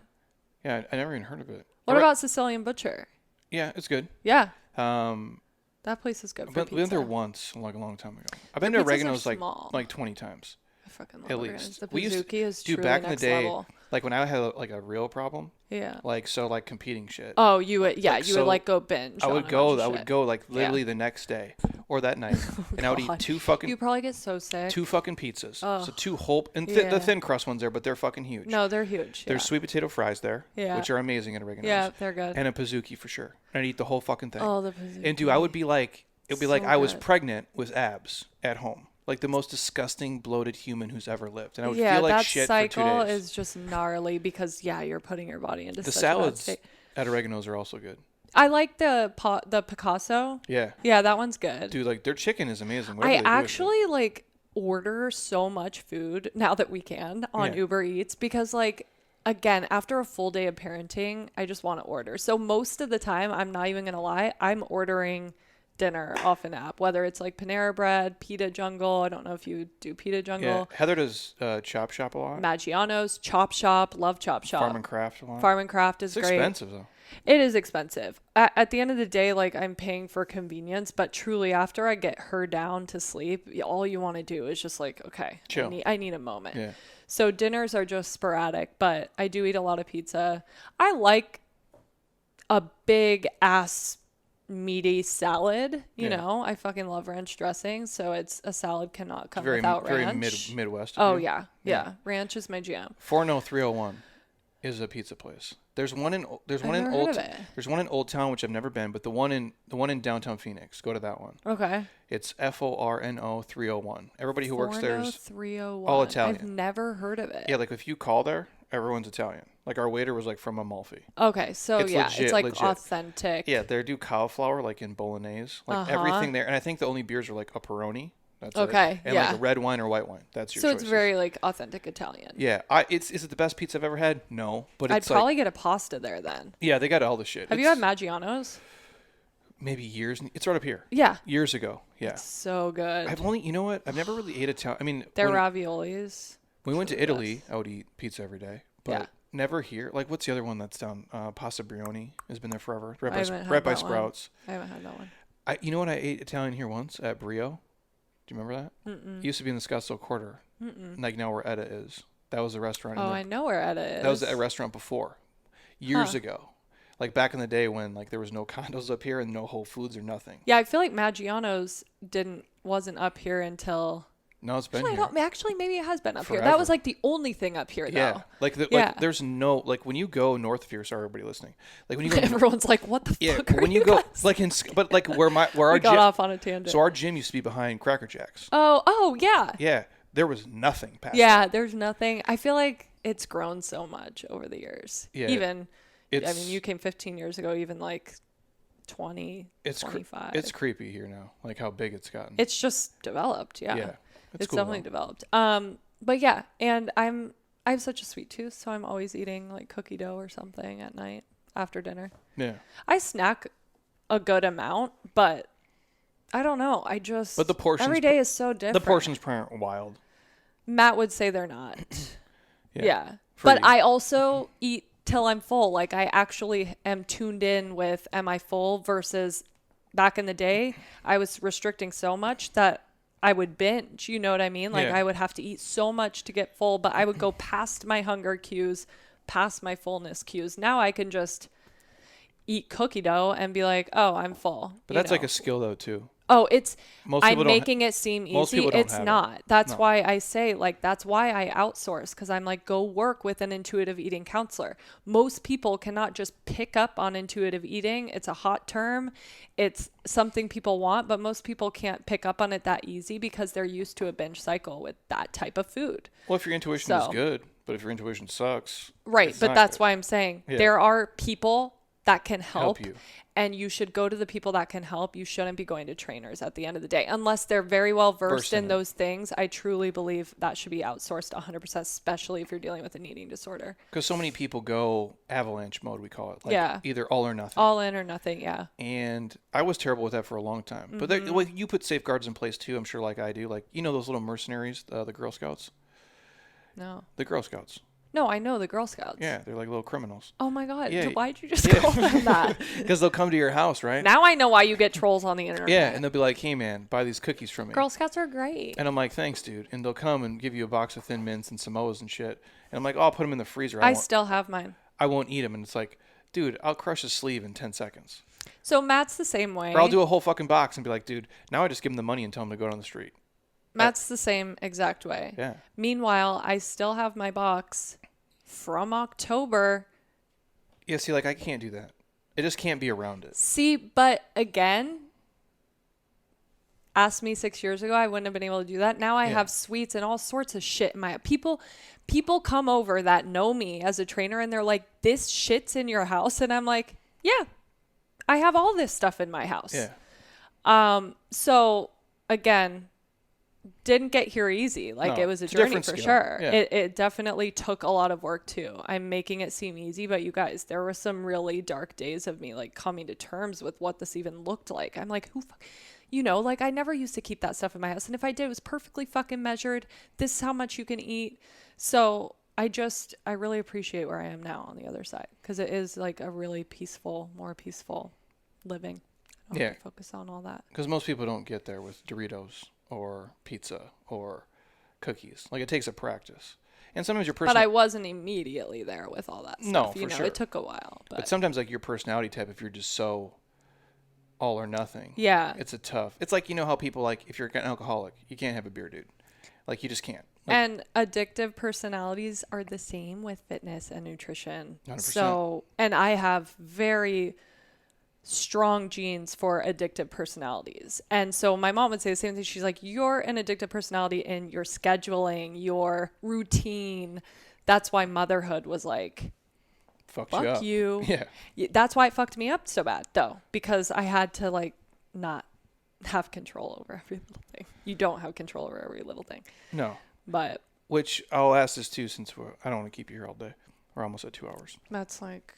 Yeah, I never even heard of it. What about Sicilian Butcher? Yeah, it's good. Yeah, Um, that place is good I've for been pizza. there once, like a long time ago. I've been Their to pizzas are Oregano's small. like 20 times. I fucking love At Oregano's. least. The We used to- Pizookie is Dude, truly back in the next day, level. like when I had like a real problem, Yeah. like competing shit. Oh, you would, yeah, Like, you so would like go binge. I on would a go. bunch of I would shit. go like literally the next day or that night, and I would eat God. two fucking You probably get so sick. pizzas. So Ugh. two whole and the Yeah. thin crust ones there, but they're fucking huge. No, they're huge. There's yeah. sweet potato fries there, Yeah. which are amazing at Oregano's. Yeah, they're good. And a Pizookie for sure. And I'd eat the whole fucking thing. Oh, the Pizookie. And dude, I would be like, it would be like So I was good. pregnant with abs at home. Like the most disgusting, bloated human who's ever lived. And I would yeah, feel like that shit cycle for 2 days. is just gnarly because you're putting your body into The such a bad salads state. at Oregano's are also good. I like the Picasso. Yeah. Yeah, that one's good. Dude, like their chicken is amazing. I whatever they do with it. actually like order so much food now that we can on Yeah. Uber Eats because like again, after a full day of parenting, I just want to order. So most of the time, I'm not even going to lie, I'm ordering dinner off an app, whether it's like Panera Bread, Pita Jungle. I don't know if you do Pita Yeah. Jungle. Heather does Chop Shop a lot. Maggiano's, Chop Shop, love Chop Shop. Farm and Craft a lot. Farm and Craft is it's great. expensive though. It is expensive. At the end of the day, like I'm paying for convenience, but truly after I get her down to sleep, all you want to do is just like, okay, Chill. I need a moment. Yeah. So dinners are just sporadic, but I do eat a lot of pizza. I like a big ass meaty salad, you Yeah. know. I fucking love ranch dressing, so it's a salad cannot come Very without very ranch. Midwest. of Oh you. yeah. Ranch is my jam. 40301 is a pizza place. There's one in never heard of it. There's one in Old Town which I've never been, but the one in downtown Phoenix. Go to that one. Okay. It's FORNO 301. Everybody who works there is 301. all Italian. I've never heard of it. yeah. Like if you call there, everyone's Italian. Like our waiter was like from Amalfi. Okay, so It's it's legit, like legit. authentic. Yeah, they do cauliflower like in bolognese, like Uh-huh. everything there. And I think the only beers are like a Peroni. That's it. Okay, And yeah. like a red wine or white wine. That's your So choices. it's very like authentic Italian. Yeah, is it the best pizza I've ever had? No, but I'd it's like probably get a pasta there then. yeah, they got all the shit. Have you had It's Maggiano's? maybe years? It's right up here. Yeah. Years ago. Yeah, So good. I've only you know what? I've never really ate Italian. I mean, Their when raviolis. we went to truly Italy, best. I would eat pizza every day. But Yeah. never here. Like, what's the other one that's down? Pasta Brioni has been there forever. I haven't had Right by that one. Sprouts. I haven't had that one. You know what? I ate Italian here once at Brio. Do you remember that? Mm-mm. It used to be in the Scottsdale Quarter. Mm-mm. Like now where Etta is. That was a restaurant. Oh, I know where Etta is. That was a restaurant before. Years ago. Like back in the day when like there was no condos up here and no Whole Foods or nothing. Yeah, I feel like Maggiano's wasn't up here until... No, it's been Actually, here. Actually, maybe it has been up Forever. here. That was like the only thing up here, though. Yeah. Like, there's no, like when you go north of here, sorry everybody listening. Like when you go, everyone's like, what the fuck are when you you go, guys? like but like where our we got gym, off on a tangent. so our gym used to be behind Cracker Jacks. Oh, yeah. Yeah. There was nothing past Yeah, that. there's nothing. I feel like it's grown so much over the years. Yeah. Even, I mean, you came 15 years ago, even like 20, 25. It's creepy here now, like how big it's gotten. It's just developed, yeah. Yeah. It's cool, definitely though. developed. But yeah, and I have such a sweet tooth, so I'm always eating like cookie dough or something at night after dinner. Yeah. I snack a good amount, but I don't know. But the portions every day is so different. The portions aren't wild. Matt would say they're not. Yeah. For But you. I also eat till I'm full. Like I actually am tuned in with am I full versus back in the day, I was restricting so much that I would binge, you know what I mean? Like I would have to eat so much to get full, but I would go past my hunger cues, past my fullness cues. Now I can just eat cookie dough and be like, oh, I'm full. But that's like a skill though too. Oh, I'm Most making it seem most easy. people don't It's have not. it. That's No. why I say, like, that's why I outsource, because I'm like, go work with an intuitive eating counselor. Most people cannot just pick up on intuitive eating. It's a hot term. It's something people want, but most people can't pick up on it that easy because they're used to a binge cycle with that type of food. Well, if your intuition is good, but if your intuition sucks. Right. it's But not that's good. why I'm saying Yeah. there are people that can help you. and you should go to the people that can help. You shouldn't be going to trainers at the end of the day unless they're very well versed in those things. I truly believe that should be outsourced 100%, especially if you're dealing with an eating disorder. Because so many people go avalanche mode, we call it. Like either all or nothing. All in or nothing, yeah. And I was terrible with that for a long time. But well, you put safeguards in place too, I'm sure, like I do. Like, you know those little mercenaries, the Girl Scouts? No. The Girl Scouts. No, I know the Girl Scouts. Yeah, they're like little criminals. Oh my God. Yeah. Why'd you just call them that? Because they'll come to your house, right? Now I know why you get trolls on the internet. Yeah, and they'll be like, hey man, buy these cookies from me. Girl Scouts are great. And I'm like, thanks, dude. And they'll come and give you a box of Thin Mints and Samoas and shit. And I'm like, oh, I'll put them in the freezer. I still have mine. I won't eat them. And it's like, dude, I'll crush a sleeve in 10 seconds. So Matt's the same way. Or I'll do a whole fucking box and be like, dude, now I just give them the money and tell them to go down the street. Matt's the same exact way. Yeah. Meanwhile, I still have my box from October. Yeah, see, like, I can't do that. I just can't be around it. See, but again, ask me 6 years ago, I wouldn't have been able to do that. Now I have sweets and all sorts of shit in my people come over that know me as a trainer and they're like, this shit's in your house. And I'm like, yeah, I have all this stuff in my house. Yeah. So again, didn't get here easy. Like No, it was a it's a journey different for skill. sure. Yeah. It definitely took a lot of work too. I'm making it seem easy, but you guys, there were some really dark days of me like coming to terms with what this even looked like. I'm like, like I never used to keep that stuff in my house. And if I did, it was perfectly fucking measured. This is how much you can eat. So I really appreciate where I am now on the other side because it is like a really more peaceful living. I don't have to focus on all that. Because most people don't get there with Doritos or pizza or cookies. Like, it takes a practice. And sometimes your person... But I wasn't immediately there with all that stuff. No, for sure. It took a while. But sometimes, like, your personality type, if you're just so all or nothing. Yeah. It's it's like, you know how people, like, if you're an alcoholic, you can't have a beer, dude. Like, you just can't. Like, and addictive personalities are the same with fitness and nutrition. 100%. So, and I have very strong genes for addictive personalities. And so my mom would say the same thing. She's like, you're an addictive personality in your scheduling, your routine. That's why motherhood was like, fuck you. Yeah. That's why it fucked me up so bad though, because I had to like not have control over every little thing. You don't have control over every little thing. No. But which I'll ask this too, since I don't want to keep you here all day. We're almost at 2 hours. That's like,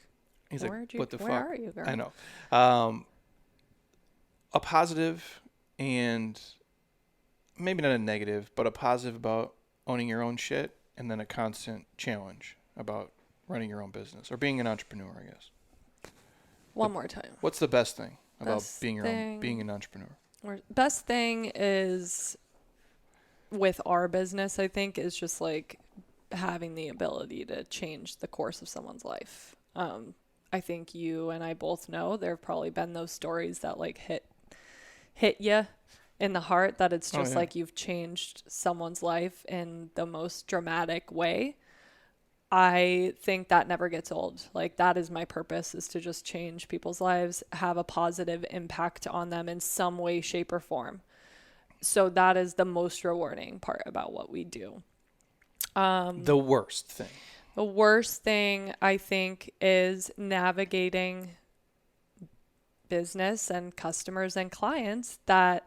he's like, what the fuck? Where are you, girl? I know. A positive and maybe not a negative, but a positive about owning your own shit, and then a constant challenge about running your own business or being an entrepreneur, I guess? One more time. What's the best thing about Best being thing- being an entrepreneur? Or best thing is with our business, I think, is just like having the ability to change the course of someone's life. I think you and I both know there have probably been those stories that like hit you in the heart, that it's just like you've changed someone's life in the most dramatic way. I think that never gets old. Like, that is my purpose, is to just change people's lives, have a positive impact on them in some way, shape, or form. So that is the most rewarding part about what we do. The worst thing. The worst thing, I think, is navigating business and customers and clients that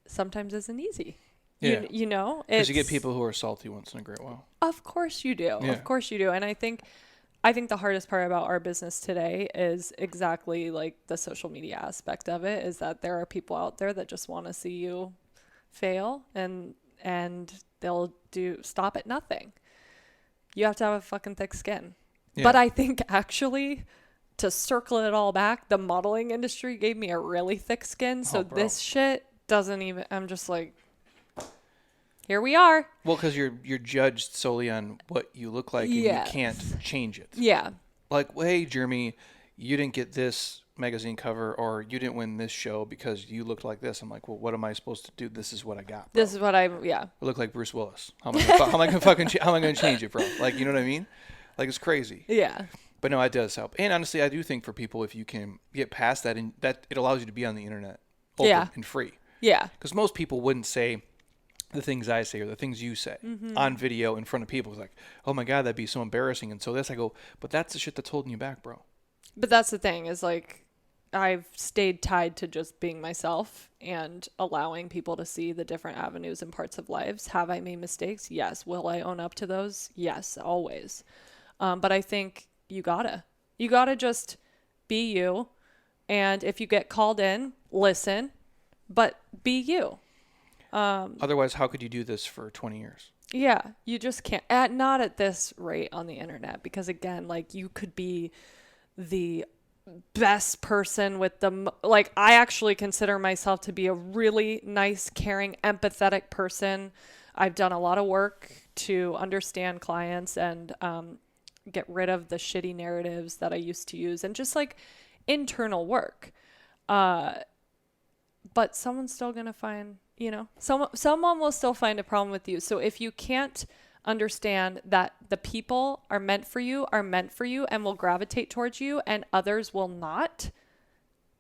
sometimes isn't easy. Yeah. You know, Because you get people who are salty once in a great while. Of course you do. Yeah. Of course you do. And I think the hardest part about our business today is exactly like the social media aspect of it, is that there are people out there that just want to see you fail, and they'll stop at nothing. You have to have a fucking thick skin. Yeah. But I think actually, to circle it all back, the modeling industry gave me a really thick skin. So this shit doesn't even, I'm just like, here we are. Well, because you're judged solely on what you look like, and you can't change it. Yeah. Like, well, hey, Jeremy, you didn't get this magazine cover, or you didn't win this show because you looked like this. I'm like, well, what am I supposed to do? This is what I got, bro. This is what I look like Bruce Willis. How am I gonna change it, bro? Like, you know what I mean? Like, it's crazy. Yeah. But no, it does help. And honestly, I do think for people, if you can get past that, and that it allows you to be on the internet open and free. Yeah. Because most people wouldn't say the things I say or the things you say on video in front of people. It's like, oh my God, that'd be so embarrassing. And so this, I go, but that's the shit that's holding you back, bro. But that's the thing, is like, I've stayed tied to just being myself and allowing people to see the different avenues and parts of lives. Have I made mistakes? Yes. Will I own up to those? Yes, always. But I think you gotta just be you. And if you get called in, listen, but be you. Otherwise, how could you do this for 20 years? Yeah, you just can't. Not at this rate on the internet, because again, like, you could be the best person with like, I actually consider myself to be a really nice, caring, empathetic person. I've done a lot of work to understand clients and get rid of the shitty narratives that I used to use, and just like internal work. But someone's still going to find, someone will still find a problem with you. So if you can't understand that the people are meant for you and will gravitate towards you, and others will not,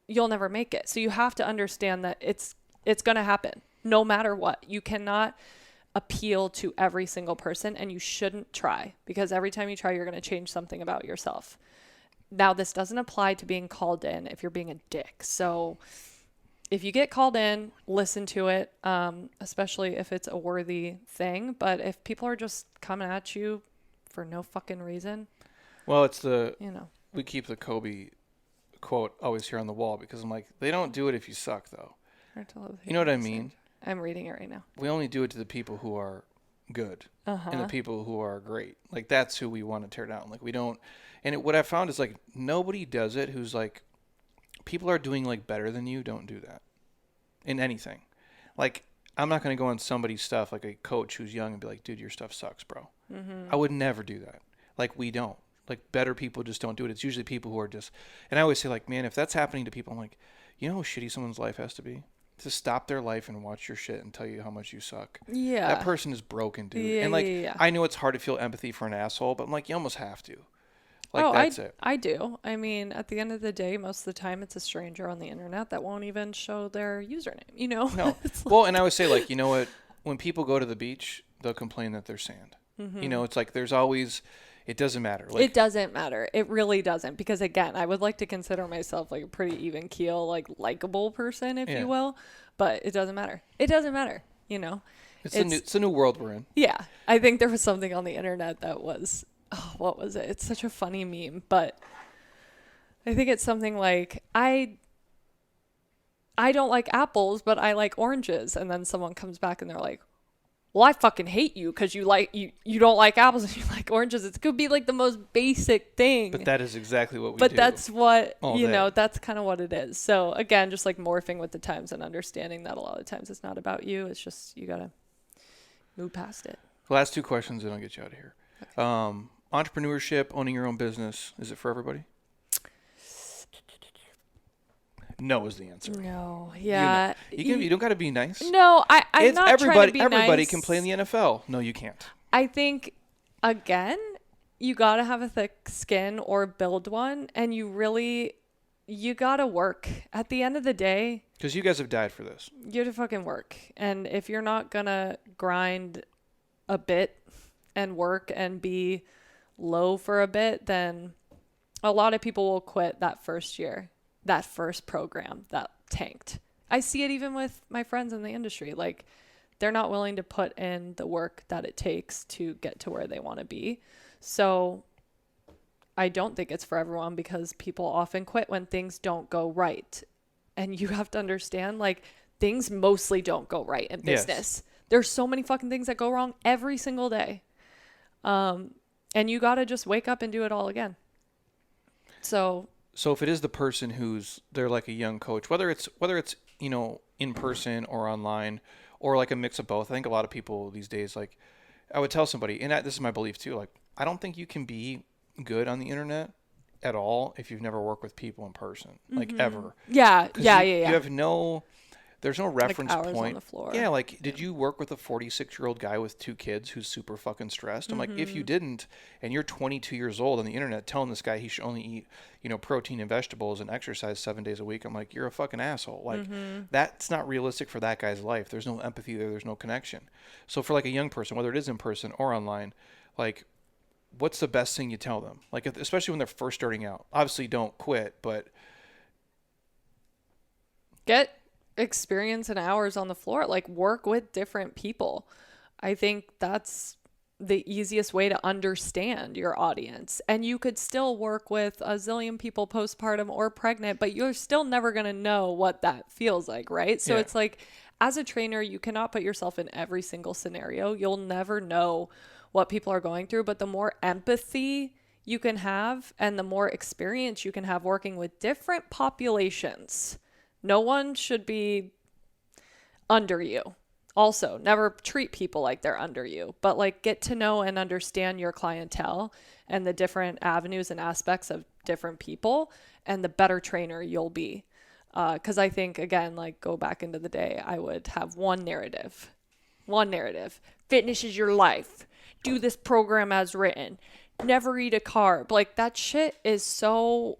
you'll never make it. So you have to understand that it's going to happen no matter what. You cannot appeal to every single person, and you shouldn't try, because every time you try, you're going to change something about yourself. Now, this doesn't apply to being called in if you're being a dick. So if you get called in, listen to it, especially if it's a worthy thing. But if people are just coming at you for no fucking reason. Well, it's we keep the Kobe quote always here on the wall, because I'm like, they don't do it if you suck, though. You know what I mean? I'm reading it right now. We only do it to the people who are good and the people who are great. Like, that's who we want to tear down. Like, we don't. And what I found is, like, nobody does it who's like, people are doing like better than you. Don't do that in anything. Like, I'm not going to go on somebody's stuff, like a coach who's young, and be like, dude, your stuff sucks, bro. I would never do that. Like, we don't. Like, better people just don't do it. It's usually people who are just, and I always say, like, man, if that's happening to people, I'm like, you know how shitty someone's life has to be? To stop their life and watch your shit and tell you how much you suck. Yeah. That person is broken, dude. Yeah, and like, I know it's hard to feel empathy for an asshole, but I'm like, you almost have to. Like, that's it. I do. I mean, at the end of the day, most of the time it's a stranger on the internet that won't even show their username, No. Well, and I would say, like, you know what? When people go to the beach, they'll complain that there's sand. It's like, there's always, it doesn't matter. Like, it doesn't matter. It really doesn't. Because again, I would like to consider myself like a pretty even keel, like likable person, if you will. But it doesn't matter. It doesn't matter, It's a new world we're in. Yeah. I think there was something on the internet that was, what was it? It's such a funny meme, but I think it's something like, I don't like apples, but I like oranges. And then someone comes back and they're like, well, I fucking hate you because you don't like apples and you like oranges. It could be like the most basic thing. But that is exactly what we do. But that's what, all you day. know, that's kind of what it is. So again, just like morphing with the times and understanding that a lot of times it's not about you. It's just, you got to move past it. Last two questions and I'll get you out of here. Okay. Entrepreneurship, owning your own business, is it for everybody? No is the answer. No. Yeah. You don't got to be nice. No, I'm not trying to be everybody nice. can play in the NFL. No, you can't. I think, again, you got to have a thick skin or build one. And you got to work. At the end of the day. Because you guys have died for this. You have to fucking work. And if you're not going to grind a bit and work and be low for a bit, then a lot of people will quit that first year. That first program that tanked. I see it even with my friends in the industry. Like, they're not willing to put in the work that it takes to get to where they want to be. So I don't think it's for everyone, because people often quit when things don't go right. And you have to understand, like, things mostly don't go right in business. Yes. There's so many fucking things that go wrong every single day. And you got to just wake up and do it all again. So if it is the person they're like a young coach, whether it's in person or online or like a mix of both, I think a lot of people these days, like, I would tell somebody, and this is my belief too, like, I don't think you can be good on the internet at all if you've never worked with people in person, like, ever. Yeah. You have there's no reference like hours point. On the floor. Yeah, like, did you work with a 46-year-old guy with 2 kids who's super fucking stressed? I'm like, if you didn't, and you're 22 years old on the internet telling this guy he should only eat, protein and vegetables and exercise 7 days a week, I'm like, you're a fucking asshole. Like, that's not realistic for that guy's life. There's no empathy there. There's no connection. So for like a young person, whether it is in person or online, like, what's the best thing you tell them? Like, especially when they're first starting out. Obviously, don't quit, but get experience and hours on the floor. Like, work with different people. I think that's the easiest way to understand your audience. And you could still work with a zillion people postpartum or pregnant, but you're still never going to know what that feels like, right? So it's like, as a trainer, you cannot put yourself in every single scenario. You'll never know what people are going through, but the more empathy you can have and the more experience you can have working with different populations, no one should be under you. Also, never treat people like they're under you, but like, get to know and understand your clientele and the different avenues and aspects of different people, and the better trainer you'll be. Because I think, again, like, go back into the day, I would have one narrative. Fitness is your life. Do this program as written. Never eat a carb. Like, that shit is so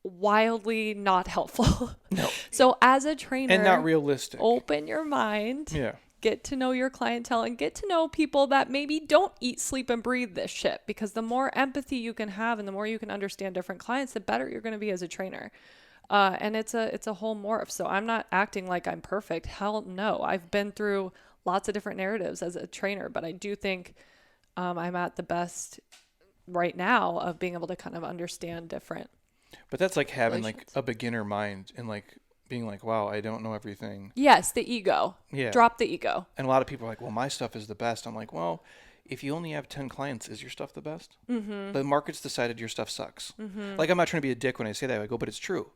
wildly not helpful. No. So as a trainer, and not realistic. Open your mind. Yeah. Get to know your clientele and get to know people that maybe don't eat, sleep, and breathe this shit. Because the more empathy you can have and the more you can understand different clients, the better you're going to be as a trainer. And it's a whole morph. So I'm not acting like I'm perfect. Hell no. I've been through lots of different narratives as a trainer, but I do think I'm at the best right now of being able to kind of understand different. But that's like having like a beginner mind and like being like, wow, I don't know everything. Yes, the ego. Yeah. Drop the ego. And a lot of people are like, well, my stuff is the best. I'm like, well, if you only have 10 clients, is your stuff the best? Mm-hmm. The market's decided your stuff sucks. Mm-hmm. Like, I'm not trying to be a dick when I say that. I go, but it's true.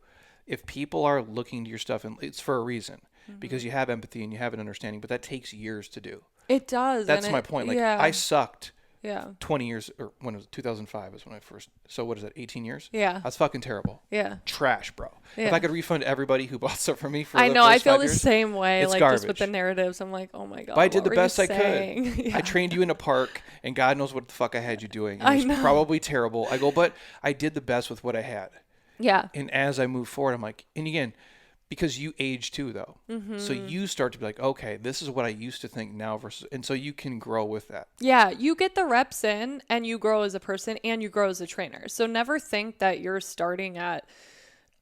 If people are looking to your stuff, and it's for a reason, because you have empathy and you have an understanding, but that takes years to do. It does. That's my point. Like, I sucked. Yeah. 20 years, or when it was 2005 is when I first, so what is that, 18 years? Yeah. That's fucking terrible. Yeah. Trash, bro. Yeah. If I could refund everybody who bought stuff from me for I the know, first I feel 5 the years, same way, like garbage. Just with the narratives. I'm like, oh my God. But I did the best I could. Yeah. I trained you in a park, and God knows what the fuck I had you doing. It was probably terrible. I go, but I did the best with what I had. Yeah. And as I move forward, I'm like, and again, because you age too, though. Mm-hmm. So you start to be like, okay, this is what I used to think now versus, and so you can grow with that. Yeah, you get the reps in and you grow as a person and you grow as a trainer. So never think that you're starting at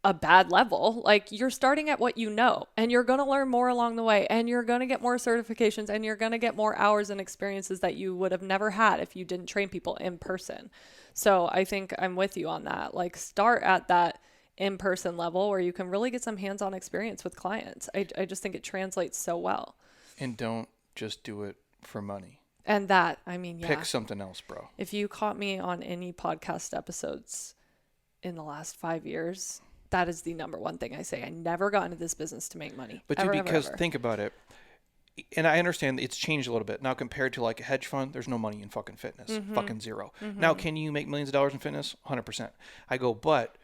a bad level. Like, you're starting at what you know, and you're going to learn more along the way, and you're going to get more certifications, and you're going to get more hours and experiences that you would have never had if you didn't train people in person. So I think I'm with you on that. Like, start at that in-person level where you can really get some hands-on experience with clients. I just think it translates so well. And don't just do it for money. And that, I mean, yeah. Pick something else, bro. If you caught me on any podcast episodes in the last 5 years, that is the number one thing I say. I never got into this business to make money. But dude, because think about it. And I understand it's changed a little bit. Now, compared to like a hedge fund, there's no money in fucking fitness. Fucking zero. Now, can you make millions of dollars in fitness? 100%. I go, but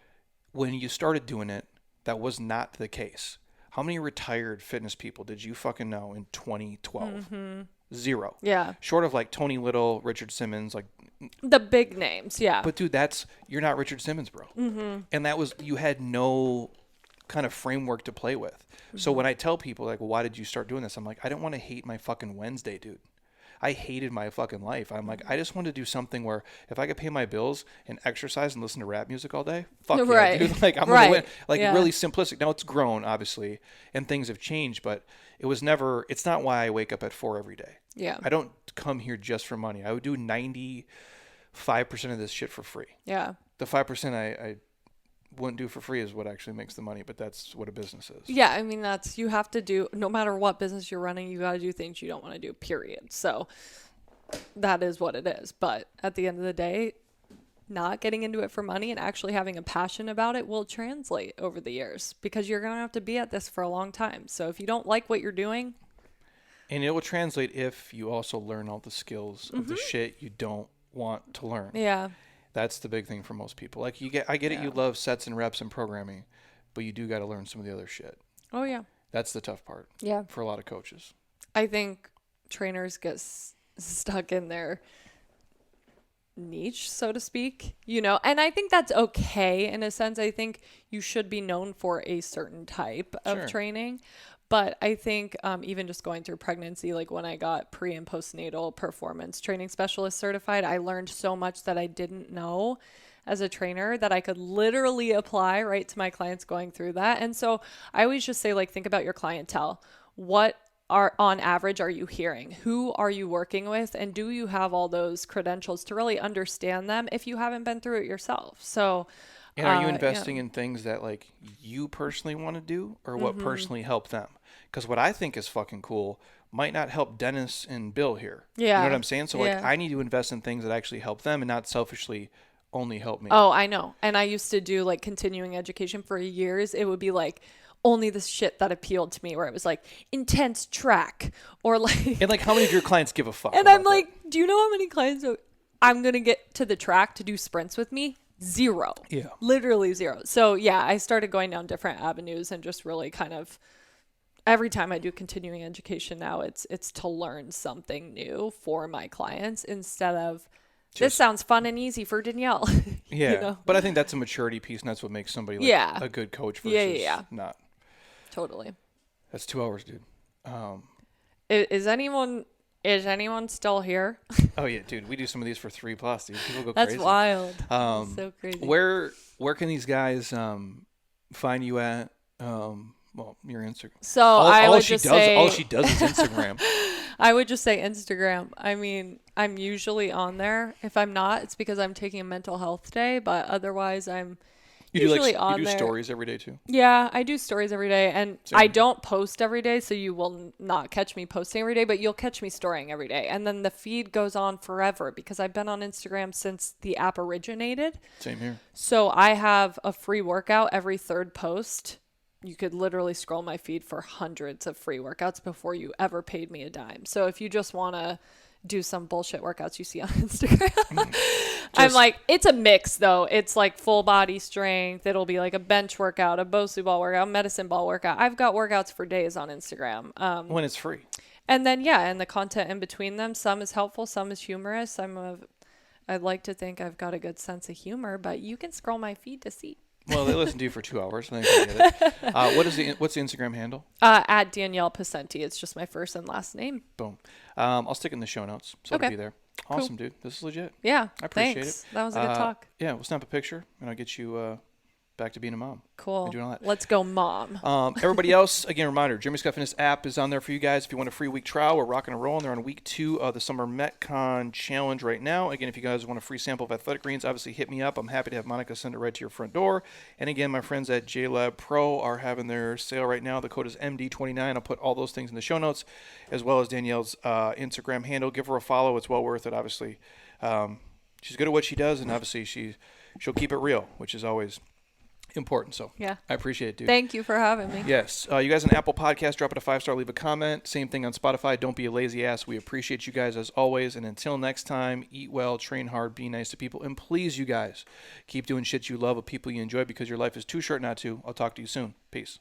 when you started doing it, that was not the case. How many retired fitness people did you fucking know in 2012? Zero. Yeah. Short of like Tony Little, Richard Simmons, like the big names. Yeah. But dude, you're not Richard Simmons, bro. And that was, you had no kind of framework to play with. So when I tell people like, well, why did you start doing this? I'm like, I don't want to hate my fucking Wednesday, dude. I hated my fucking life. I'm like, I just want to do something where if I could pay my bills and exercise and listen to rap music all day, fuck yeah, dude. Like, I'm going to win. Like, really simplistic. Now, it's grown, obviously, and things have changed, but it's not why I wake up at 4 every day. Yeah. I don't come here just for money. I would do 95% of this shit for free. Yeah. The 5% I wouldn't do for free is what actually makes the money, but that's what a business is. Yeah, I mean, you have to do, no matter what business you're running, you got to do things you don't want to do, period. So that is what it is. But at the end of the day, not getting into it for money and actually having a passion about it will translate over the years, because you're going to have to be at this for a long time. So if you don't like what you're doing. And it will translate if you also learn all the skills of the shit you don't want to learn. Yeah. That's the big thing for most people. Like I get it. You love sets and reps and programming, but you do got to learn some of the other shit. Oh yeah. That's the tough part. Yeah. For a lot of coaches. I think trainers get stuck in their niche, so to speak, and I think that's okay in a sense. I think you should be known for a certain type of training. But I think even just going through pregnancy, like when I got pre and postnatal performance training specialist certified, I learned so much that I didn't know as a trainer that I could literally apply right to my clients going through that. And so I always just say, like, think about your clientele. What on average are you hearing? Who are you working with? And do you have all those credentials to really understand them if you haven't been through it yourself? So and are you investing in things that like you personally want to do or what personally help them? Because what I think is fucking cool might not help Dennis and Bill here. Yeah. You know what I'm saying? So like I need to invest in things that actually help them and not selfishly only help me. Oh, I know. And I used to do like continuing education for years. It would be like only the shit that appealed to me, where it was like intense track or like. And like, how many of your clients give a fuck? And I'm like, do you know how many clients I'm going to get to the track to do sprints with me? 0. Yeah. Literally 0. So yeah, I started going down different avenues and just really kind of every time I do continuing education now, it's to learn something new for my clients instead of this sounds fun and easy for Danielle. Yeah. But I think that's a maturity piece, and that's what makes somebody like a good coach versus not. Totally. That's 2 hours, dude. Is anyone still here? Oh yeah, dude. We do some of these for 3+, dude. People go That's crazy. That's wild. That's so crazy. Where can these guys find you at? Well, your Instagram. So all she does is Instagram. I would just say Instagram. I mean, I'm usually on there. If I'm not, it's because I'm taking a mental health day. But otherwise, I'm usually on there. You do stories every day too? Yeah, I do stories every day. And I don't post every day, so you will not catch me posting every day. But you'll catch me storying every day. And then the feed goes on forever because I've been on Instagram since the app originated. Same here. So I have a free workout every third post. You could literally scroll my feed for hundreds of free workouts before you ever paid me a dime. So if you just want to do some bullshit workouts you see on Instagram, I'm like, it's a mix though. It's like full body strength. It'll be like a bench workout, a Bosu ball workout, medicine ball workout. I've got workouts for days on Instagram. When it's free. And then, and the content in between them, some is helpful, some is humorous. I'd like to think I've got a good sense of humor, but you can scroll my feed to see. Well, they listen to you for 2 hours. I think I get it. What's the Instagram handle? At Danielle Pascente. It's just my first and last name. Boom. I'll stick it in the show notes, so it'll be there. Awesome, dude. This is legit. Yeah. I appreciate thanks. it. That was a good talk. Yeah, we'll snap a picture, and I'll get you back to being a mom. Cool. And doing all that. Let's go, Mom. Everybody else, again, reminder, Jeremy Scott Fitness app is on there for you guys. If you want a free week trial, we're rocking and rolling. They're on week 2 of the Summer Metcon Challenge right now. Again, if you guys want a free sample of athletic greens, obviously hit me up. I'm happy to have Monica send it right to your front door. And again, my friends at JLab Pro are having their sale right now. The code is MD29. I'll put all those things in the show notes, as well as Danielle's Instagram handle. Give her a follow. It's well worth it, obviously. She's good at what she does, and obviously she'll keep it real, which is always important. So yeah, I appreciate it, dude. Thank you for having me. Yes. You guys on Apple Podcast, drop it a 5-star, leave a comment. Same thing on Spotify. Don't be a lazy ass. We appreciate you guys as always. And until next time, eat well, train hard, be nice to people. And please, you guys, keep doing shit you love with people you enjoy, because your life is too short not to. I'll talk to you soon. Peace.